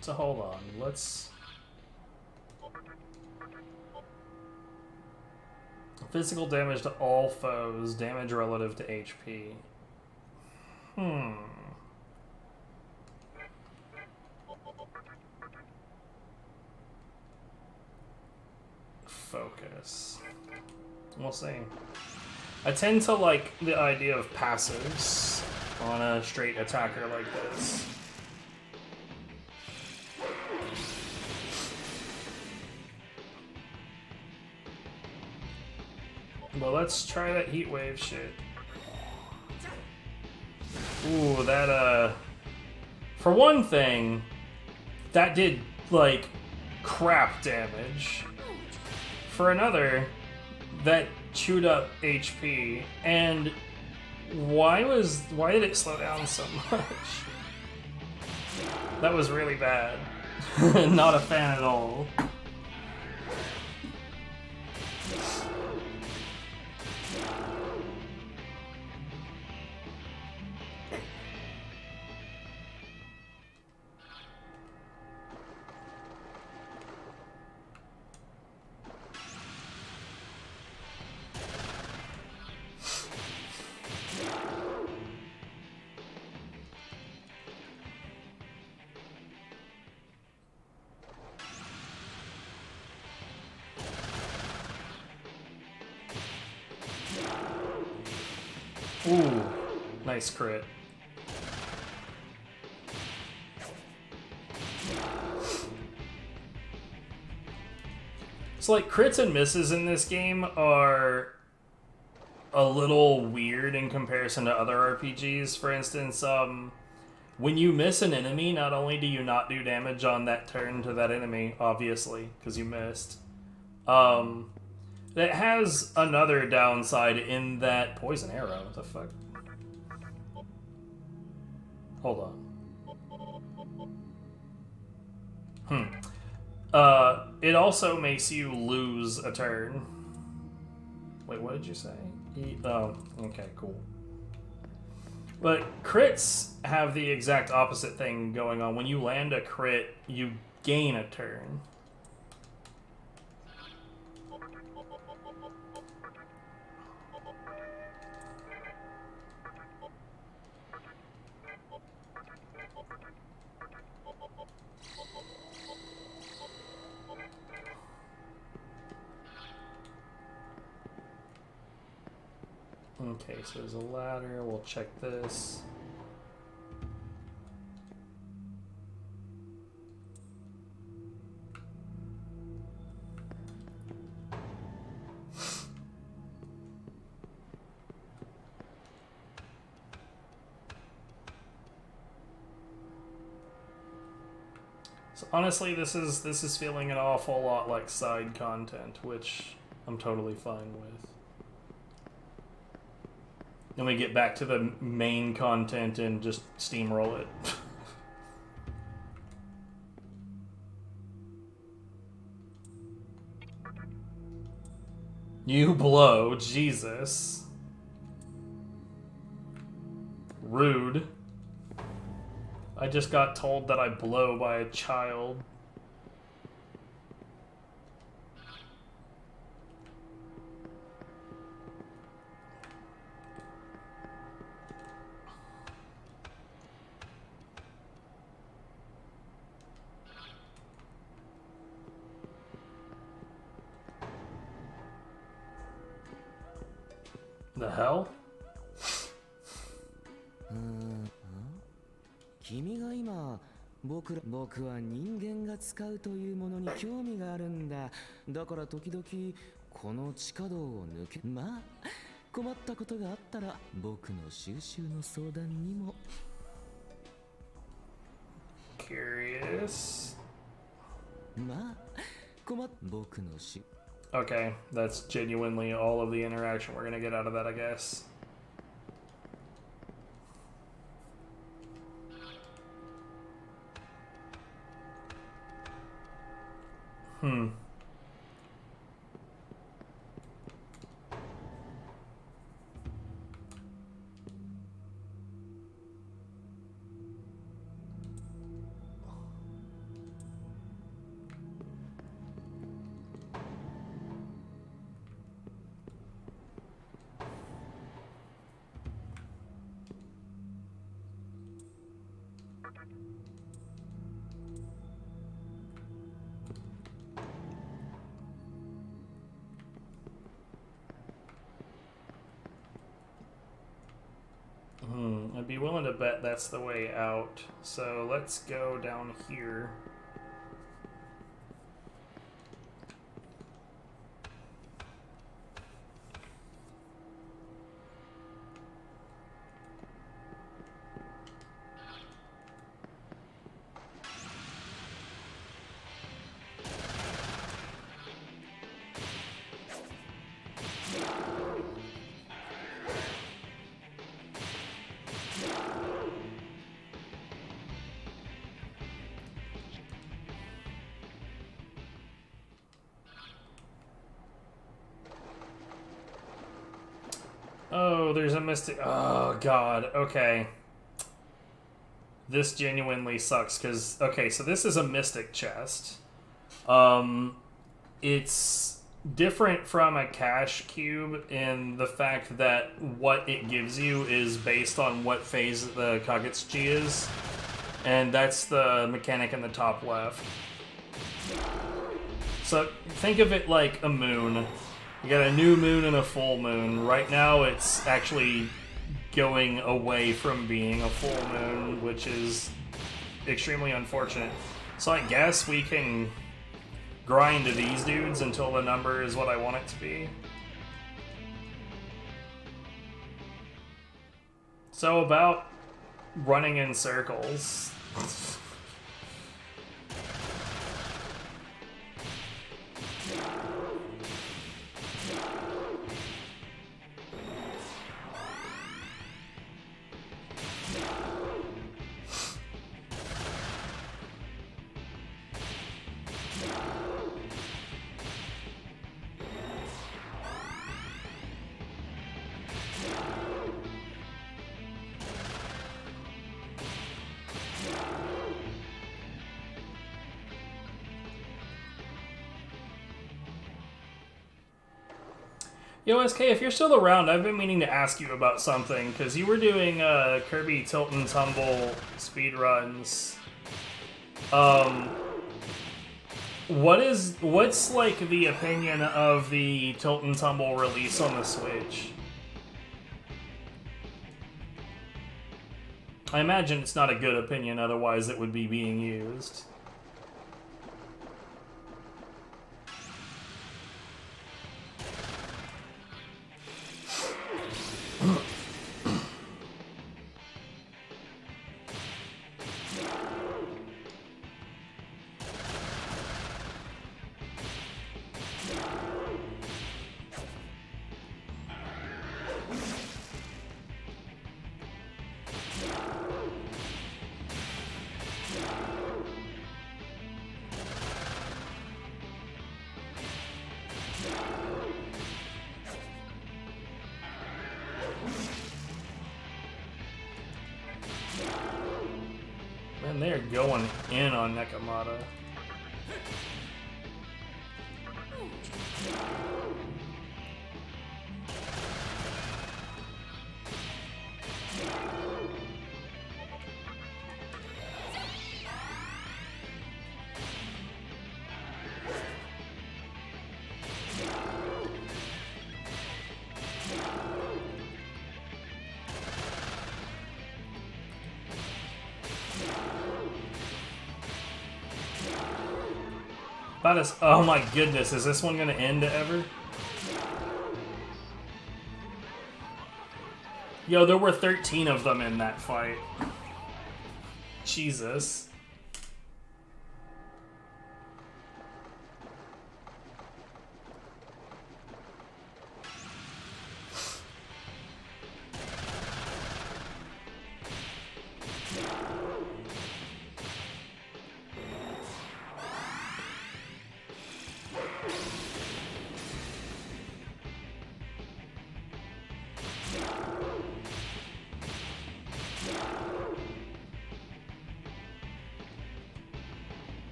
So hold on, let's... Physical damage to all foes, damage relative to HP. Focus. We'll see. I tend to like the idea of passives on a straight attacker like this. Well, let's try that heat wave shit. Ooh, that, for one thing, that did, like, crap damage. For another, that chewed up HP, and why did it slow down so much? That was really bad. Not a fan at all. Ooh, nice crit. So like crits and misses in this game are a little weird in comparison to other RPGs. For instance, when you miss an enemy, not only do you not do damage on that turn to that enemy, obviously, because you missed, it has another downside in that poison arrow. What the fuck? Hold on. It also makes you lose a turn. Wait, what did you say? Oh, okay, cool. But crits have the exact opposite thing going on. When you land a crit, you gain a turn. Okay, so there's a ladder. We'll check this. So honestly, this is feeling an awful lot like side content, which I'm totally fine with. Then we get back to the main content and just steamroll it. You blow, Jesus. Rude. I just got told that I blow by a child. The hell? 君が今僕は人間が使うというものに興味があるんだ。だから時々この地下道を抜け、まあ困ったことがあったら僕の収集の相談にも。Curious. まあ僕の収 Okay, that's genuinely all of the interaction we're gonna get out of that, I guess. I'd be willing to bet that's the way out. So let's go down here. Oh, there's a mystic. Oh, God. Okay. This genuinely sucks because, okay, so this is a mystic chest. It's different from a cache cube in the fact that what it gives you is based on what phase the Kagutsuchi is. And that's the mechanic in the top left. So think of it like a moon. You got a new moon and a full moon. Right now it's actually going away from being a full moon, which is extremely unfortunate. So I guess we can grind these dudes until the number is what I want it to be. So about running in circles. Yo, SK, if you're still around, I've been meaning to ask you about something, because you were doing Kirby Tilt and Tumble speedruns. What's like the opinion of the Tilt and Tumble release on the Switch? I imagine it's not a good opinion, otherwise it would be being used. Man, they are going in on Nekomata. That is, oh my goodness, is this one gonna end ever? Yo, there were 13 of them in that fight. Jesus.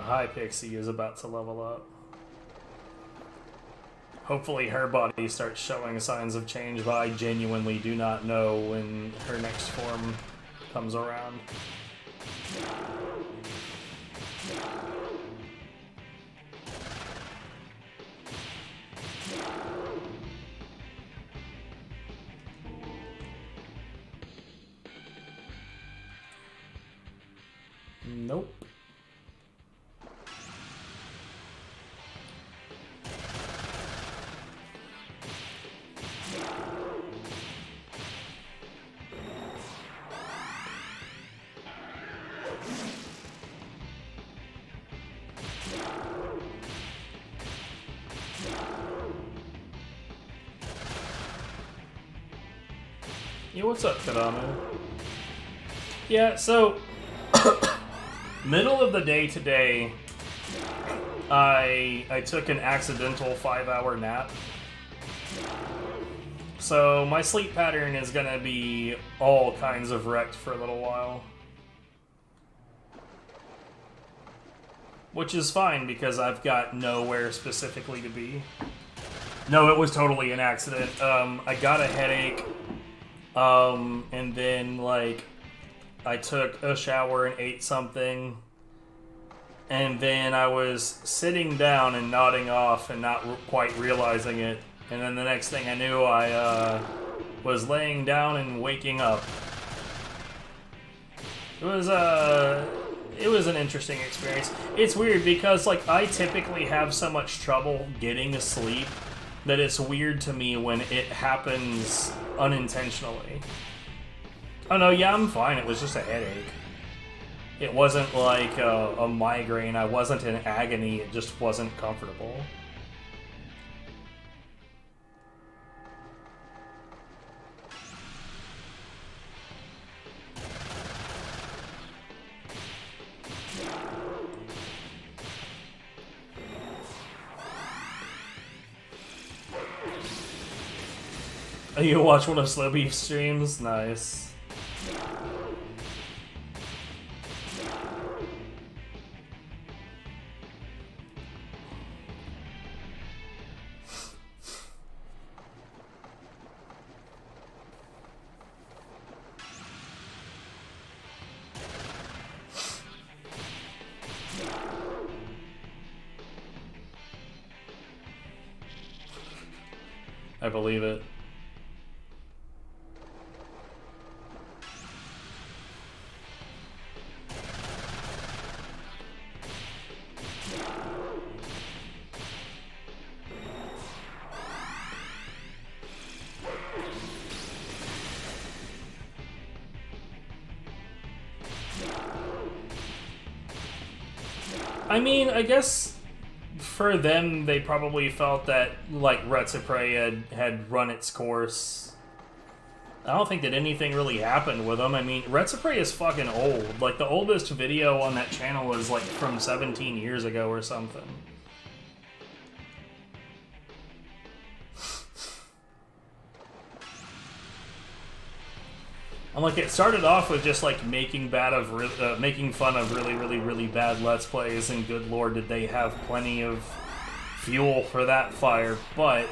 Hi, Pixie is about to level up. Hopefully her body starts showing signs of change, but I genuinely do not know when her next form comes around. Nope. Yeah, what's up, Kadama? Yeah, so middle of the day today, I took an accidental 5-hour nap. So my sleep pattern is gonna be all kinds of wrecked for a little while. Which is fine because I've got nowhere specifically to be. No, it was totally an accident. I got a headache. And then, like, I took a shower and ate something, and then I was sitting down and nodding off and not quite realizing it, and then the next thing I knew, I was laying down and waking up. It was an interesting experience. It's weird because like I typically have so much trouble getting to sleep that it's weird to me when it happens unintentionally. Oh no, yeah, I'm fine. It was just a headache. It wasn't like a migraine. I wasn't in agony. It just wasn't comfortable. Oh, you watch one of Slow Beef streams? Nice. I believe it. I mean, I guess for them, they probably felt that, like, Retsupre had run its course. I don't think that anything really happened with them. I mean, Retsupre is fucking old. Like, the oldest video on that channel is, like, from 17 years ago or something. And like it started off with just like making fun of really bad Let's Plays, and good lord did they have plenty of fuel for that fire. But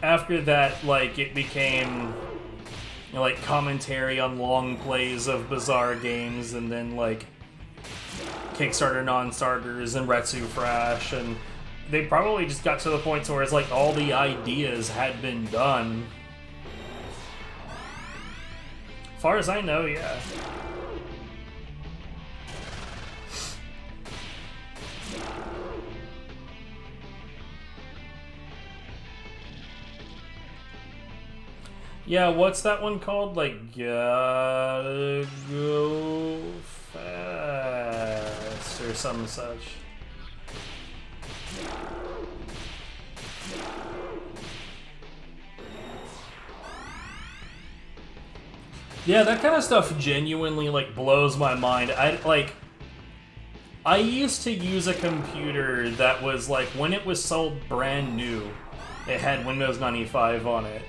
after that, like it became like commentary on long plays of bizarre games, and then like Kickstarter non-starters and Retsu Frash, and they probably just got to the point where it's like all the ideas had been done. As far as I know, yeah. Yeah, what's that one called? Like, gotta go fast, or some such. Yeah, that kind of stuff genuinely, like, blows my mind. I used to use a computer that was, like, when it was sold brand new, it had Windows 95 on it.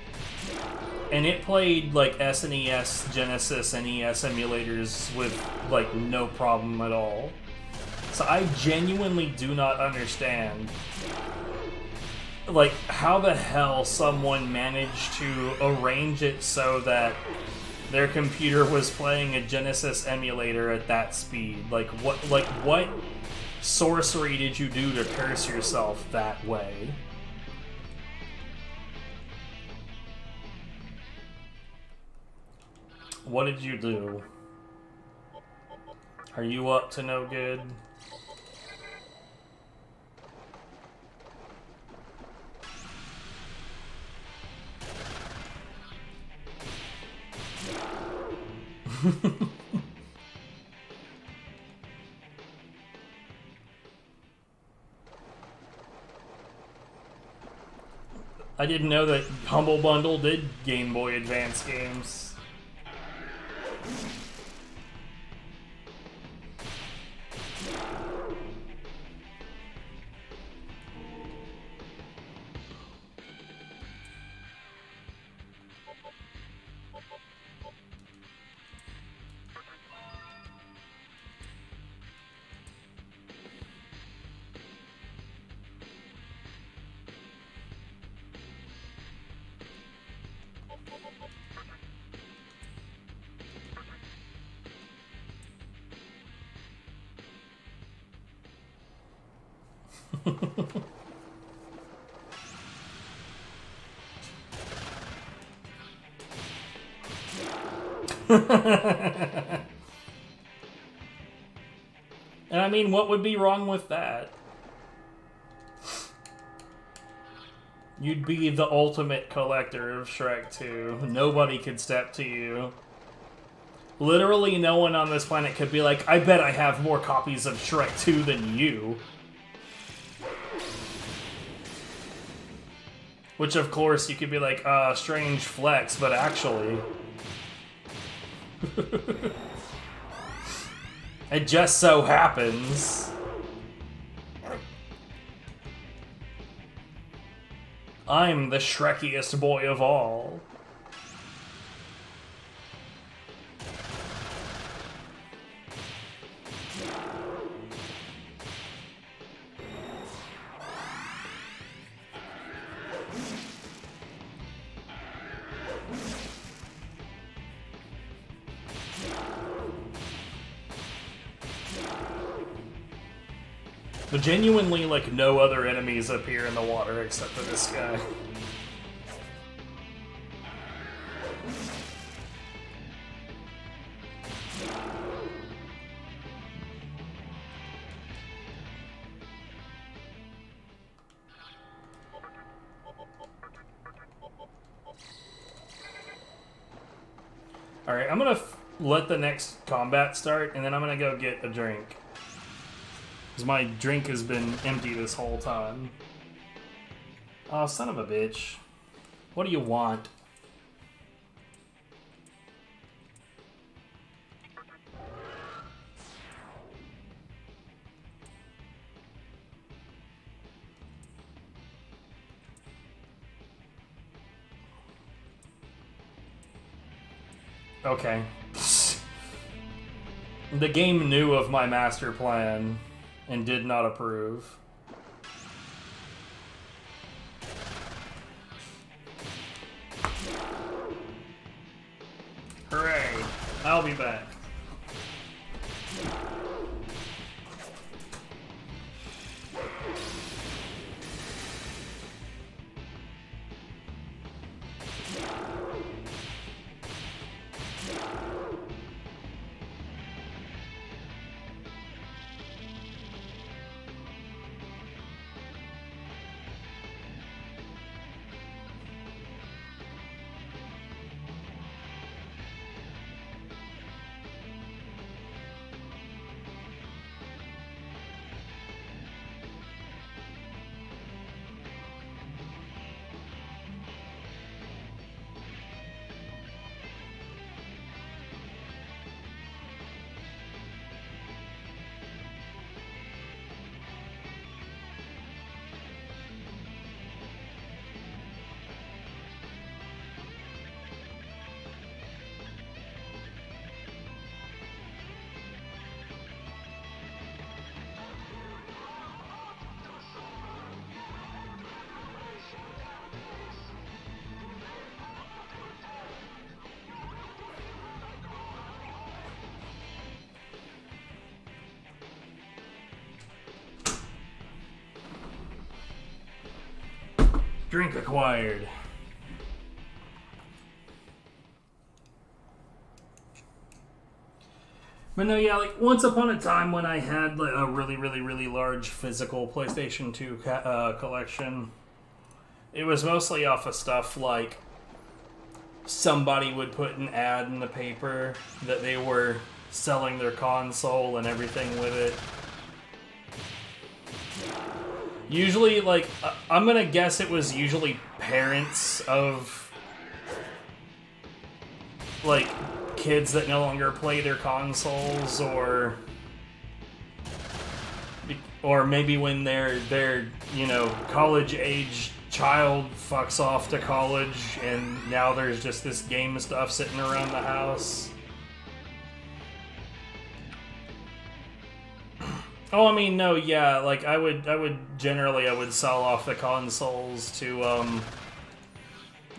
And it played, like, SNES, Genesis, NES emulators with, like, no problem at all. So I genuinely do not understand, like, how the hell someone managed to arrange it so that their computer was playing a Genesis emulator at that speed. Like what sorcery did you do to curse yourself that way? What did you do? Are you up to no good? I didn't know that Humble Bundle did Game Boy Advance games. And I mean, what would be wrong with that? You'd be the ultimate collector of Shrek 2. Nobody could step to you. Literally no one on this planet could be like, I bet I have more copies of Shrek 2 than you. Which, of course, you could be like, strange flex, but actually... It just so happens. I'm the Shrekiest boy of all. But genuinely, like, no other enemies appear in the water except for this guy. Alright, I'm gonna let the next combat start, and then I'm gonna go get a drink. Because my drink has been empty this whole time. Oh, son of a bitch. What do you want? Okay. The game knew of my master plan and did not approve. Hooray! I'll be back. Drink acquired. But no, yeah, like, once upon a time when I had like, a really large physical PlayStation 2 collection, it was mostly off of stuff like somebody would put an ad in the paper that they were selling their console and everything with it. Usually, like, I'm gonna guess it was usually parents of, like, kids that no longer play their consoles, or maybe when their you know, college-age child fucks off to college, and now there's just this game stuff sitting around the house. Oh, I mean, no, yeah, like, I would sell off the consoles to, you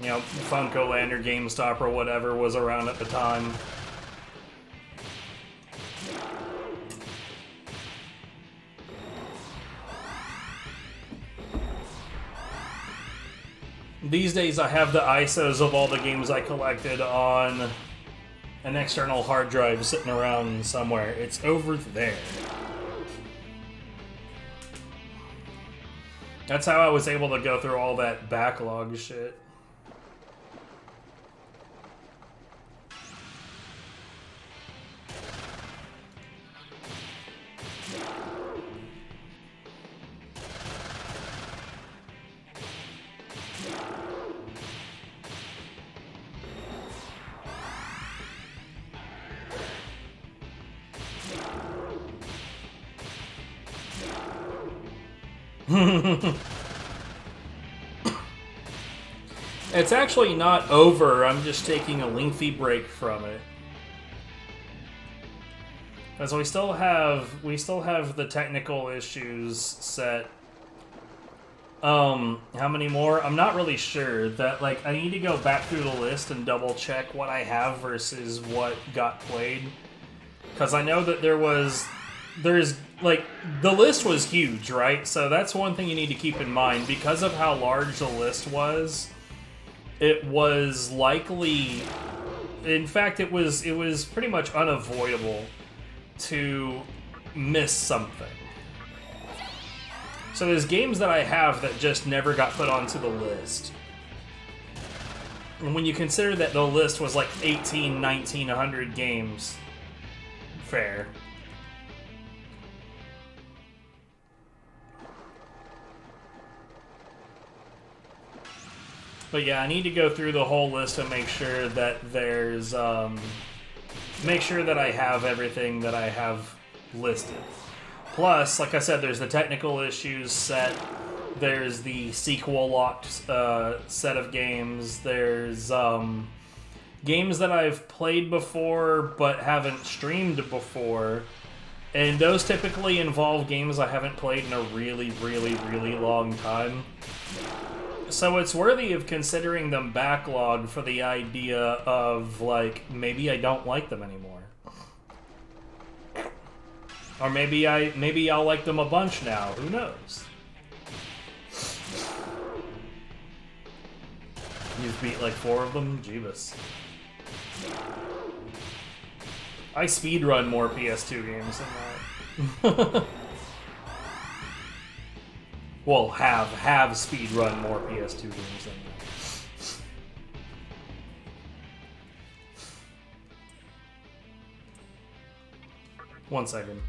know, Funko Land or GameStop or whatever was around at the time. These days I have the ISOs of all the games I collected on an external hard drive sitting around somewhere. It's over there. That's how I was able to go through all that backlog shit. It's actually not over, I'm just taking a lengthy break from it. Because we still have the technical issues set. How many more? I'm not really sure. That, like, I need to go back through the list and double check what I have versus what got played. Because I know that there's like, the list was huge, right? So that's one thing you need to keep in mind. Because of how large the list was, it was likely, in fact, it was pretty much unavoidable to miss something. So there's games that I have that just never got put onto the list. And when you consider that the list was like 18, 19, 100 games, fair. But yeah, I need to go through the whole list and make sure that there's, make sure that I have everything that I have listed. Plus, like I said, there's the technical issues set, there's the sequel locked set of games, there's games that I've played before but haven't streamed before, and those typically involve games I haven't played in a really, really, really long time. So it's worthy of considering them backlog for the idea of, like, maybe I don't like them anymore. Or maybe I'll like them a bunch now. Who knows? You've beat like 4 of them? Jeebus. I speedrun more PS2 games than that. Well, have speedrun more PS2 games than that. 1 second.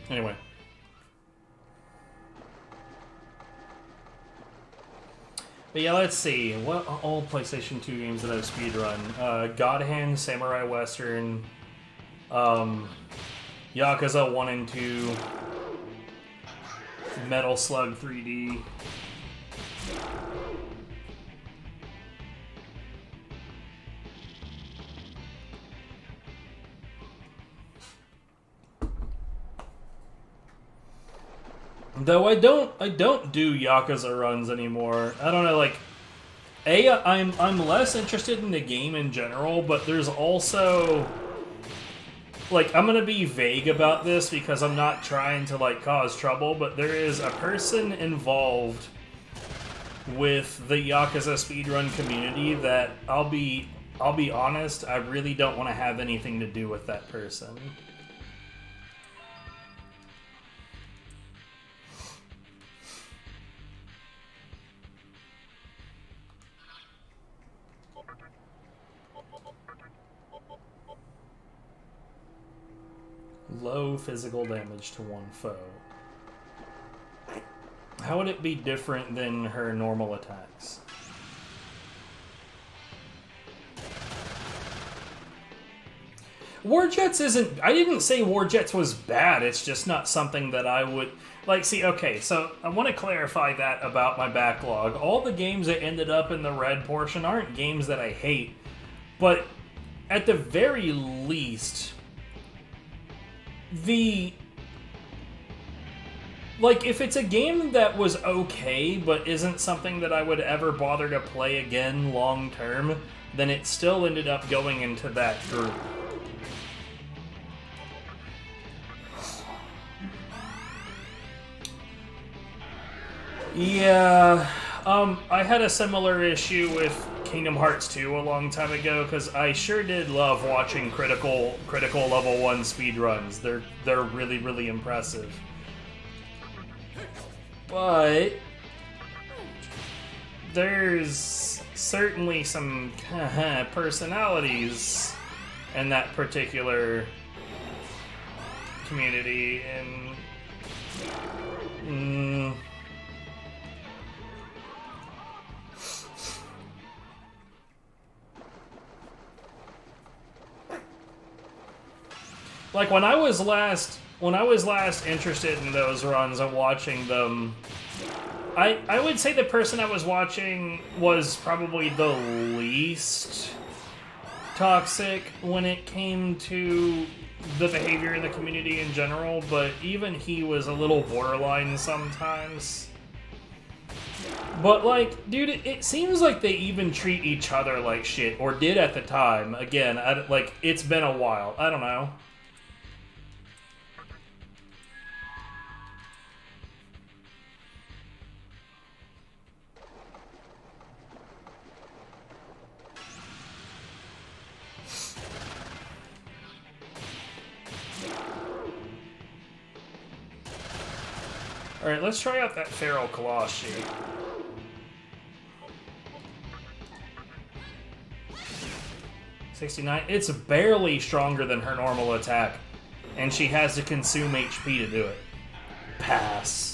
Anyway. But yeah, let's see. What old PlayStation 2 games that I've speedrun? God Hand, Samurai Western, Yakuza 1 and 2, Metal Slug 3D. Though I don't do Yakuza runs anymore. I don't know, like, I'm less interested in the game in general, but there's also, like, I'm gonna be vague about this because I'm not trying to, like, cause trouble, but there is a person involved with the Yakuza speedrun community that I'll be honest, I really don't want to have anything to do with that person. Low physical damage to one foe. How would it be different than her normal attacks? Warjets isn't... I didn't say Warjets was bad, it's just not something that I would... Like, see, okay, so I want to clarify that about my backlog. All the games that ended up in the red portion aren't games that I hate. but at the very least, if it's a game that was okay, but isn't something that I would ever bother to play again long term, then it still ended up going into that group. Yeah, I had a similar issue with Kingdom Hearts 2 a long time ago, because I sure did love watching critical level 1 speedruns. They're really, really impressive. But there's certainly some personalities in that particular community, and like when I was last interested in those runs and watching them, I would say the person I was watching was probably the least toxic when it came to the behavior in the community in general, but even he was a little borderline sometimes. But like, dude, it seems like they even treat each other like shit, or did at the time. Again, like, it's been a while. I don't know. Alright, let's try out that Feral Claw sheet. $69. It's barely stronger than her normal attack, and she has to consume HP to do it. Pass.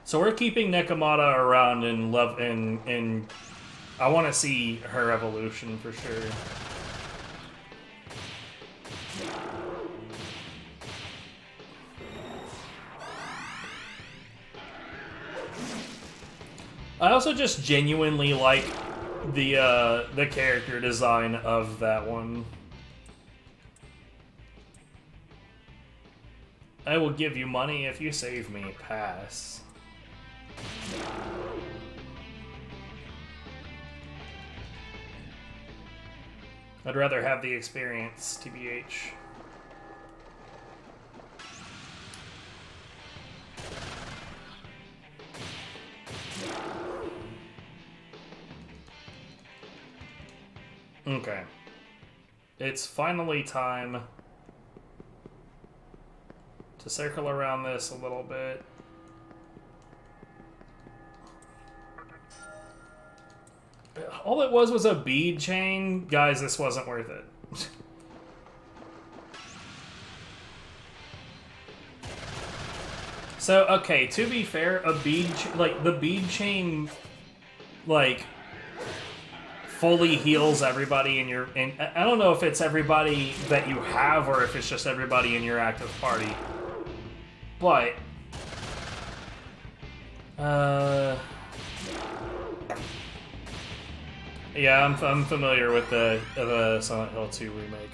So we're keeping Nekomata around and I want to see her evolution for sure. I also just genuinely like the character design of that one. I will give you money if you save me. Pass. I'd rather have the experience, TBH. Okay. It's finally time to circle around this a little bit. All it was a bead chain. Guys, this wasn't worth it. So, okay, to be fair, the bead chain, like, fully heals everybody in your... And I don't know if it's everybody that you have or if it's just everybody in your active party. But... yeah, I'm familiar with the Silent Hill 2 remake.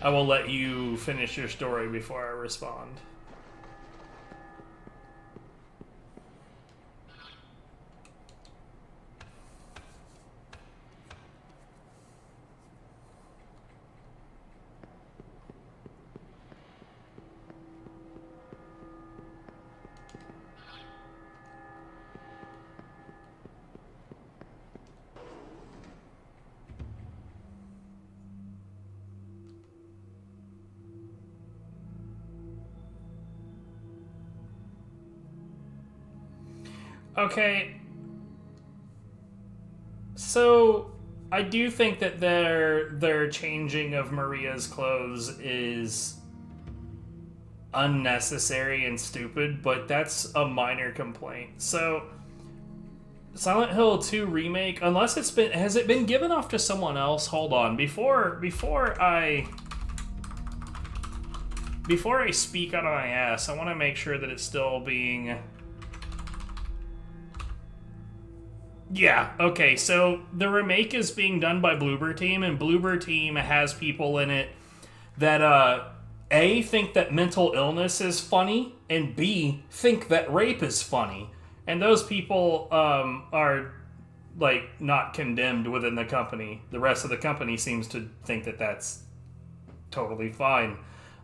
I will let you finish your story before I respond. Okay, so I do think that their changing of Maria's clothes is unnecessary and stupid, but that's a minor complaint. So, Silent Hill 2 remake, unless has it been given off to someone else? Hold on, before I speak out of my ass, I want to make sure that it's still being... Yeah, okay, so the remake is being done by Bloober Team, and Bloober Team has people in it that, A, think that mental illness is funny, and B, think that rape is funny. And those people are, like, not condemned within the company. The rest of the company seems to think that that's totally fine.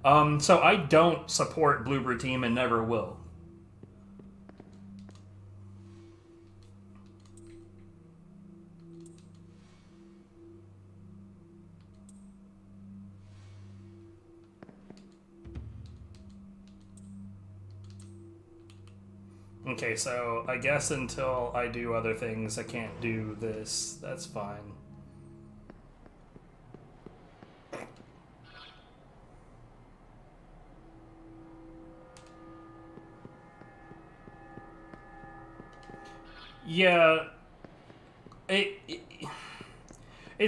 So I don't support Bloober Team and never will. Okay, so I guess until I do other things, I can't do this. That's fine. Yeah, it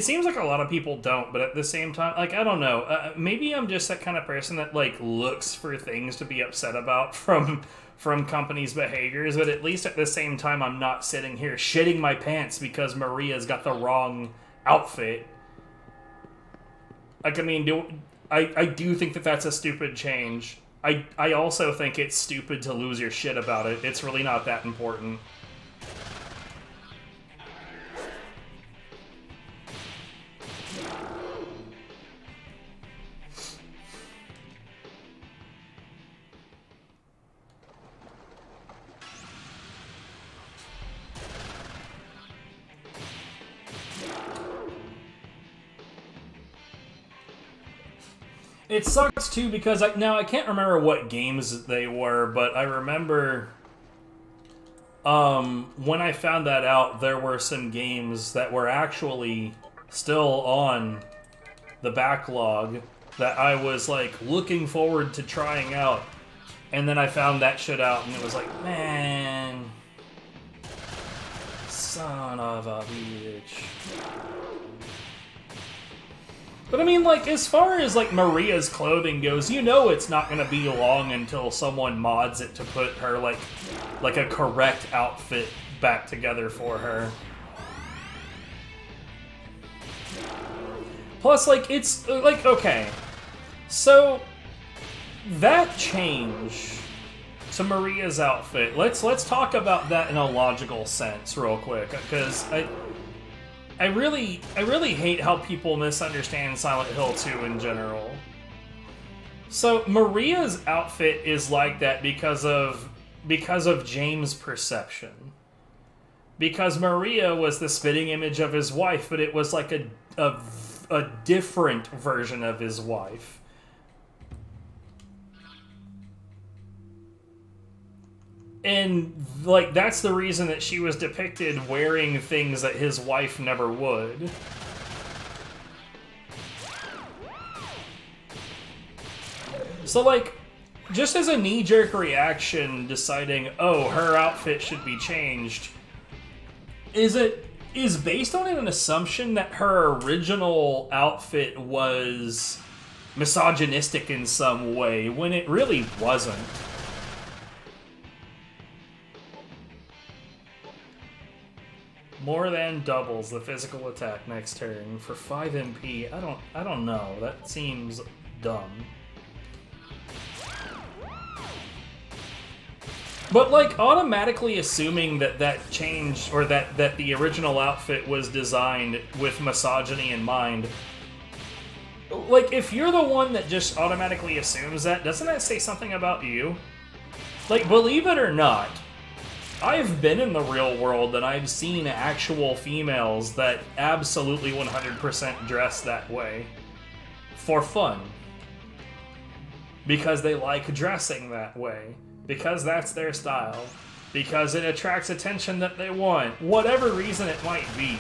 seems like a lot of people don't, but at the same time, like, I don't know. Maybe I'm just that kind of person that, like, looks for things to be upset about from companies' behaviors, but at least at the same time, I'm not sitting here shitting my pants because Maria's got the wrong outfit. Like, I mean, I do think that that's a stupid change. I also think it's stupid to lose your shit about it. It's really not that important. It sucks, too, because now I can't remember what games they were, but I remember when I found that out, there were some games that were actually still on the backlog that I was, like, looking forward to trying out. And then I found that shit out, and it was like, man, son of a bitch. But I mean, like, as far as, like, Maria's clothing goes, you know it's not going to be long until someone mods it to put her, like a correct outfit back together for her. Plus, like, it's, like, okay. So, that change to Maria's outfit, let's talk about that in a logical sense real quick, because I really hate how people misunderstand Silent Hill 2 in general. So Maria's outfit is like that because of James' perception. Because Maria was the spitting image of his wife, but it was like a different version of his wife. And, like, that's the reason that she was depicted wearing things that his wife never would. So, like, just as a knee-jerk reaction, deciding, oh, her outfit should be changed, is based on an assumption that her original outfit was misogynistic in some way, when it really wasn't. More than doubles the physical attack next turn for 5 MP. I don't know. That seems dumb. But, like, automatically assuming that change, or that the original outfit was designed with misogyny in mind, like, if you're the one that just automatically assumes that, doesn't that say something about you? Like, believe it or not, I've been in the real world and I've seen actual females that absolutely 100% dress that way for fun. Because they like dressing that way. Because that's their style. Because it attracts attention that they want. Whatever reason it might be.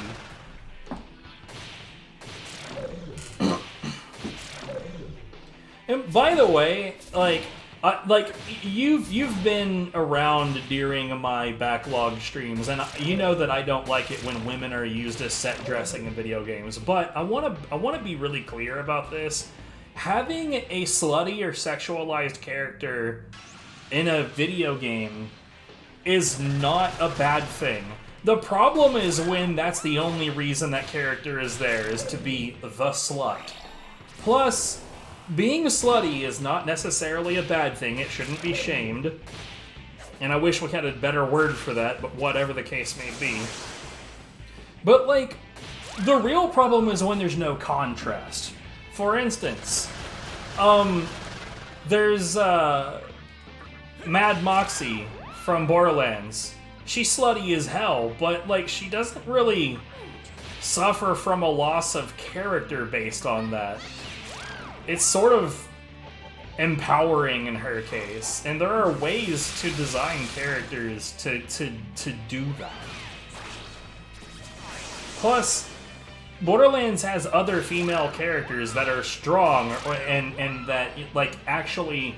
And by the way, you've been around during my backlog streams, and you know that I don't like it when women are used as set dressing in video games. But I want to be really clear about this. Having a slutty or sexualized character in a video game is not a bad thing. The problem is when that's the only reason that character is there, is to be the slut. Plus, being slutty is not necessarily a bad thing. It shouldn't be shamed. And I wish we had a better word for that, but whatever the case may be. But, like, the real problem is when there's no contrast. For instance, there's, Mad Moxie from Borderlands. She's slutty as hell, but, like, she doesn't really suffer from a loss of character based on that. It's sort of empowering in her case, and there are ways to design characters to do that. Plus, Borderlands has other female characters that are strong and that, like, actually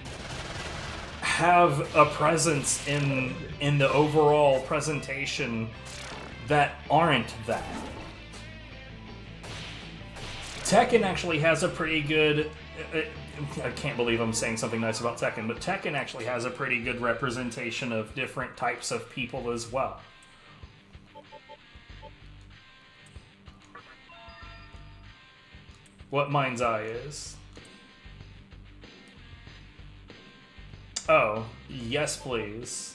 have a presence in the overall presentation that aren't that. Tekken actually has a pretty good... I can't believe I'm saying something nice about Tekken, but Tekken actually has a pretty good representation of different types of people as well. What Mind's Eye is. Oh, yes please.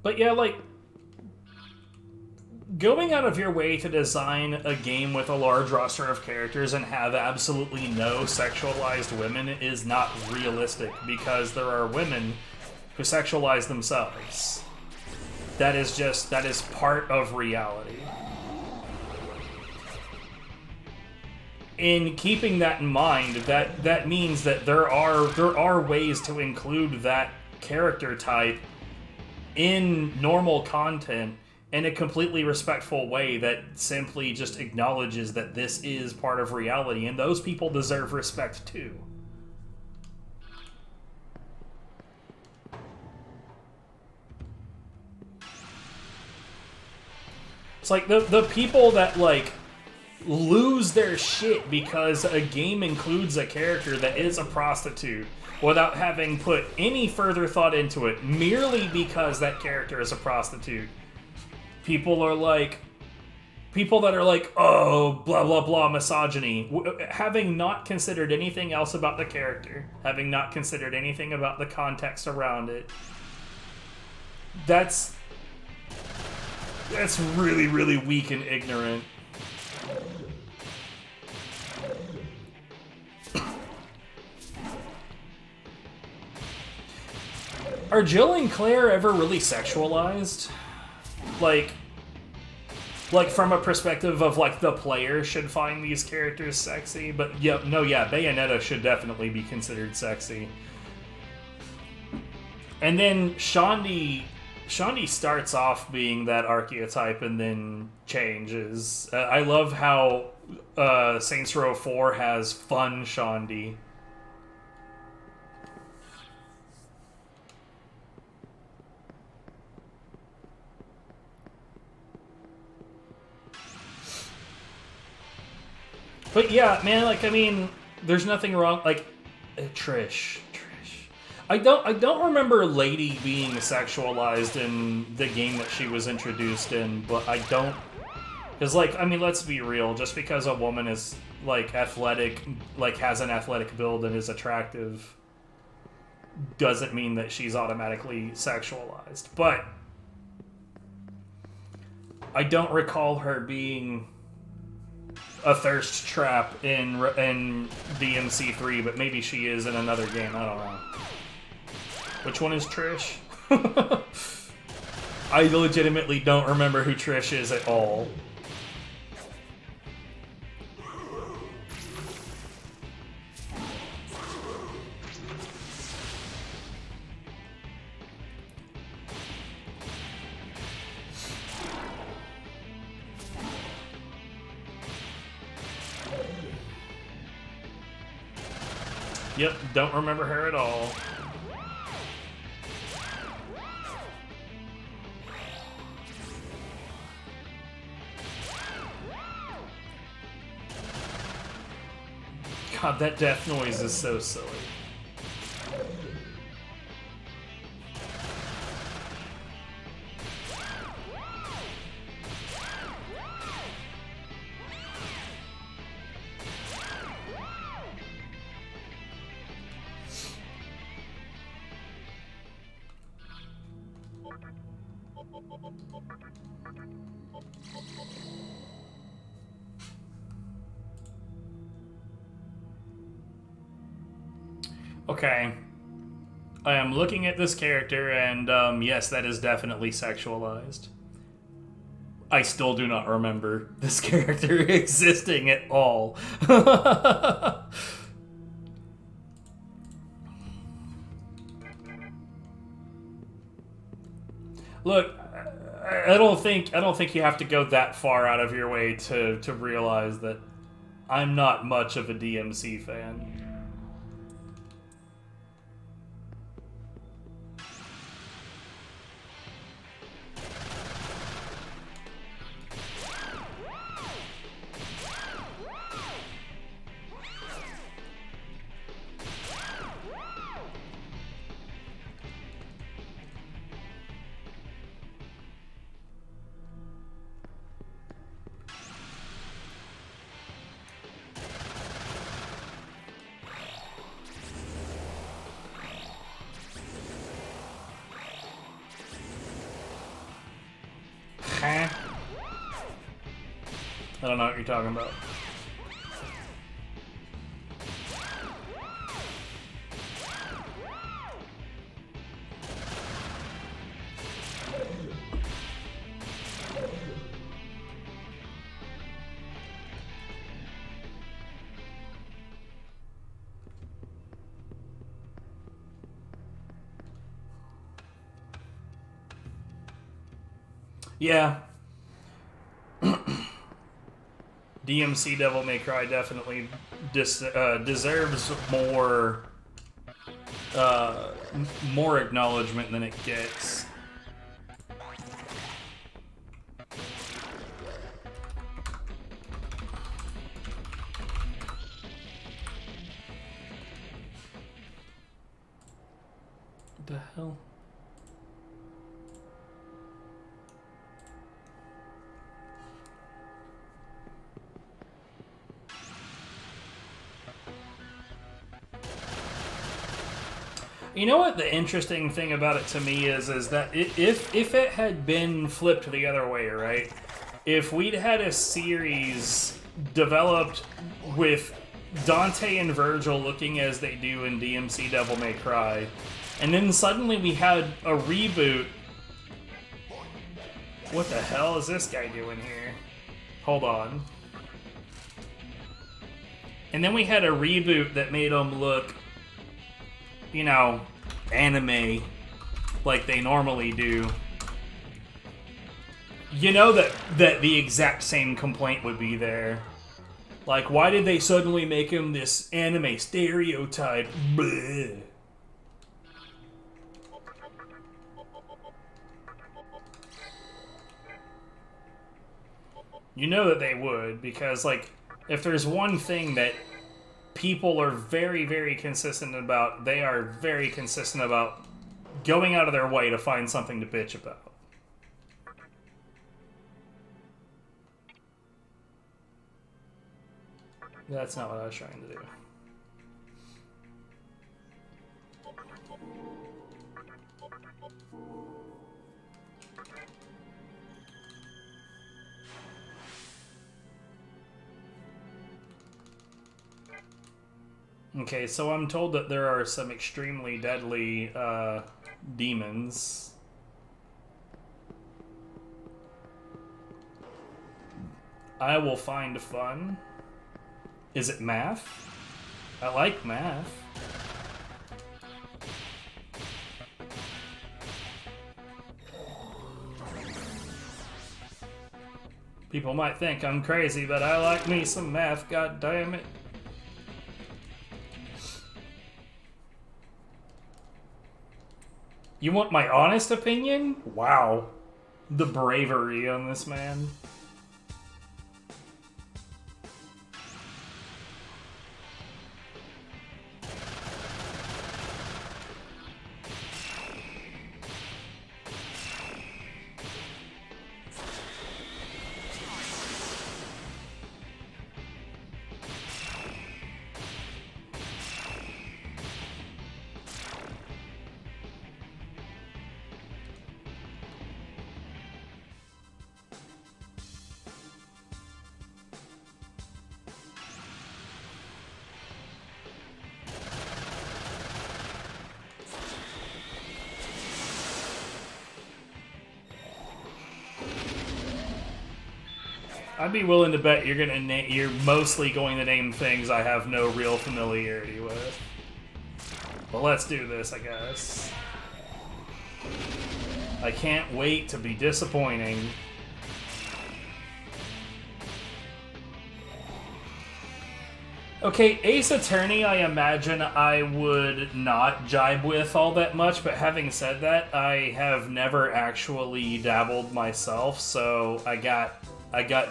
But yeah, like, going out of your way to design a game with a large roster of characters and have absolutely no sexualized women is not realistic, because there are women who sexualize themselves. That is part of reality. In keeping that in mind, that means that there are ways to include that character type in normal content in a completely respectful way that simply just acknowledges that this is part of reality, and those people deserve respect too. It's like the people that, like, lose their shit because a game includes a character that is a prostitute without having put any further thought into it, merely because that character is a prostitute. People that are like, oh, blah, blah, blah, misogyny, having not considered anything else about the character, having not considered anything about the context around it. That's really, really weak and ignorant. Are Jill and Claire ever really sexualized? Like from a perspective of, like, the player should find these characters sexy, but yeah, Bayonetta should definitely be considered sexy. And then Shaundi starts off being that archetype and then changes. I love how Saints Row 4 has fun Shaundi. But yeah, man, like, I mean, there's nothing wrong, like, Trish. I don't remember Lady being sexualized in the game that she was introduced in, but I don't, because, like, I mean, let's be real, just because a woman is, like, athletic, like, has an athletic build and is attractive, doesn't mean that she's automatically sexualized. But I don't recall her being a thirst trap in DMC3, but maybe she is in another game, I don't know. Which one is Trish? I legitimately don't remember who Trish is at all. Yep, don't remember her at all. God, that death noise is so silly. Okay. I am looking at this character, and yes, that is definitely sexualized. I still do not remember this character existing at all. Look, I don't think you have to go that far out of your way to realize that I'm not much of a DMC fan. I don't know what you're talking about. Yeah. DMC Devil May Cry definitely deserves more more acknowledgement than it gets. What the hell? You know what the interesting thing about it to me is that if it had been flipped the other way, right? If we'd had a series developed with Dante and Virgil looking as they do in DMC Devil May Cry, and then suddenly we had a reboot. What the hell is this guy doing here? Hold on. And then we had a reboot that made them look, you know, anime like they normally do. You know that the exact same complaint would be there. Like, why did they suddenly make him this anime stereotype? Bleh. You know that they would, because, like, if there's one thing that people are very, very consistent about, they are very consistent about going out of their way to find something to bitch about. That's not what I was trying to do. Okay, so I'm told that there are some extremely deadly demons. I will find fun. Is it math? I like math. People might think I'm crazy, but I like me some math, god damn it. You want my honest opinion? Wow. The bravery on this man. I'd be willing to bet you're mostly going to name things I have no real familiarity with. But let's do this, I guess. I can't wait to be disappointing. Okay, Ace Attorney, I imagine I would not jibe with all that much, but having said that, I have never actually dabbled myself, so I got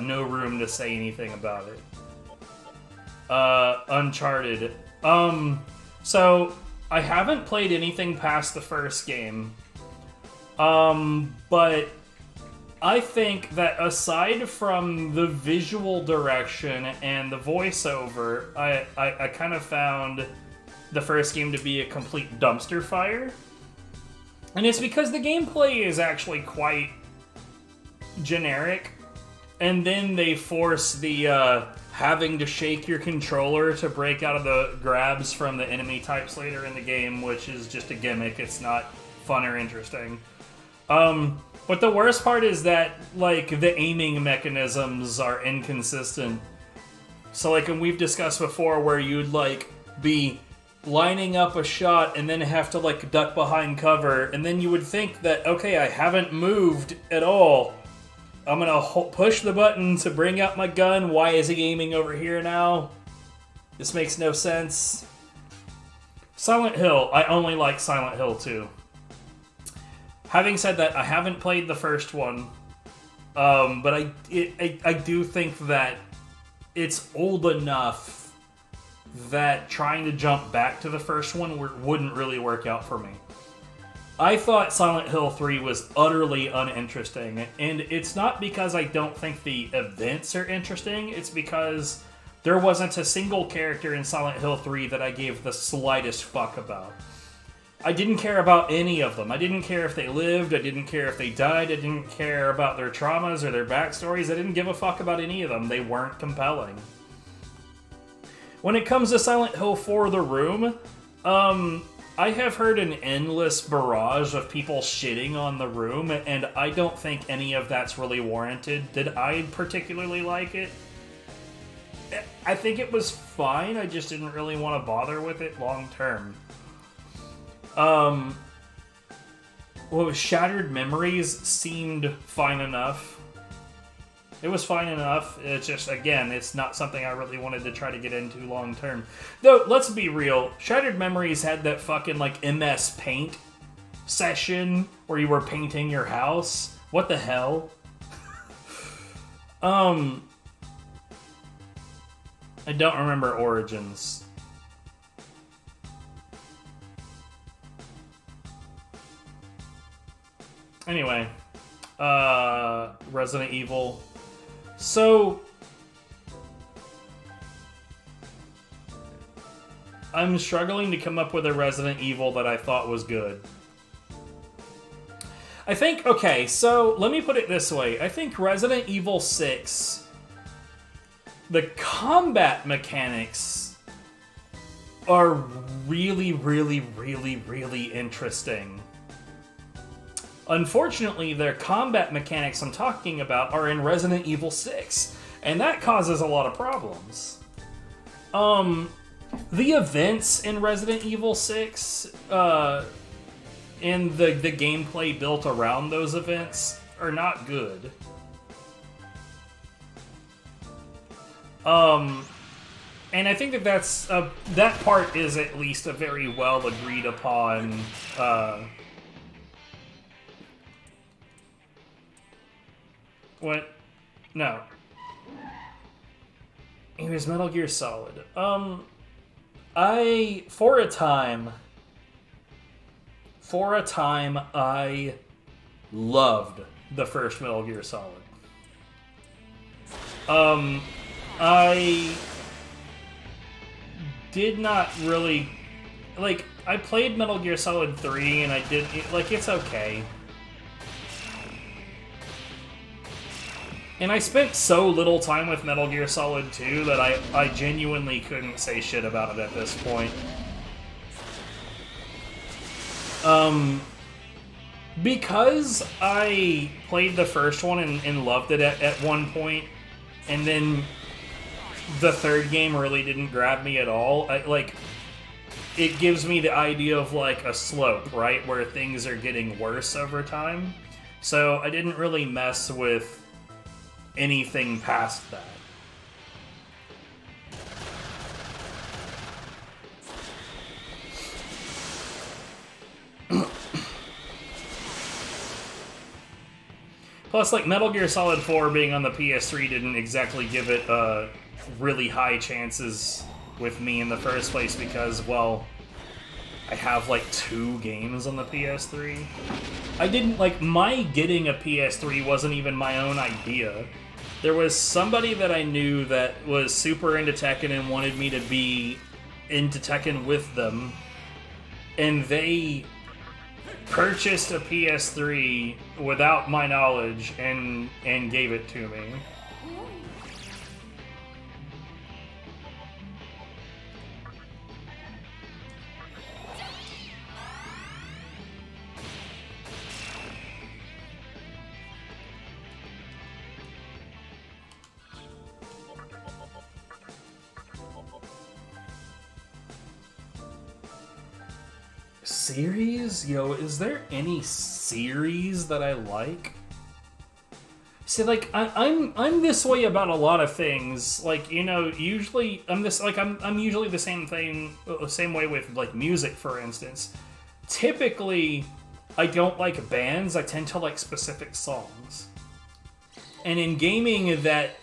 no room to say anything about it. Uncharted. So I haven't played anything past the first game. But I think that aside from the visual direction and the voiceover, I kind of found the first game to be a complete dumpster fire. And it's because the gameplay is actually quite generic. And then they force the having to shake your controller to break out of the grabs from the enemy types later in the game, which is just a gimmick. It's not fun or interesting. But the worst part is that, like, the aiming mechanisms are inconsistent. So, like, and we've discussed before where you'd, like, be lining up a shot and then have to, like, duck behind cover, and then you would think that, okay, I haven't moved at all. I'm gonna push the button to bring out my gun. Why is he aiming over here now? This makes no sense. Silent Hill. I only like Silent Hill 2. Having said that, I haven't played the first one. But I do think that it's old enough that trying to jump back to the first one wouldn't really work out for me. I thought Silent Hill 3 was utterly uninteresting, and it's not because I don't think the events are interesting, it's because there wasn't a single character in Silent Hill 3 that I gave the slightest fuck about. I didn't care about any of them. I didn't care if they lived, I didn't care if they died, I didn't care about their traumas or their backstories, I didn't give a fuck about any of them. They weren't compelling. When it comes to Silent Hill 4 The Room, I have heard an endless barrage of people shitting on The Room, and I don't think any of that's really warranted. Did I particularly like it? I think it was fine, I just didn't really want to bother with it long term. Shattered Memories seemed fine enough. It was fine enough. It's just, again, it's not something I really wanted to try to get into long term. Though, let's be real, Shattered Memories had that fucking, like, MS Paint session where you were painting your house. What the hell? I don't remember Origins. Anyway, Resident Evil. So, I'm struggling to come up with a Resident Evil that I thought was good. I think, okay, so let me put it this way. I think Resident Evil 6, the combat mechanics are really, really, really, really interesting. Unfortunately, their combat mechanics I'm talking about are in Resident Evil 6, and that causes a lot of problems. The events in Resident Evil 6, and the gameplay built around those events are not good. And I think that that part is at least a very well agreed upon What? No. It was Metal Gear Solid. For a time, I loved the first Metal Gear Solid. I did not really, like, I played Metal Gear Solid 3 and I did, it's okay. And I spent so little time with Metal Gear Solid 2 that I genuinely couldn't say shit about it at this point. Because I played the first one and loved it at one point, and then the third game really didn't grab me at all, it gives me the idea of, like, a slope, right? Where things are getting worse over time. So I didn't really mess with anything past that. Plus, like, Metal Gear Solid 4 being on the PS3 didn't exactly give it really high chances with me in the first place because, well, I have, like, 2 games on the PS3. I didn't, like, my getting a PS3 wasn't even my own idea. There was somebody that I knew that was super into Tekken and wanted me to be into Tekken with them, and they purchased a PS3 without my knowledge and gave it to me. Series? Yo, is there any series that I like? See, like, I'm this way about a lot of things. Like, you know, usually I'm usually the same way with, like, music, for instance. Typically, I don't like bands. I tend to like specific songs. And in gaming, that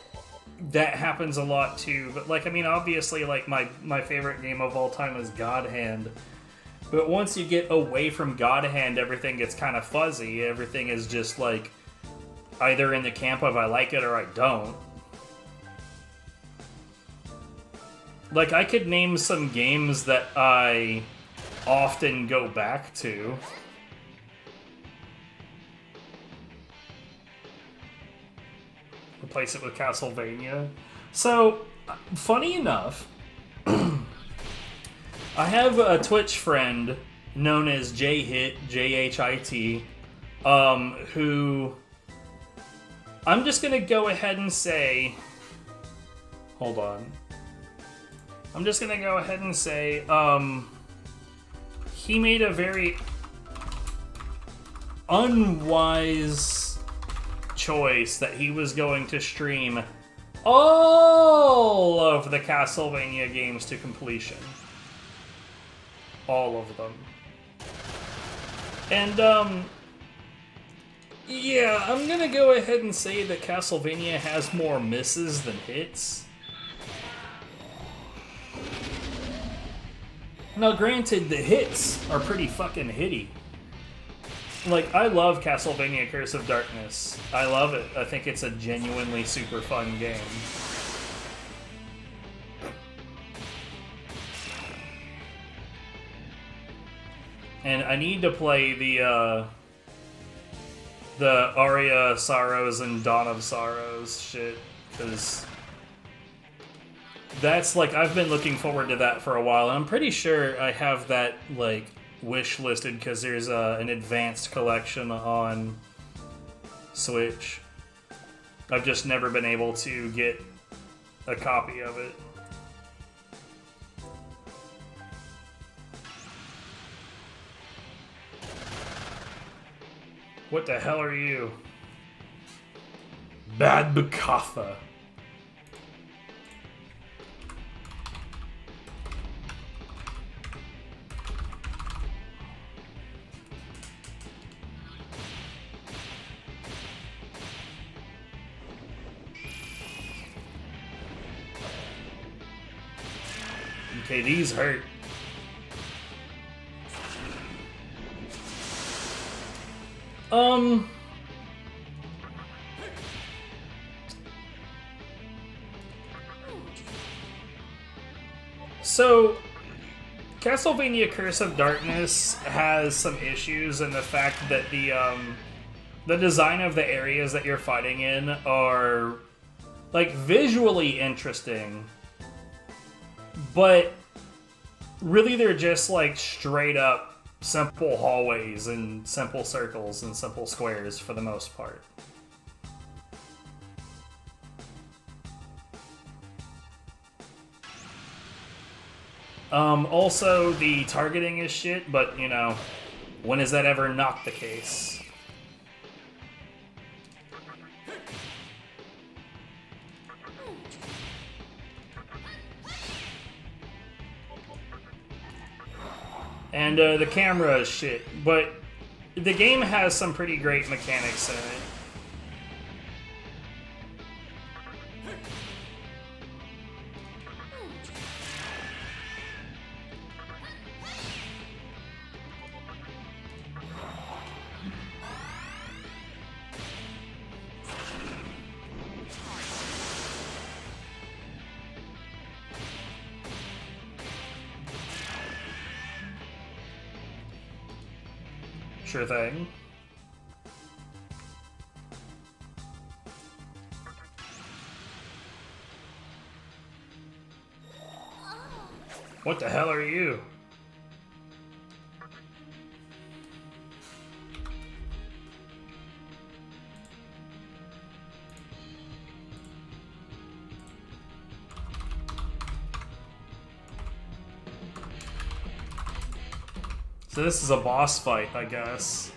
happens a lot too. But, like, I mean, obviously, like, my favorite game of all time is God Hand. But once you get away from God Hand, everything gets kind of fuzzy. Everything is just, like, either in the camp of I like it or I don't. Like, I could name some games that I often go back to. Replace it with Castlevania. So, funny enough, I have a Twitch friend known as Jhit, Jhit, who I'm just gonna go ahead and say, hold on. I'm just gonna go ahead and say, he made a very unwise choice that he was going to stream all of the Castlevania games to completion. All of them. And, yeah, I'm gonna go ahead and say that Castlevania has more misses than hits. Now, granted, the hits are pretty fucking hitty. Like, I love Castlevania Curse of Darkness. I love it. I think it's a genuinely super fun game. And I need to play the Aria of Sorrows and Dawn of Sorrows shit, because that's, like, I've been looking forward to that for a while, and I'm pretty sure I have that, like, wish listed, because there's an advanced collection on Switch. I've just never been able to get a copy of it. What the hell are you? Bad Bukatha. Okay, these hurt. So, Castlevania Curse of Darkness has some issues in the fact that the design of the areas that you're fighting in are, like, visually interesting, but really they're just, like, straight up simple hallways and simple circles and simple squares for the most part. Also, the targeting is shit, but, you know, when is that ever not the case? And the camera is shit, but the game has some pretty great mechanics in it. Sure thing. What the hell are you? So this is a boss fight, I guess.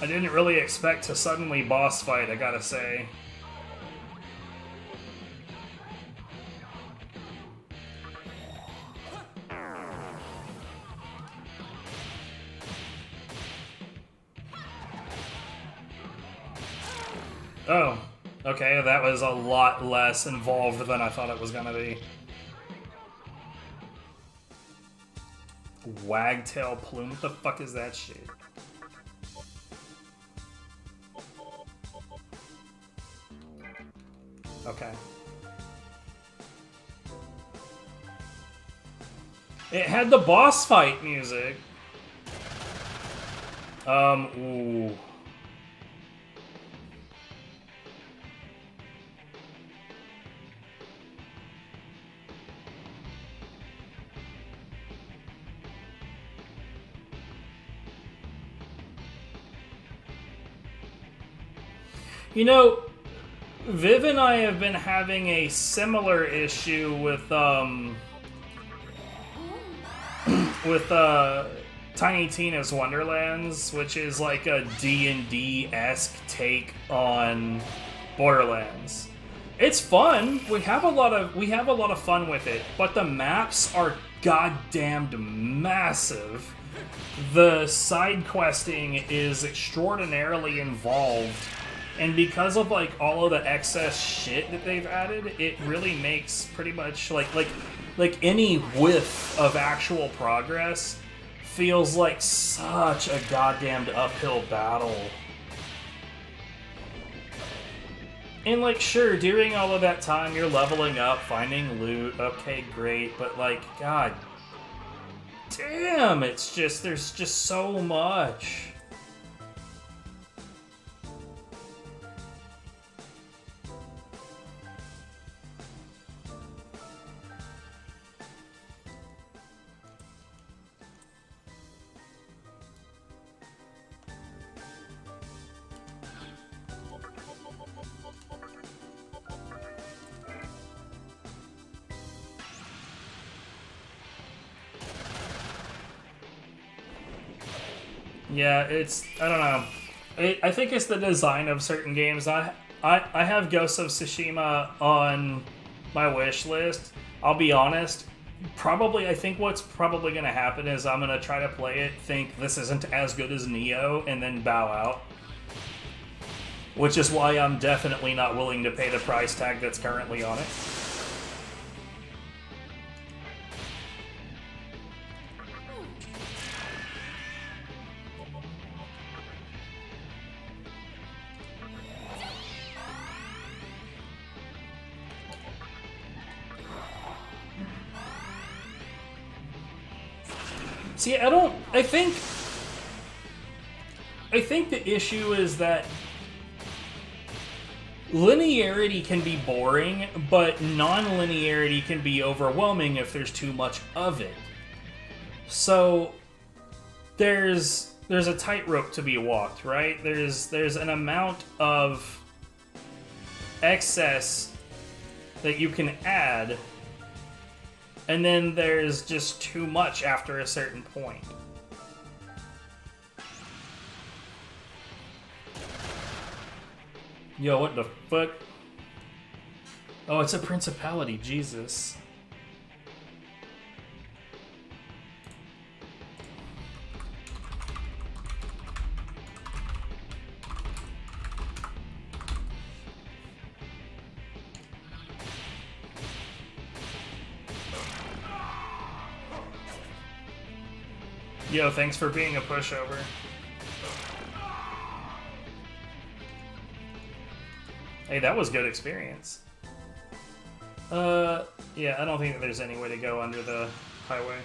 I didn't really expect to suddenly boss fight, I gotta say. Oh, okay, that was a lot less involved than I thought it was gonna be. Wagtail plume? What the fuck is that shit? Okay. It had the boss fight music. Ooh. You know, Viv and I have been having a similar issue with Tiny Tina's Wonderlands, which is like a D&D-esque take on Borderlands. It's fun. We have a lot of fun with it, but the maps are goddamned massive. The side questing is extraordinarily involved. And because of like all of the excess shit that they've added, it really makes pretty much like any whiff of actual progress feels like such a goddamned uphill battle. And like, sure, during all of that time you're leveling up, finding loot, okay, great, but like, god damn, it's just, there's just so much. Yeah, it's, I don't know. I think it's the design of certain games. I have Ghost of Tsushima on my wish list. I'll be honest. Probably, I think what's probably going to happen is I'm going to try to play it, think this isn't as good as Neo, and then bow out. Which is why I'm definitely not willing to pay the price tag that's currently on it. See, I think the issue is that linearity can be boring, but non-linearity can be overwhelming if there's too much of it. So there's a tightrope to be walked, right? There's an amount of excess that you can add, and then there's just too much after a certain point. Yo, what the fuck? Oh, it's a principality, Jesus. Yo, thanks for being a pushover. Hey, that was good experience. Yeah, I don't think that there's any way to go under the highway.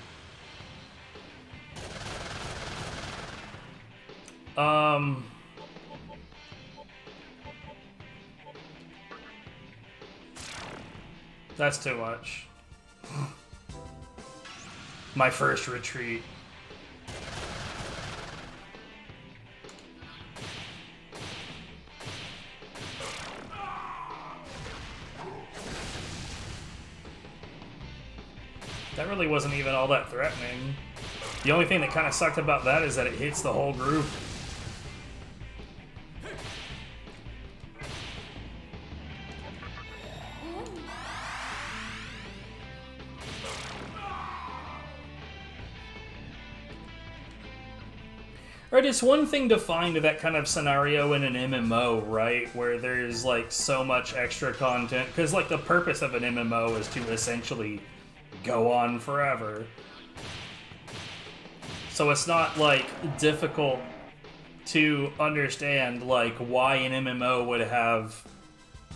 That's too much. My first retreat. That really wasn't even all that threatening. The only thing that kind of sucked about that is that it hits the whole group. Right, it's one thing to find that kind of scenario in an MMO, right? Where there's, like, so much extra content. Because, like, the purpose of an MMO is to essentially go on forever. So it's not, like, difficult to understand, like, why an MMO would have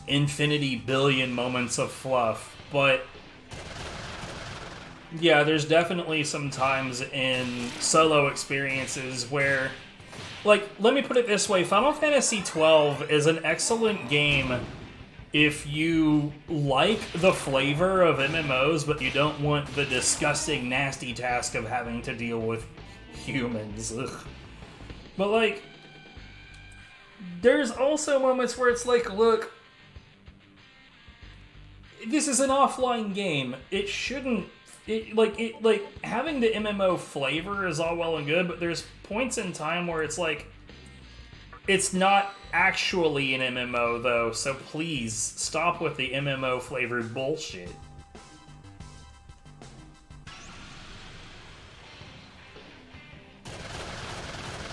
infinity billion moments of fluff. But yeah, there's definitely some times in solo experiences where, like, let me put it this way, Final Fantasy XII is an excellent game if you like the flavor of MMOs, but you don't want the disgusting, nasty task of having to deal with humans. Ugh. But, like, there's also moments where it's like, look, this is an offline game. It shouldn't... having the MMO flavor is all well and good, but there's points in time where it's like, it's not actually an MMO, though, so please stop with the MMO-flavored bullshit.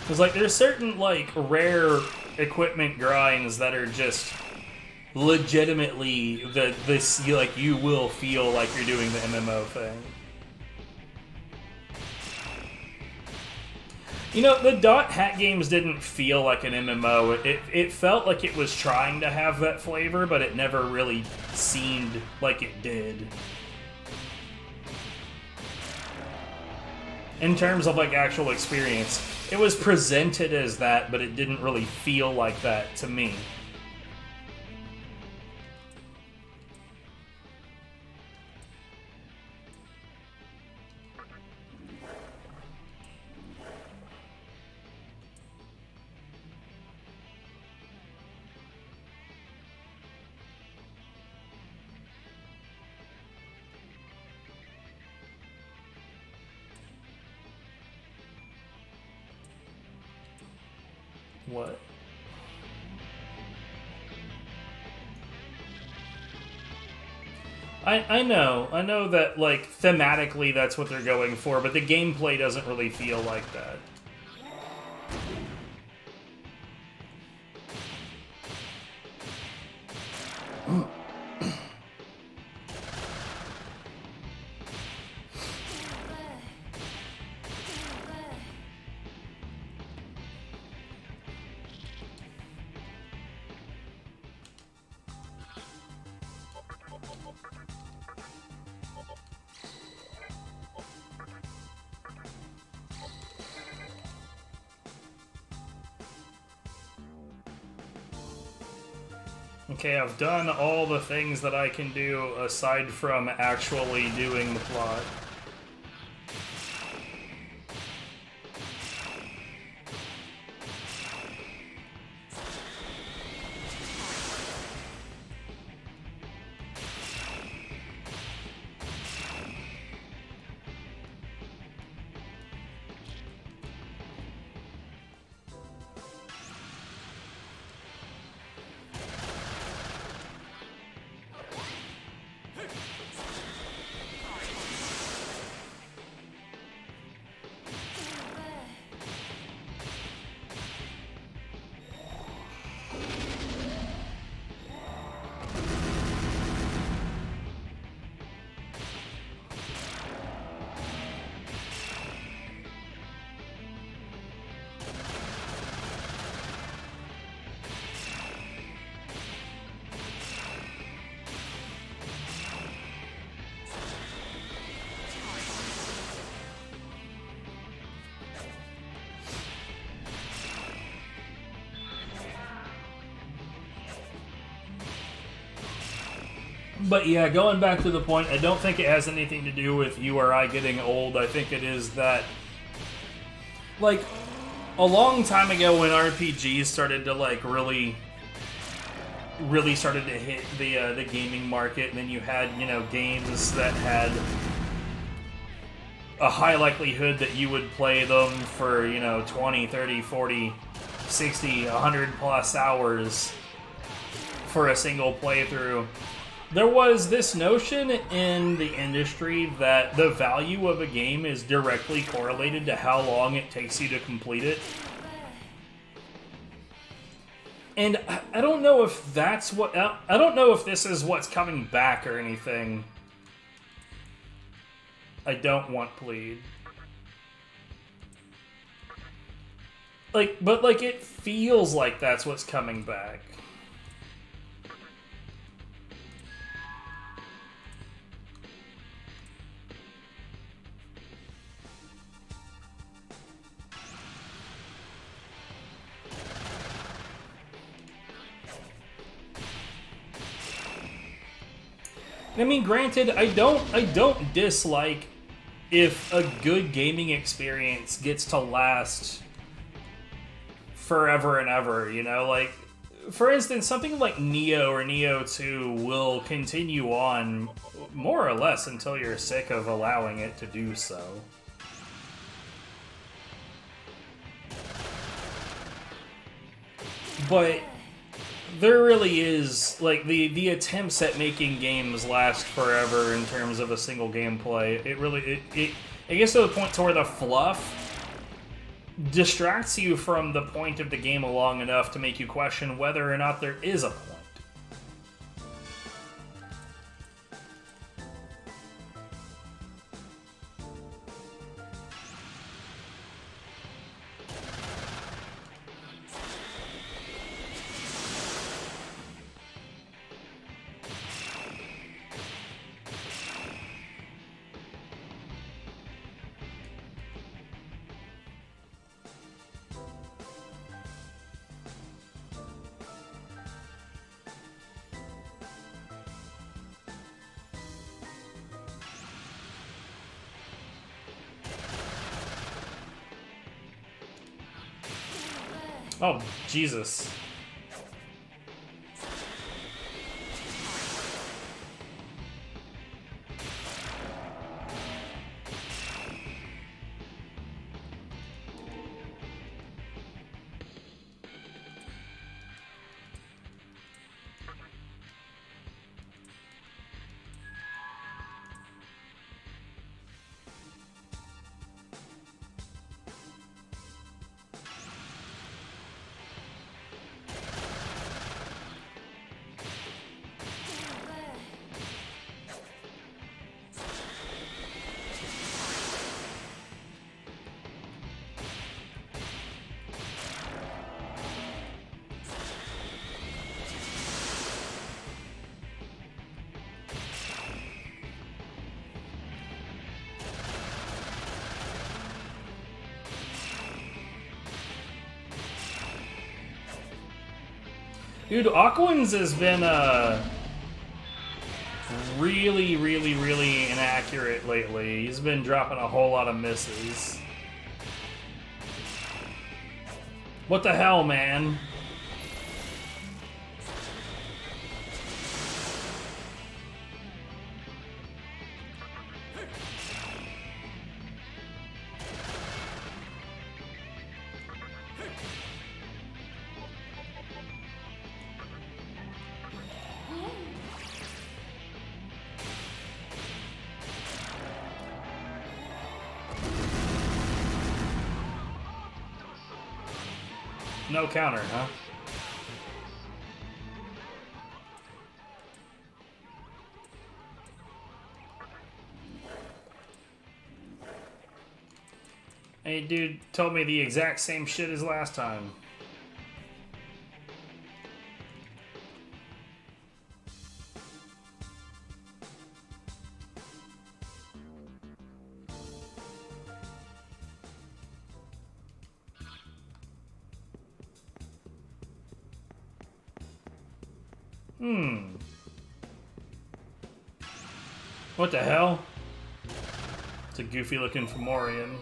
Because, like, there's certain, like, rare equipment grinds that are just legitimately you will feel like you're doing the MMO thing. You know, the Dot Hack games didn't feel like an MMO. It felt like it was trying to have that flavor, but it never really seemed like it did. In terms of, like, actual experience. It was presented as that, but it didn't really feel like that to me. What? I know that, like, thematically that's what they're going for, but the gameplay doesn't really feel like that. Okay, I've done all the things that I can do aside from actually doing the plot. But yeah, going back to the point, I don't think it has anything to do with you or I getting old. I think it is that, like, a long time ago when RPGs started to, like, really started to hit the gaming market, and then you had, you know, games that had a high likelihood that you would play them for, you know, 20, 30, 40, 60, 100 plus hours for a single playthrough. There was this notion in the industry that the value of a game is directly correlated to how long it takes you to complete it. And I don't know if that's what... I don't know if this is what's coming back or anything. I don't want plead. Like, but, like, it feels like that's what's coming back. I mean, granted, I don't dislike if a good gaming experience gets to last forever and ever, you know? Like, for instance, something like Neo or Neo 2 will continue on more or less until you're sick of allowing it to do so. But there really is, like, the attempts at making games last forever in terms of a single gameplay, it gets to the point to where the fluff distracts you from the point of the game long enough to make you question whether or not there is a point. Oh, Jesus. Dude, Aquans has been really inaccurate lately. He's been dropping a whole lot of misses. What the hell, man? No counter, huh? Hey, dude told me the exact same shit as last time. What the hell? It's a goofy looking Fomorian.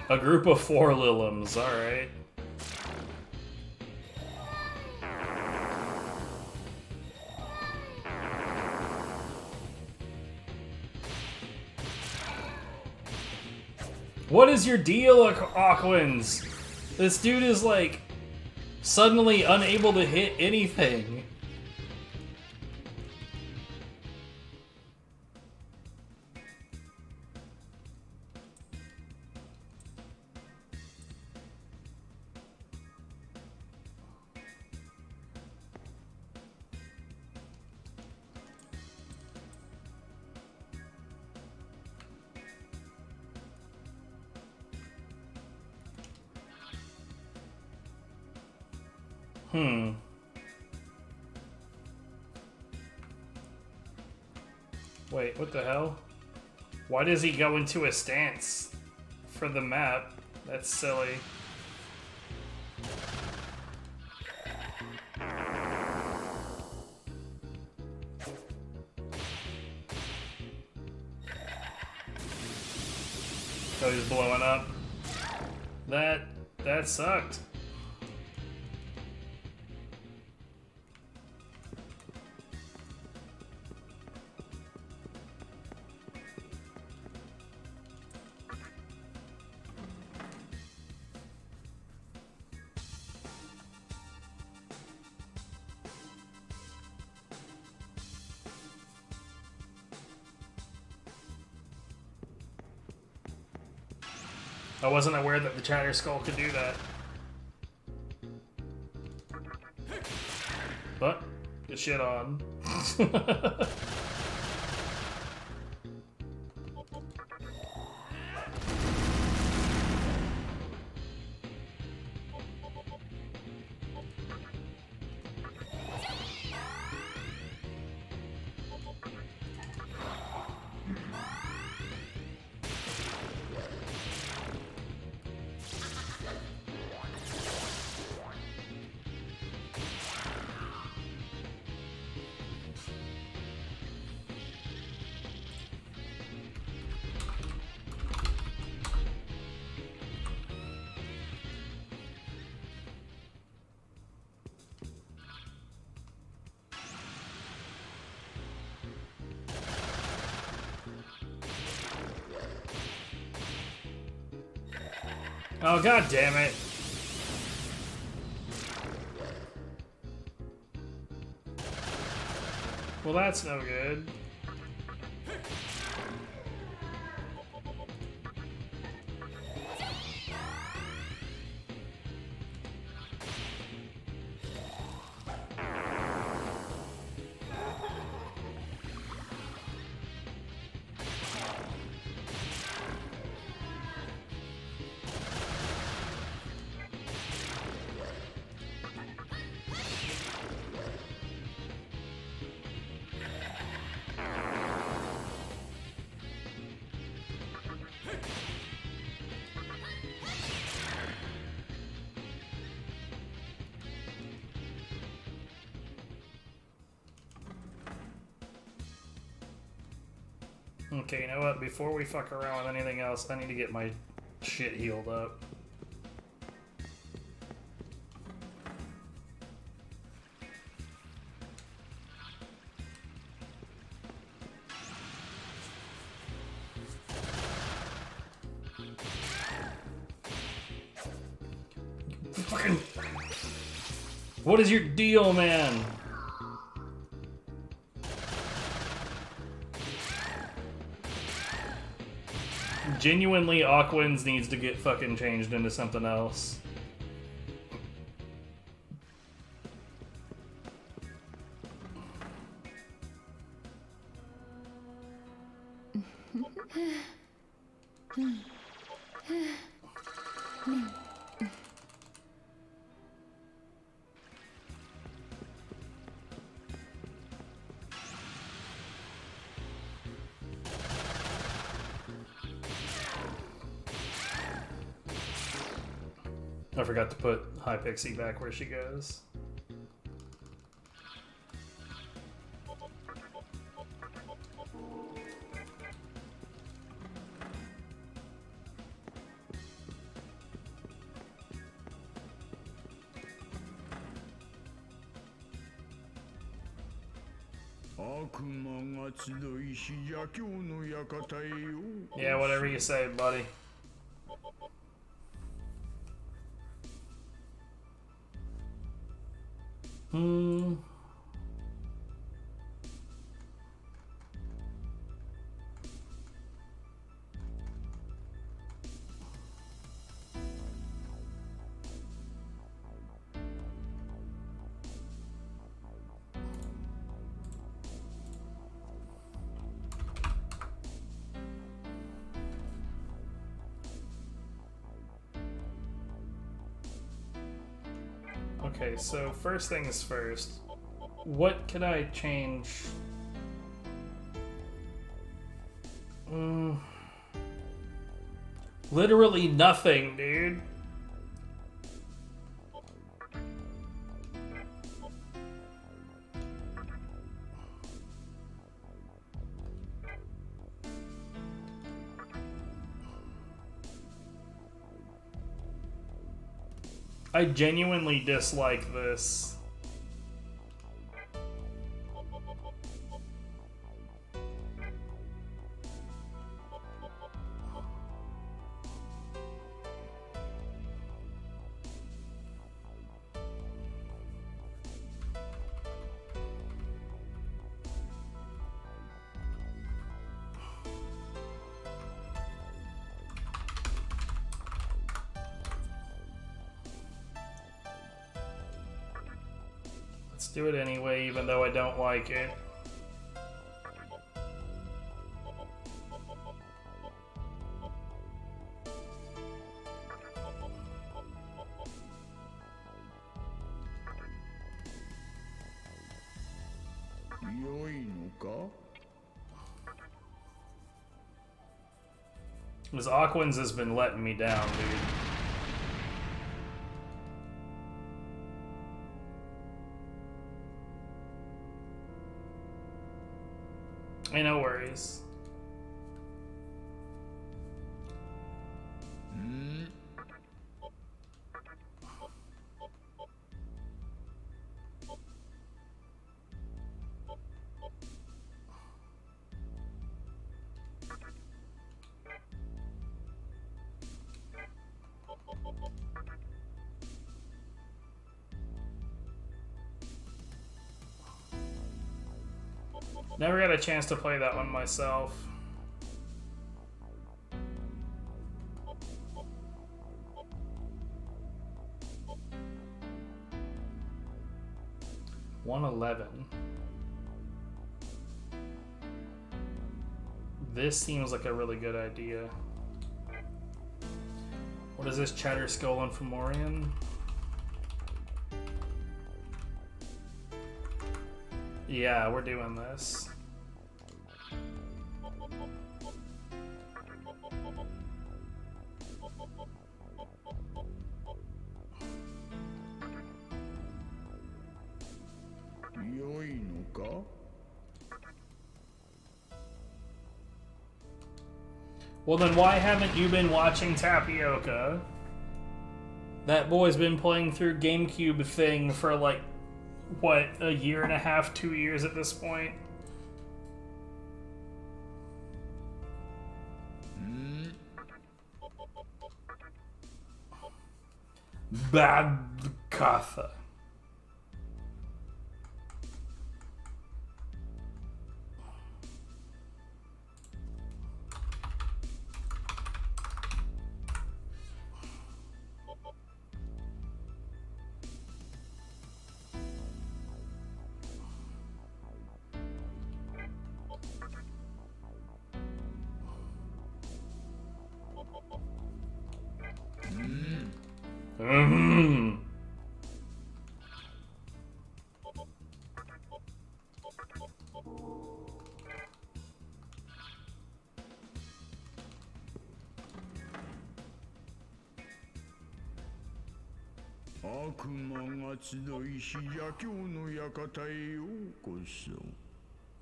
A group of 4 Lilims, alright. What is your deal, Aquans? This dude is like suddenly unable to hit anything. Wait, what the hell? Why does he go into a stance for the map? That's silly. So he's blowing up. That sucked. I wasn't aware that the Chatter Skull could do that. But, good shit on. Oh, god damn it. Well, that's no good. Okay, you know what? Before we fuck around with anything else, I need to get my shit healed up. Fucking... What is your deal, man? Genuinely, Aquins needs to get fucking changed into something else. I forgot to put High Pixie back where she goes. Yeah, whatever you say, buddy. Okay, so first things first. What can I change? Literally nothing, dude. I genuinely dislike this. Let's do it anyway, even though I don't like it. Because Aquins has been letting me down, dude. Hey, no worries. Never got a chance to play that one myself. $111. This seems like a really good idea. What is this, Chatter Skull and Fomorian? Yeah, we're doing this. Well, then why haven't you been watching Tapioca? That boy's been playing through GameCube thing for like, what, a year and a half, 2 years at this point? Bad Katha. Mm-hmm.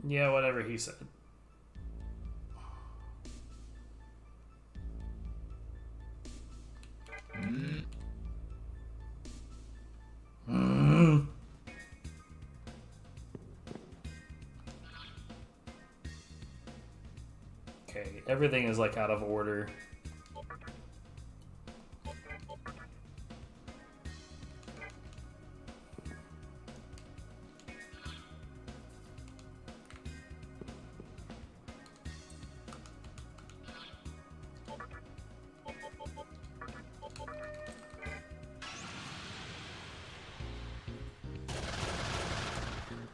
Yeah, whatever he said. Okay, everything is like out of order.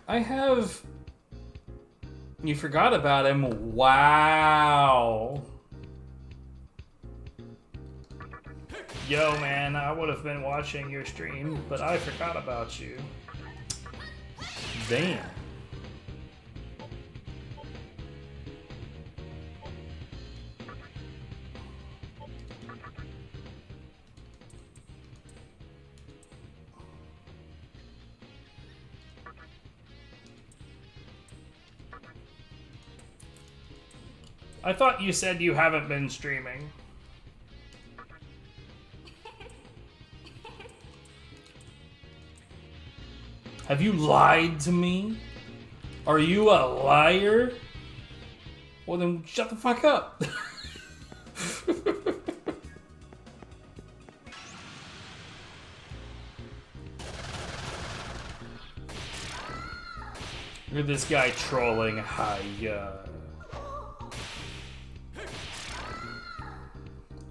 I have... You forgot about him? Wow. Yo, man, I would have been watching your stream, but I forgot about you. Damn. I thought you said you haven't been streaming. Have you lied to me? Are you a liar? Well then, shut the fuck up. Look at this guy trolling. Hiya.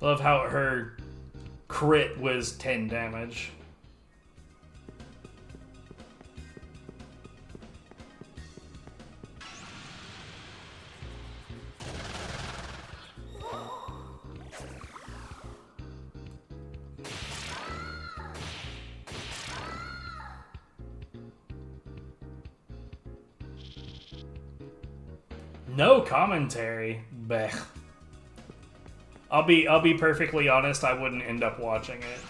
Love how her crit was 10 damage. No commentary. Blech. I'll be perfectly honest, I wouldn't end up watching it.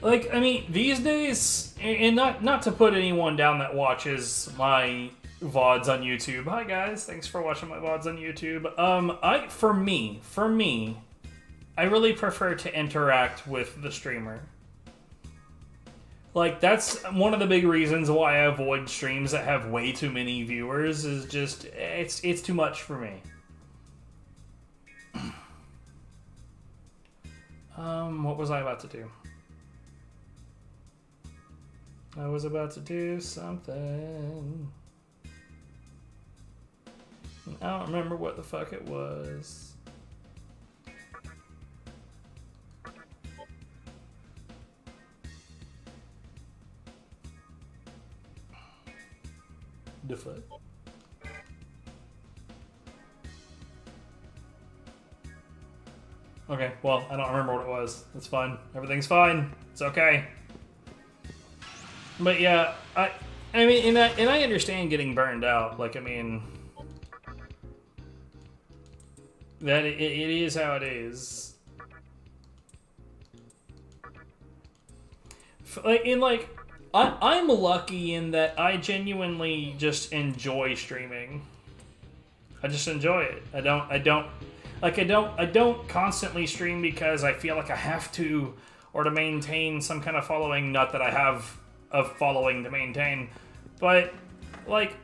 Like, I mean, these days, and not to put anyone down that watches my VODs on YouTube. Hi guys, thanks for watching my VODs on YouTube. For me, I really prefer to interact with the streamer. Like, that's one of the big reasons why I avoid streams that have way too many viewers, is just, it's too much for me. What was I about to do? I was about to do something. I don't remember what the fuck it was. The fuck? Okay, well, I don't remember what it was. It's fine. Everything's fine. It's okay. But yeah, I mean, and I understand getting burned out. Like, I mean, that it is how it is. I'm lucky in that I genuinely just enjoy streaming. I just enjoy it. I don't constantly stream because I feel like I have to, or to maintain some kind of following. Not that I have a following to maintain, but like,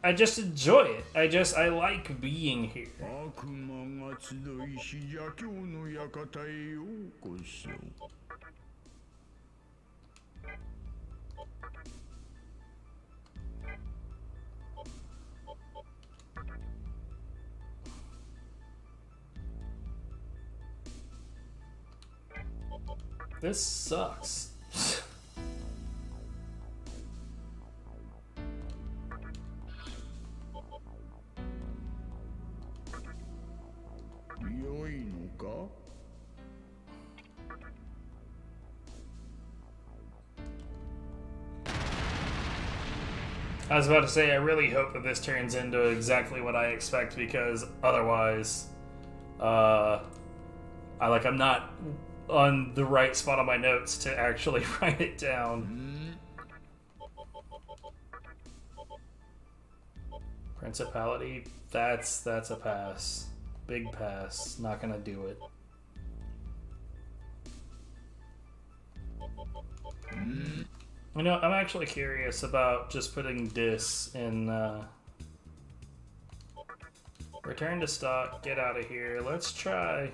I just enjoy it. I like being here. 悪魔が集いし邪教の館へようこそ。This sucks. 良いのか? I was about to say, I really hope that this turns into exactly what I expect, because otherwise, I'm not on the right spot on my notes to actually write it down. Principality, that's a pass. Big pass. Not gonna do it. You know, I'm actually curious about just putting this in, return to stock, get out of here. Let's try.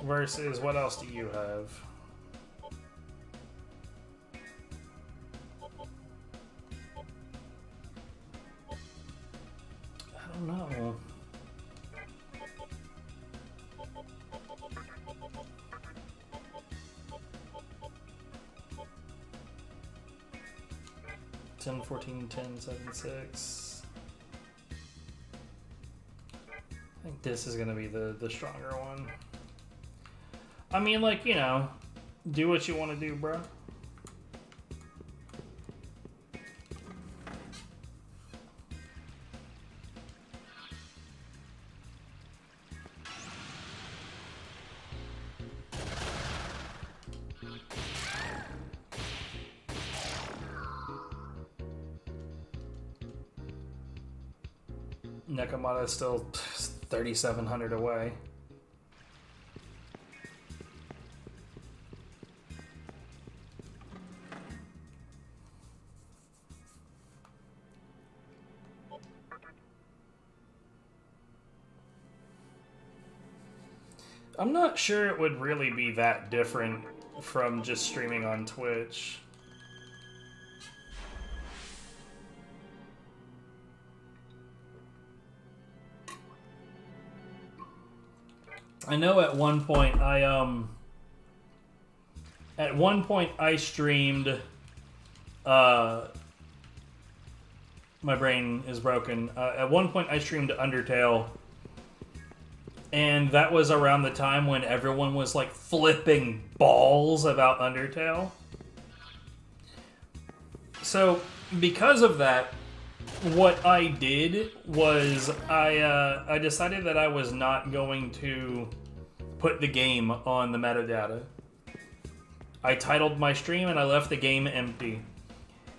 Versus, what else do you have? I don't know. Ten, 14, 10, 7, 6. I think this is gonna be the stronger one. I mean, like, you know, do what you want to do, bro. Nekomata is still 3,700 away. I'm not sure it would really be that different from just streaming on Twitch. I know at one point I streamed my brain is broken. At one point I streamed Undertale, and that was around the time when everyone was like flipping balls about Undertale. So because of that, what I did was I decided that I was not going to put the game on the metadata. I titled my stream and I left the game empty.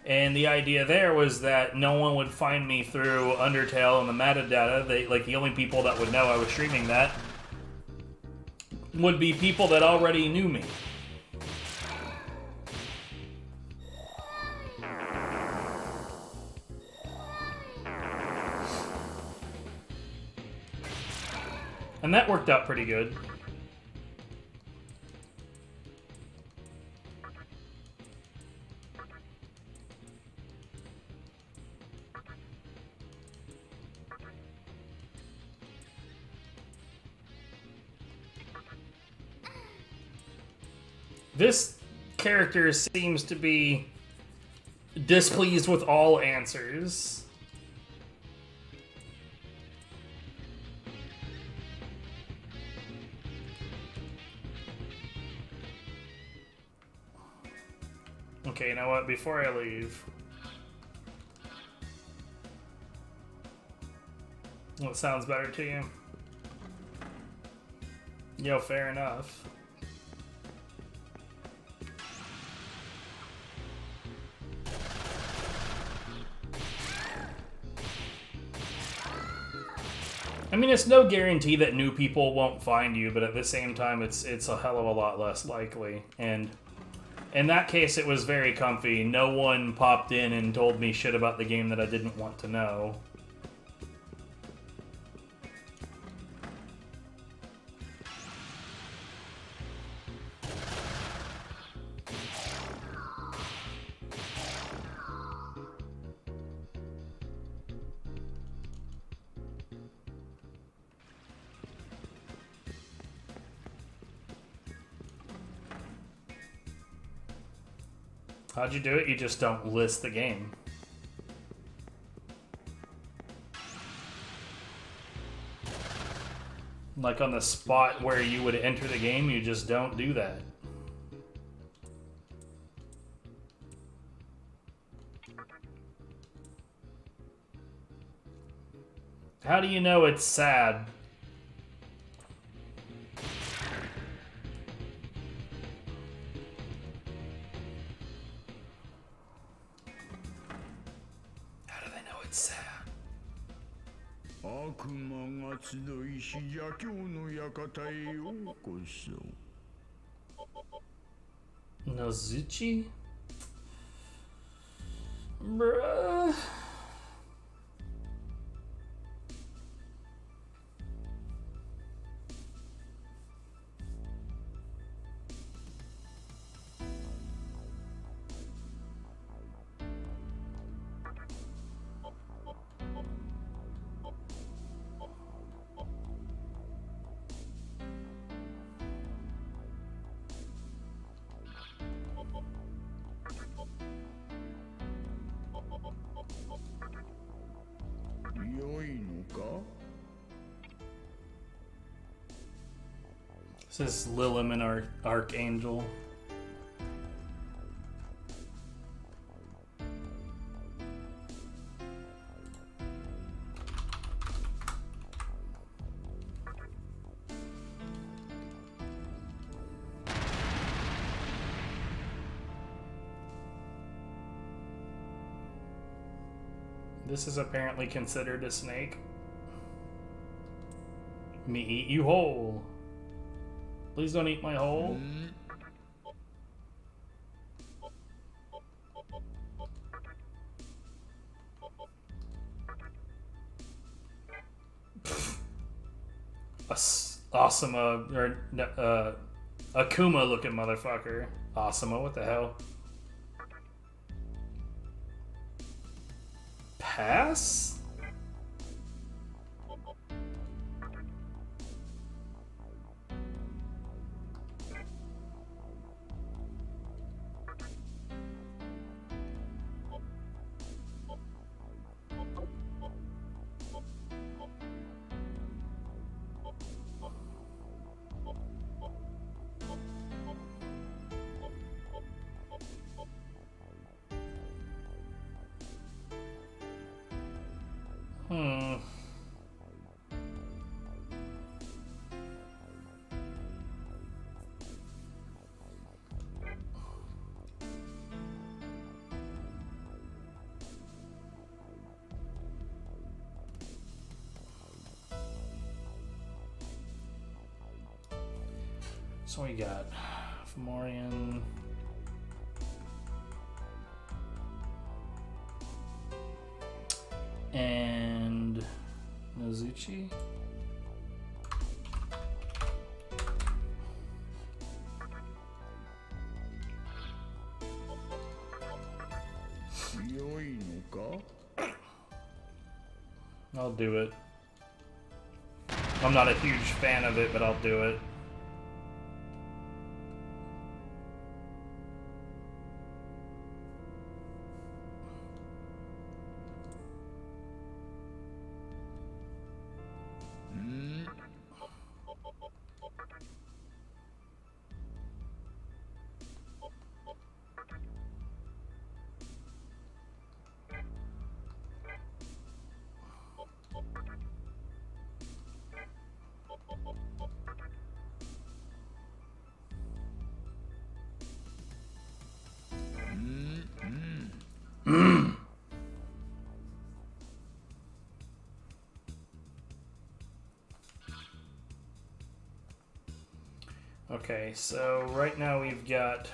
And the idea there was that no one would find me through Undertale and the metadata. The only people that would know I was streaming that would be people that already knew me. And that worked out pretty good. This character seems to be displeased with all answers. Okay, you know what? Before I leave... What sounds better to you? Yo, fair enough. I mean, it's no guarantee that new people won't find you, but at the same time, it's a hell of a lot less likely. And in that case, it was very comfy. No one popped in and told me shit about the game that I didn't want to know. How'd you do it? You just don't list the game. Like on the spot where you would enter the game, you just don't do that. How do you know it's sad? Nozuchi? Bruh. This is Lilim and Archangel. This is apparently considered a snake. Me eat you whole. Please don't eat my hole. Asuma, or Akuma looking motherfucker. Asuma, what the hell? Pass? So we got Fomorian. And Nozuchi. I'll do it. I'm not a huge fan of it, but I'll do it. Okay, so right now we've got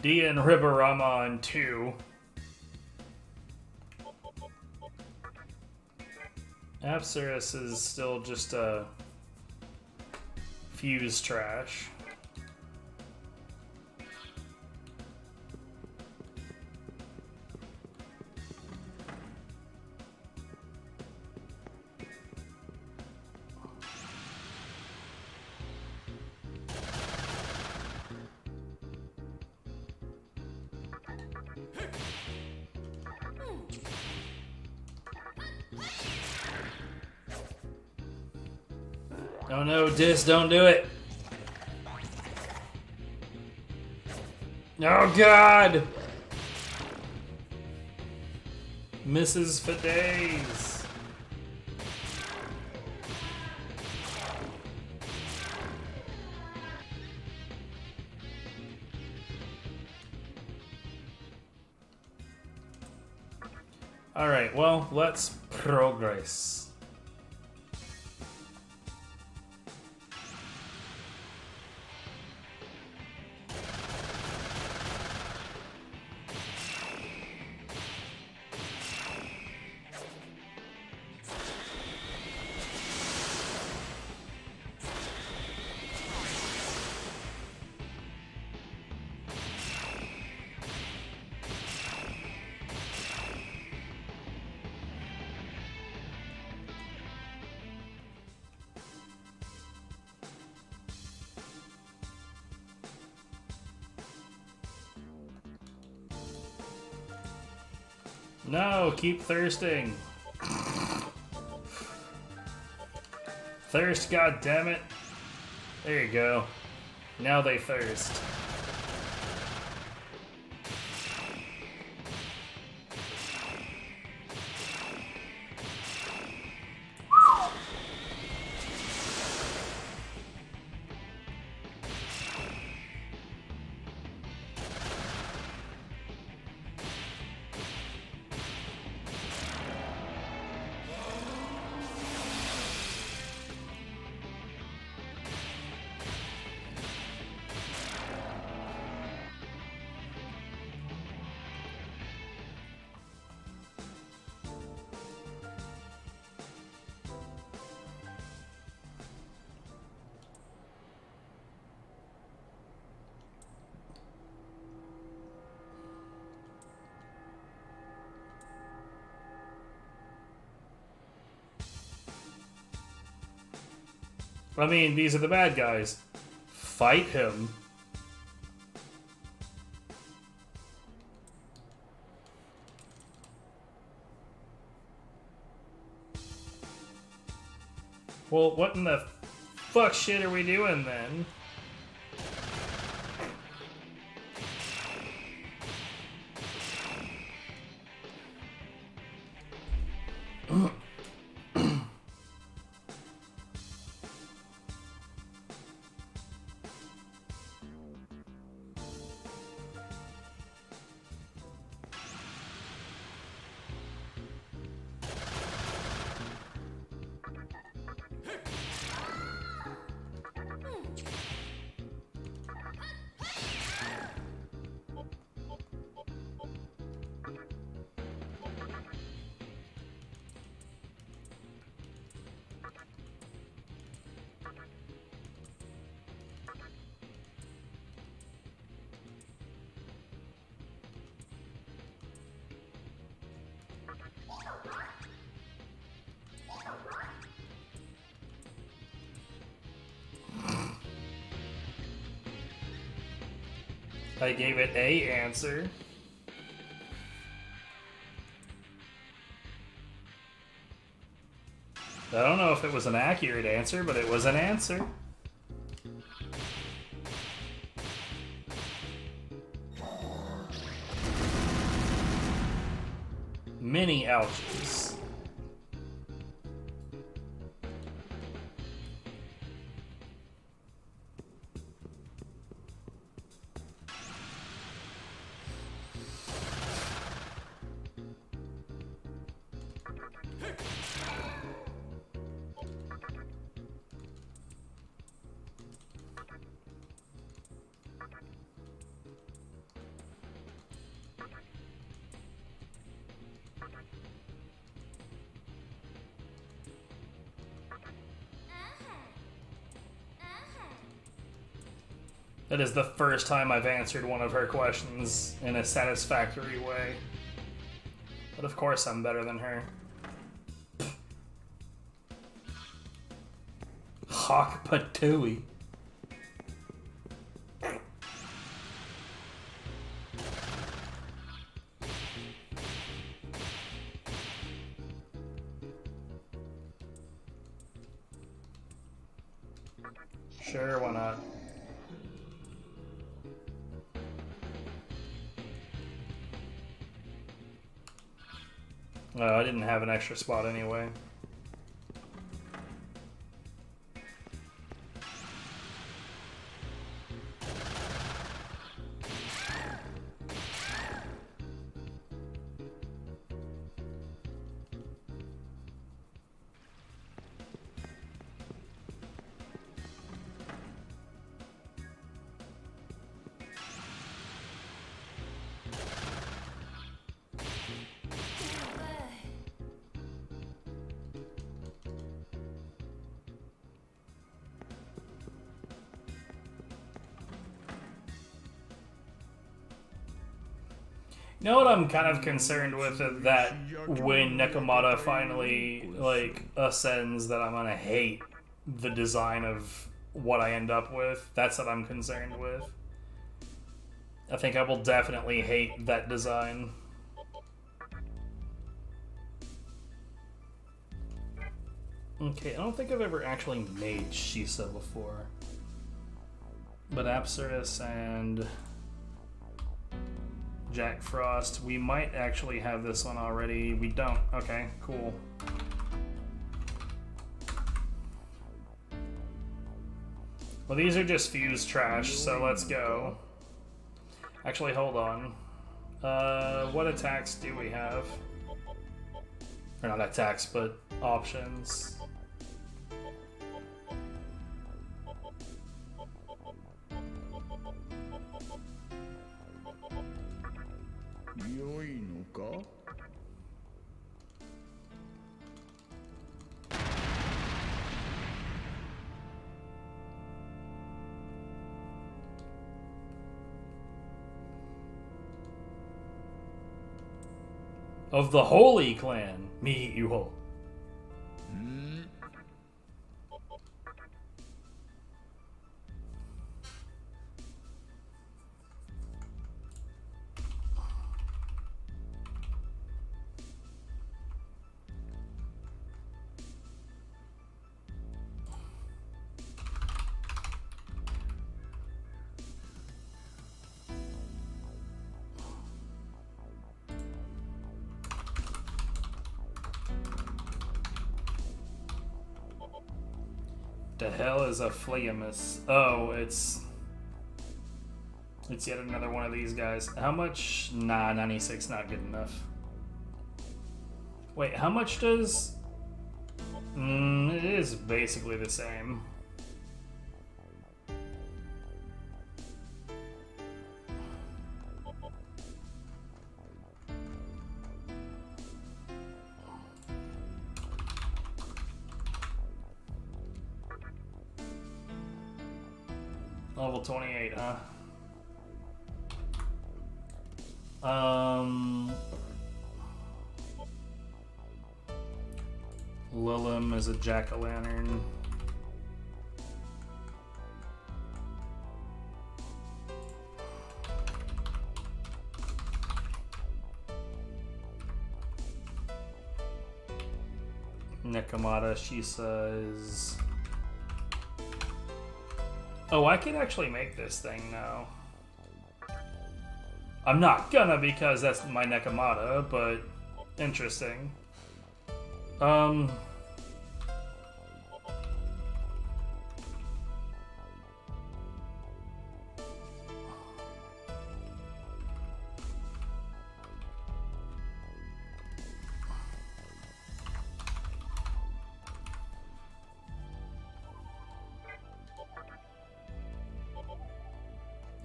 Dia and Ribarama on 2. Apsaris is still just a fuse trash. Oh no, Dis, don't do it! Oh god! Misses for days. Alright, well, let's progress. No, keep thirsting. Thirst, goddammit. There you go. Now they thirst. I mean, these are the bad guys. Fight him. Well, what in the fuck shit are we doing then? I gave it a answer. I don't know if it was an accurate answer, but it was an answer. Mini ouches. That is the first time I've answered one of her questions in a satisfactory way. But of course I'm better than her. Hawk Patooey. Sure, why not? I didn't have an extra spot anyway. You know what I'm kind of concerned with is that when Nekomata finally, like, ascends, that I'm gonna hate the design of what I end up with. That's what I'm concerned with. I think I will definitely hate that design. Okay, I don't think I've ever actually made Shisa before. But Apsaris and Jack Frost, we might actually have this one already. We don't. Okay, cool. Well, these are just fused trash, so let's go. Actually, hold on. What attacks do we have? Or not attacks, but options. Of the Holy Clan, me you hold. The hell is a Phleamus? Oh, it's yet another one of these guys. How much? Nah, 96 not good enough. Wait, how much does... it is basically the same. Level 28, huh? Lilim is a jack-o'-lantern. Nekomata, she says... Oh, I can actually make this thing now. I'm not gonna because that's my Nekomata, but interesting. I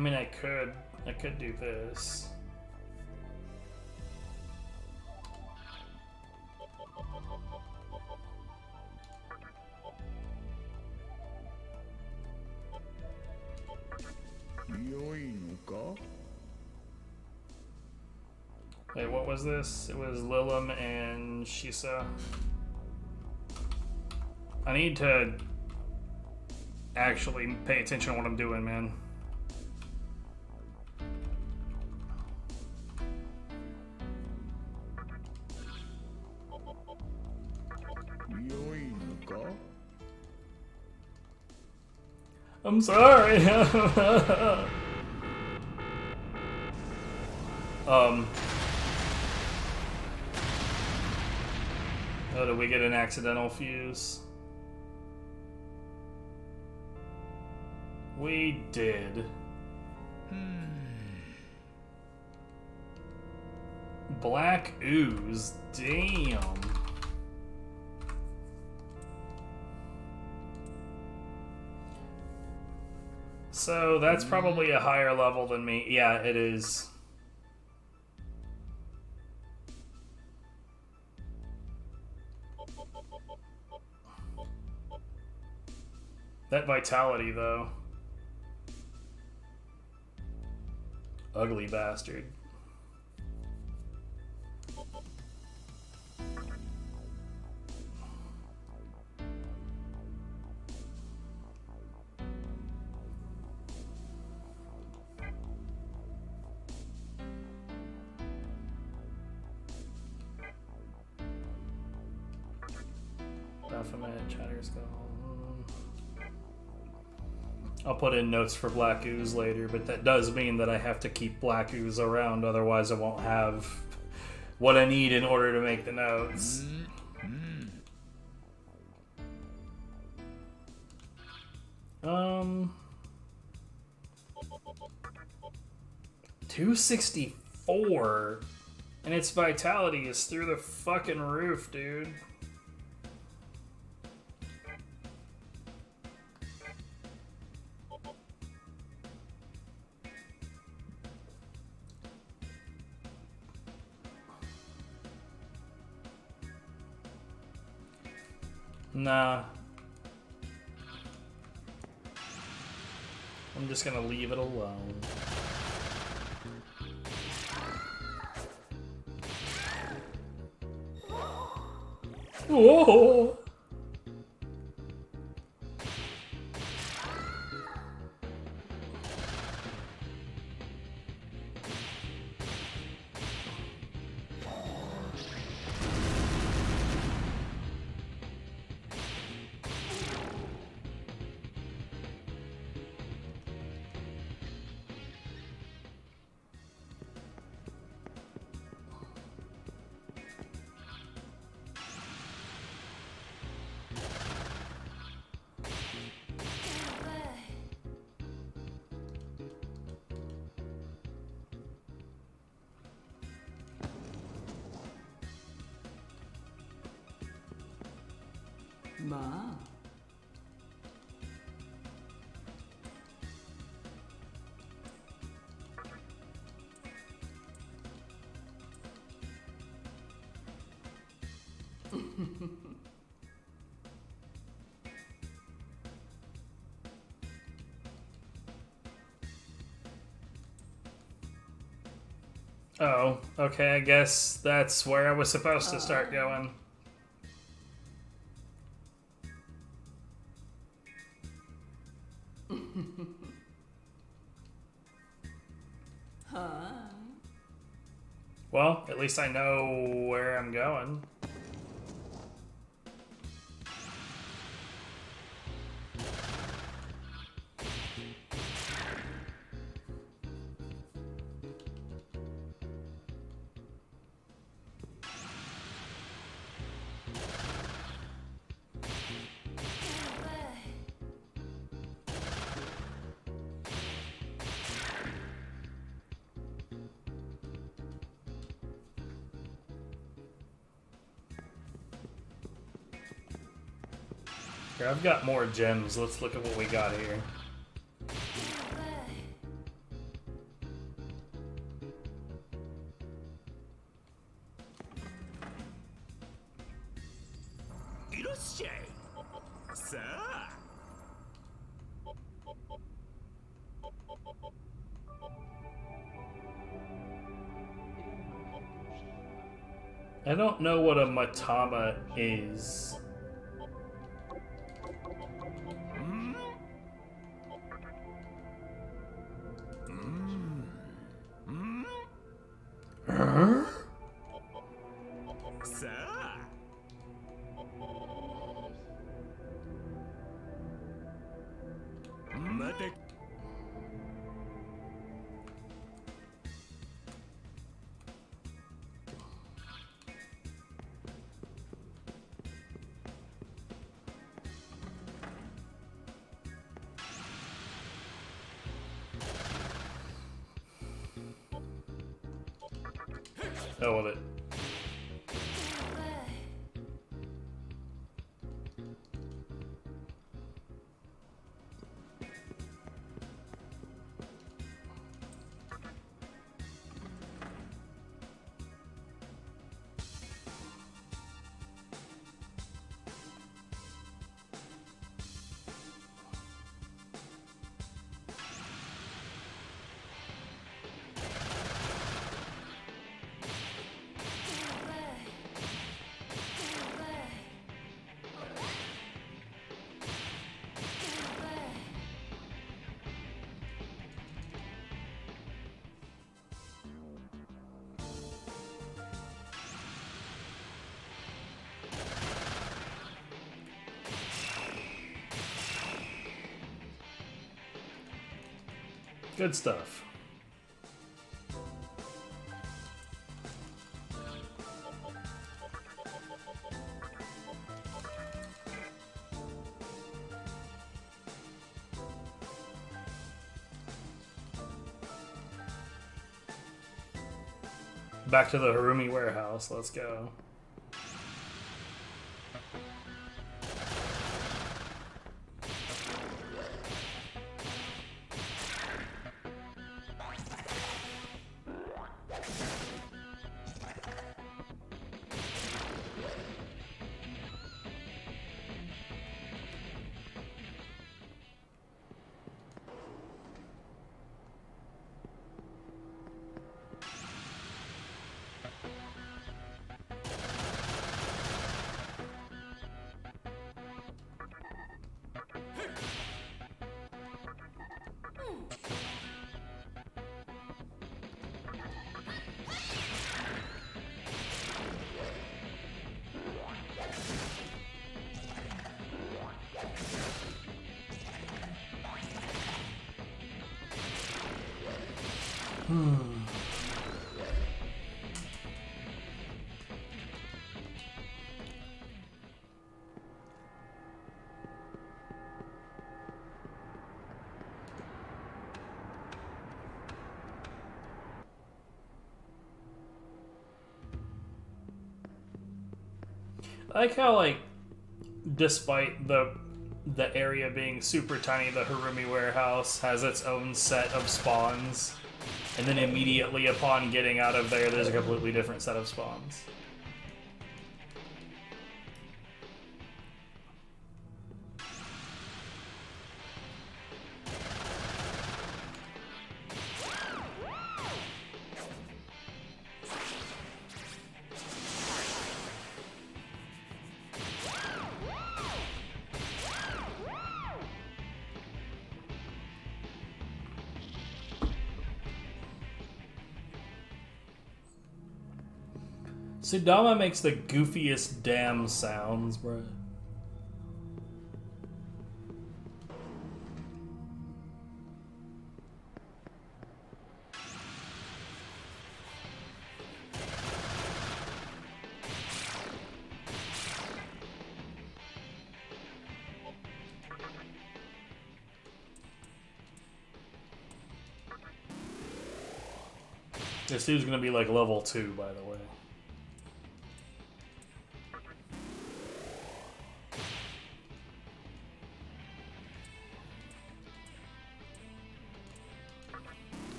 mean, I could do this. Wait, what was this? It was Lilim and Shisa. I need to actually pay attention to what I'm doing, man. I'm sorry. Oh, did we get an accidental fuse? We did. Black ooze. Damn. So that's probably a higher level than me. Yeah, it is. That vitality, though. Ugly bastard. Baphomet, Chatterskull. I'll put in notes for Black Ooze later, but that does mean that I have to keep Black Ooze around, otherwise I won't have what I need in order to make the notes. 264, and its vitality is through the fucking roof, dude. Nah. I'm just gonna leave it alone. Whoa! Ma. Oh, okay, I guess that's where I was supposed to start going. Well, at least I know where I'm going. Here, I've got more gems. Let's look at what we got here. I don't know what a matama is. Huh? Hell with it. Good stuff. Back to the Harumi warehouse. Let's go. I like how, like, despite the area being super tiny, the Harumi warehouse has its own set of spawns, and then immediately upon getting out of there, there's a completely different set of spawns. Sudama makes the goofiest damn sounds, bro. This dude's gonna be like level 2, by the way.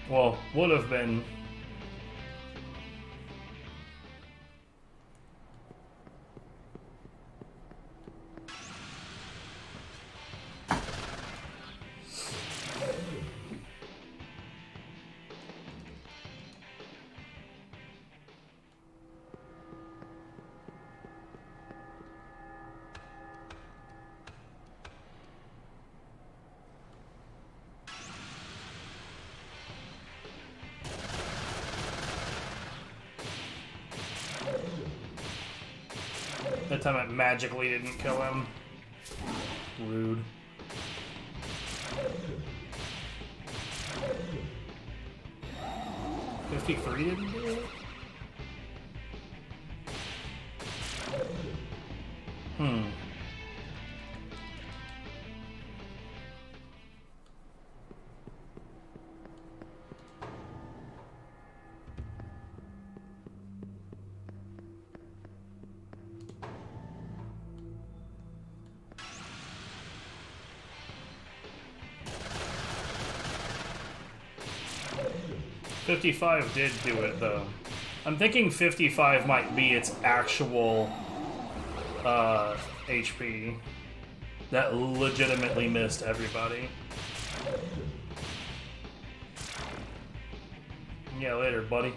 Well, would have been. That time it magically didn't kill him. Rude. $53 didn't do it? Hmm. $55 did do it though. I'm thinking 55 might be its actual HP that legitimately missed everybody. Yeah, later, buddy.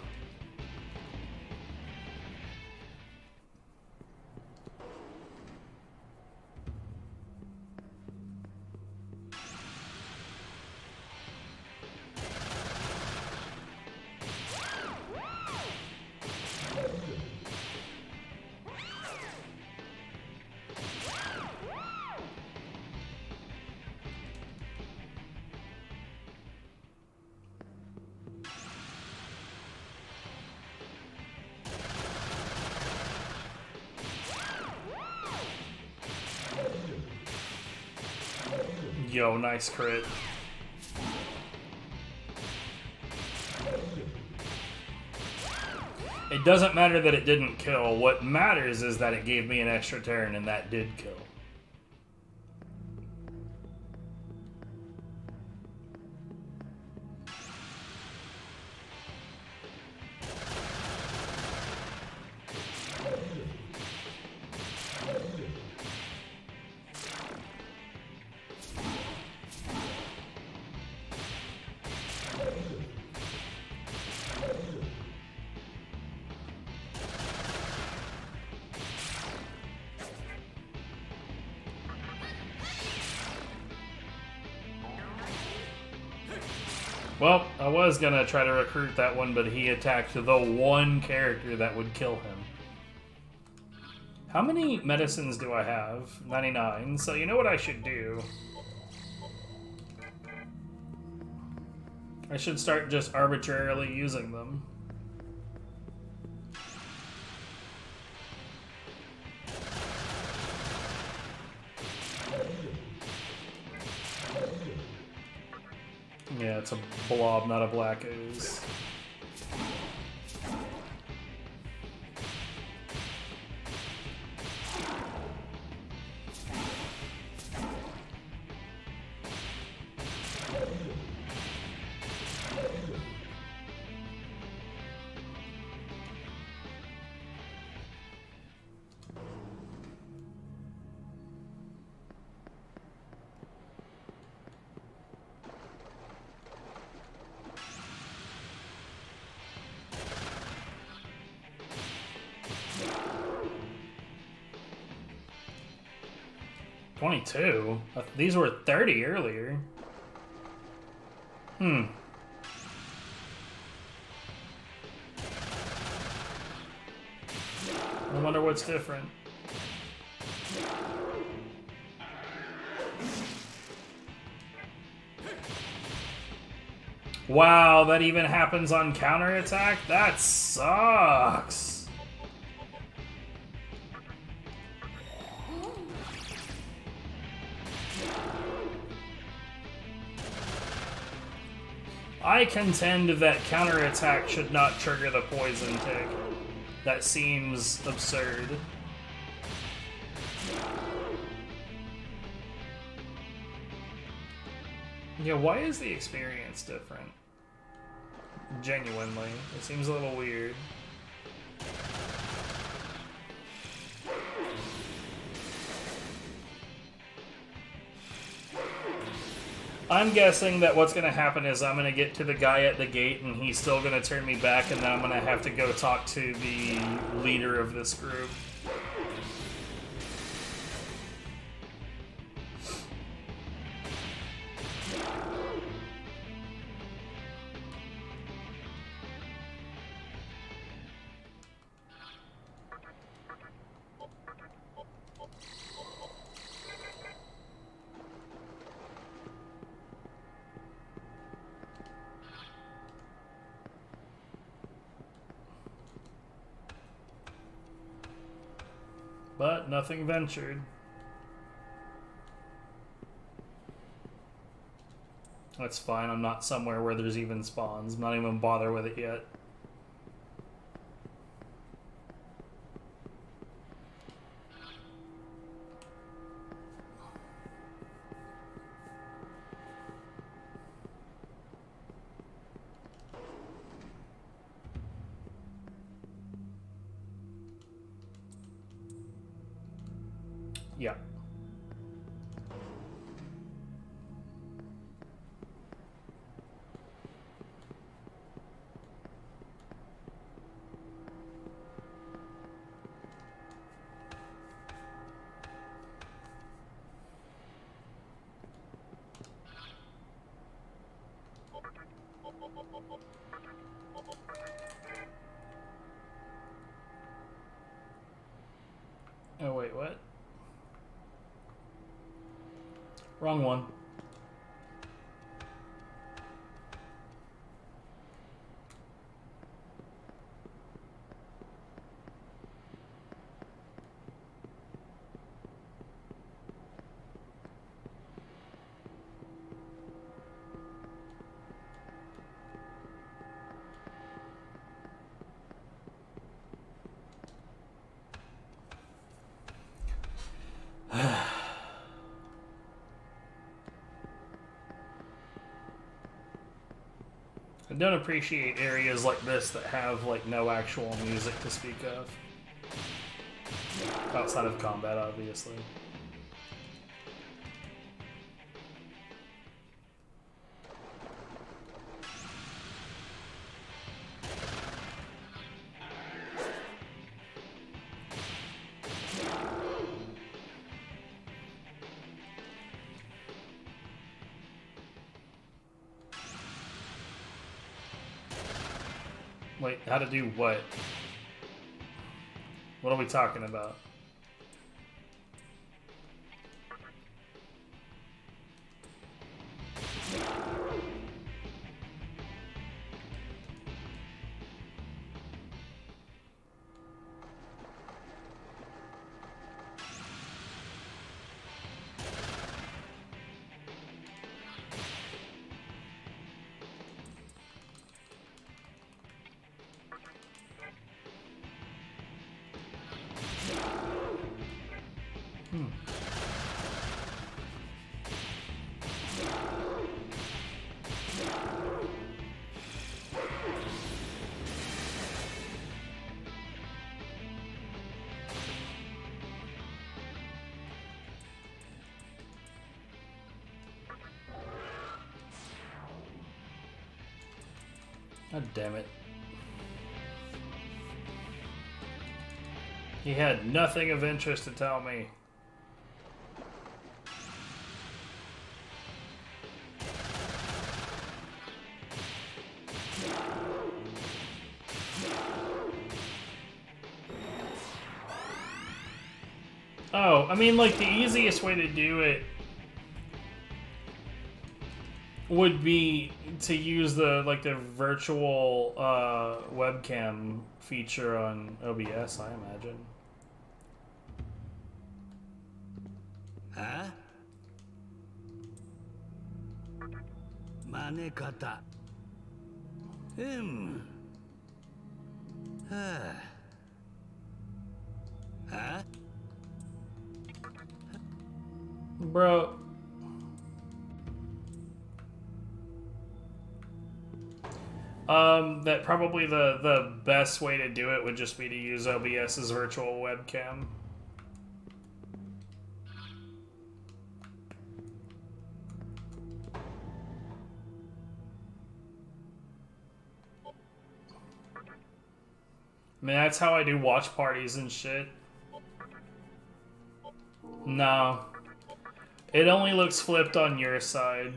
Yo, nice crit. It doesn't matter that it didn't kill. What matters is that it gave me an extra turn, and that did kill. Well, I was gonna try to recruit that one, but he attacked the one character that would kill him. How many medicines do I have? 99. So you know what I should do? I should start just arbitrarily using them. Yeah, it's a blob, not a black ooze. $22? These were 30 earlier. I wonder what's different. Wow, that even happens on counterattack? That sucks. I contend that counterattack should not trigger the poison tick. That seems absurd. Yeah, why is the experience different? Genuinely. It seems a little weird. I'm guessing that what's going to happen is I'm going to get to the guy at the gate and he's still going to turn me back, and then I'm going to have to go talk to the leader of this group. But nothing ventured. That's fine, I'm not somewhere where there's even spawns. I'm not even bother with it yet. Yeah. Oh wait, what? Wrong one. I don't appreciate areas like this that have like no actual music to speak of. Outside of combat, obviously. Wait, how to do what? What are we talking about? God damn it. He had nothing of interest to tell me. Oh, I mean, like, the easiest way to do it would be to use the virtual webcam feature on OBS, I imagine. Huh? Manekata. Huh? Bro. That probably the best way to do it would just be to use OBS's virtual webcam. I mean, that's how I do watch parties and shit. No. It only looks flipped on your side.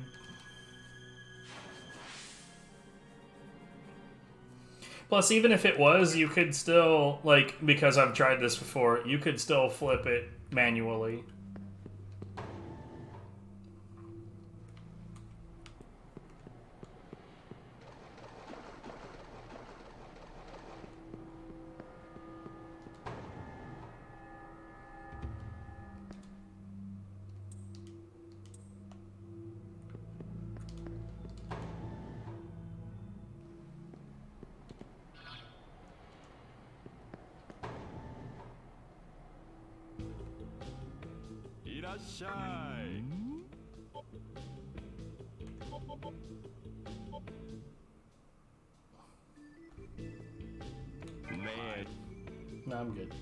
Plus, even if it was, you could still, like, because I've tried this before, you could still flip it manually. らっしゃい。No, I'm good.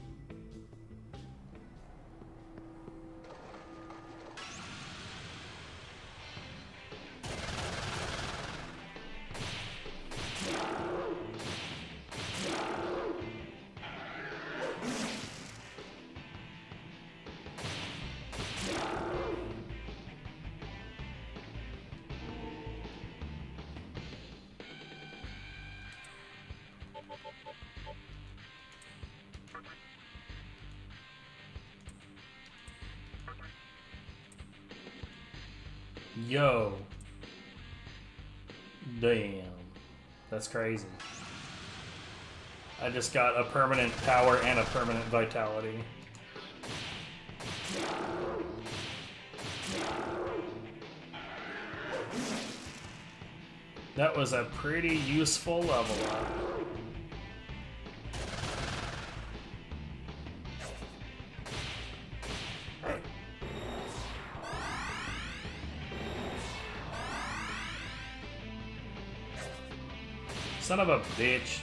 Yo. Damn. That's crazy. I just got a permanent power and a permanent vitality. That was a pretty useful level up. Son of a bitch.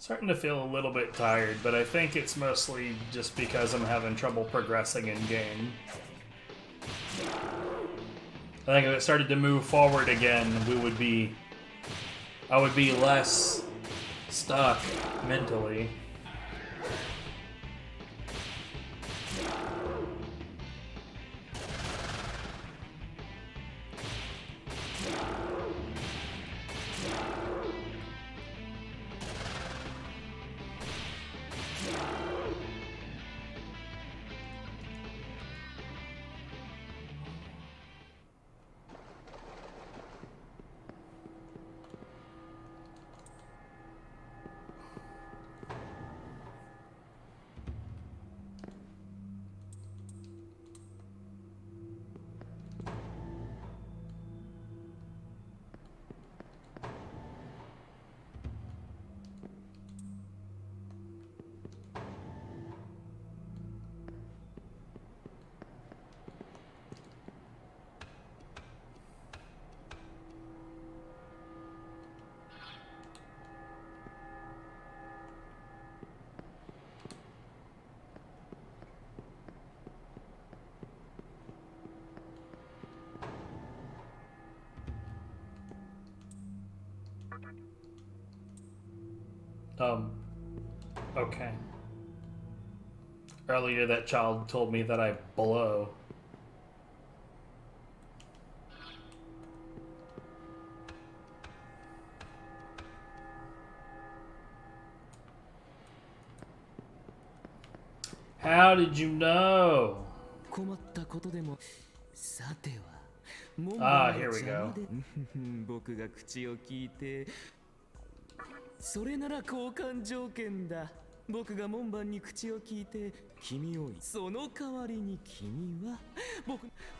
Starting to feel a little bit tired, but I think it's mostly just because I'm having trouble progressing in game. I think if it started to move forward again, I would be less stuck mentally. Okay. Earlier that child told me that I blow. How did you know? Ah, here we go. 僕が口を聞いてそれなら交換条件だ僕が門番に口を聞いて君をその代わりに君は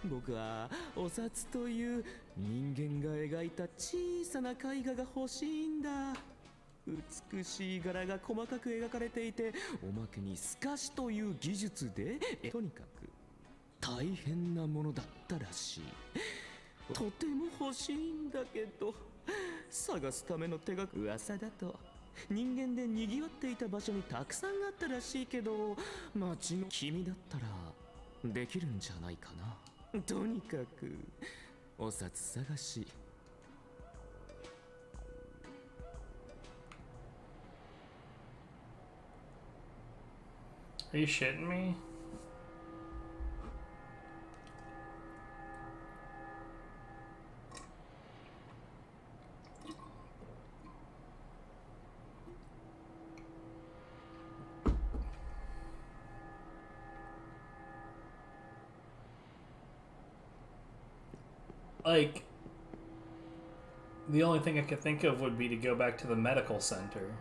僕はお札という人間が描いた小さな絵画が欲しいんだ美しい柄が細かく描かれていておまけに透かしという技術でとにかく大変なものだったらしいとても欲しいんだけど探すための手が噂だと人間で賑わっていた場所にたくさんあったらしいけど街の君だったらできるんじゃないかなとにかくお札探し。 Are you shitting me? Like, the only thing I could think of would be to go back to the medical center.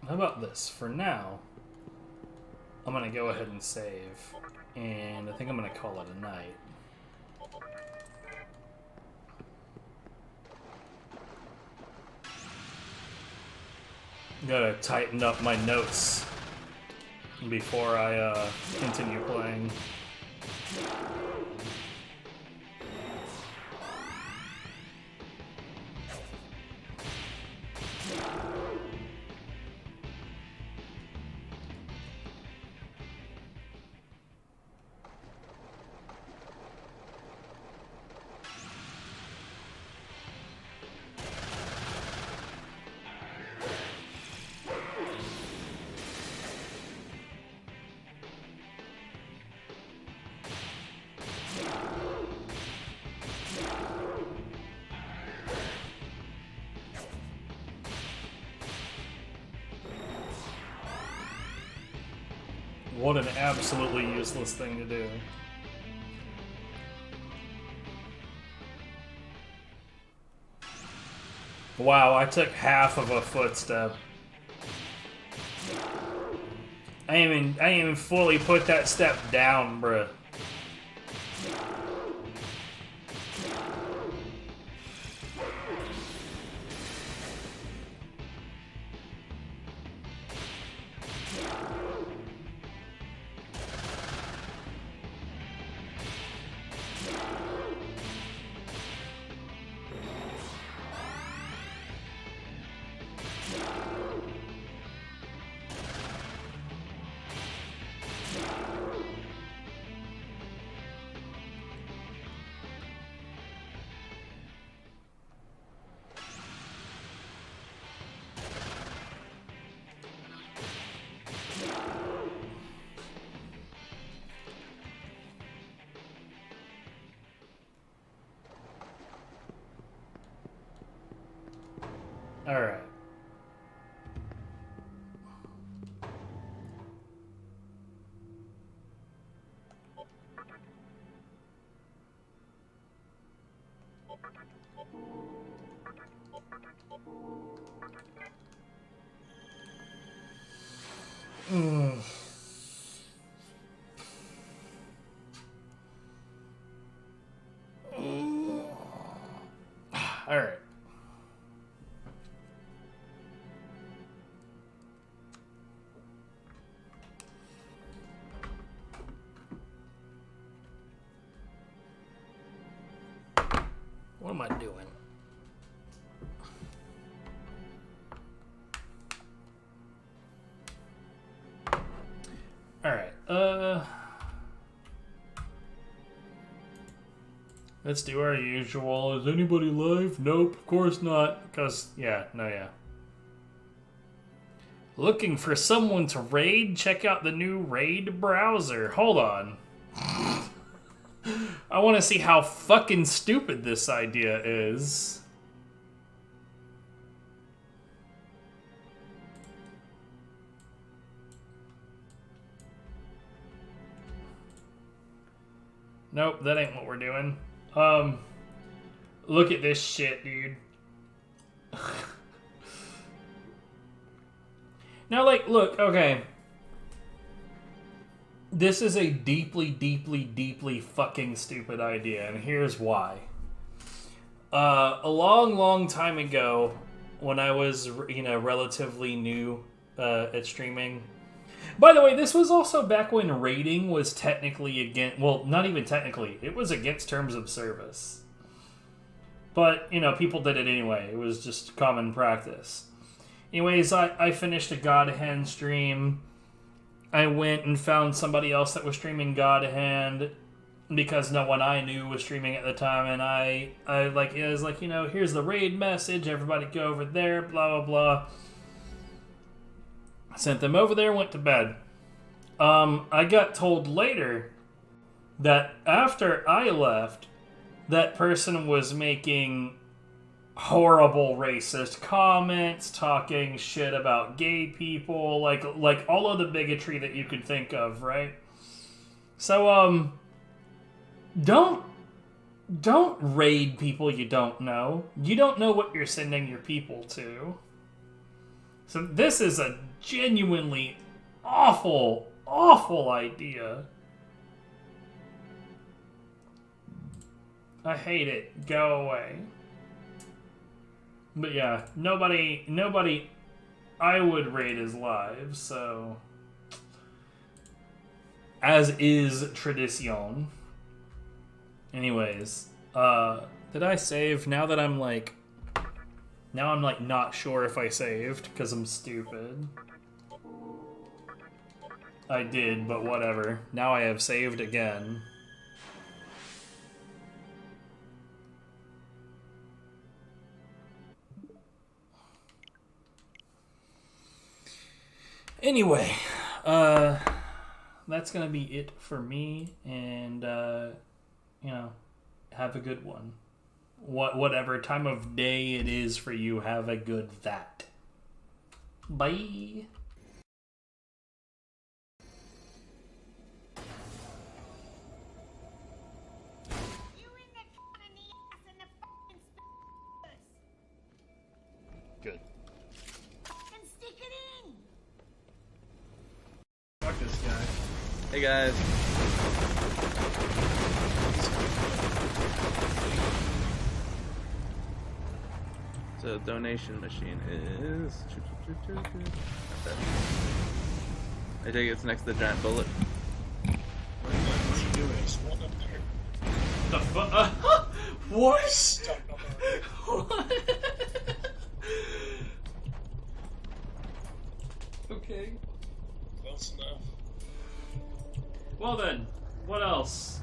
How about this? For now, I'm gonna go ahead and save, and I think I'm gonna call it a night. Gotta tighten up my notes before I continue playing. What an absolutely useless thing to do. Wow, I took half of a footstep. I ain't even fully put that step down, bruh. All right. All right. What am I doing? All right. Let's do our usual. Is anybody live? Nope, of course not. Because, yeah. Looking for someone to raid? Check out the new raid browser. Hold on. I want to see how fucking stupid this idea is. Nope, that ain't what we're doing. Look at this shit, dude. Now, like, look, okay. This is a deeply, deeply, deeply fucking stupid idea, and here's why. A long, long time ago, when I was, relatively new at streaming. By the way, this was also back when raiding was technically against... Well, not even technically. It was against terms of service. But, people did it anyway. It was just common practice. Anyways, I finished a God Hand stream. I went and found somebody else that was streaming God Hand because no one I knew was streaming at the time, and I was like, here's the raid message, everybody go over there, blah, blah, blah. Sent them over there, went to bed. I got told later that after I left, that person was making horrible racist comments, talking shit about gay people, like all of the bigotry that you could think of, right? So, don't raid people you don't know. You don't know what you're sending your people to. So this is a genuinely awful, awful idea. I hate it. Go away. But yeah, nobody I would raid as live, so... As is tradition. Anyways, did I save? Now I'm not sure if I saved, because I'm stupid. I did, but whatever. Now I have saved again. Anyway, that's gonna be it for me, and, have a good one. Whatever time of day it is for you, have a good that. Bye! Good. Fucking stick it in! Fuck this guy. Hey guys. So donation machine is... I take it's next to the giant bullet. What are you doing? It's right up there. The fuck? What? Stuck up What? Okay. Close enough. Well then, what else?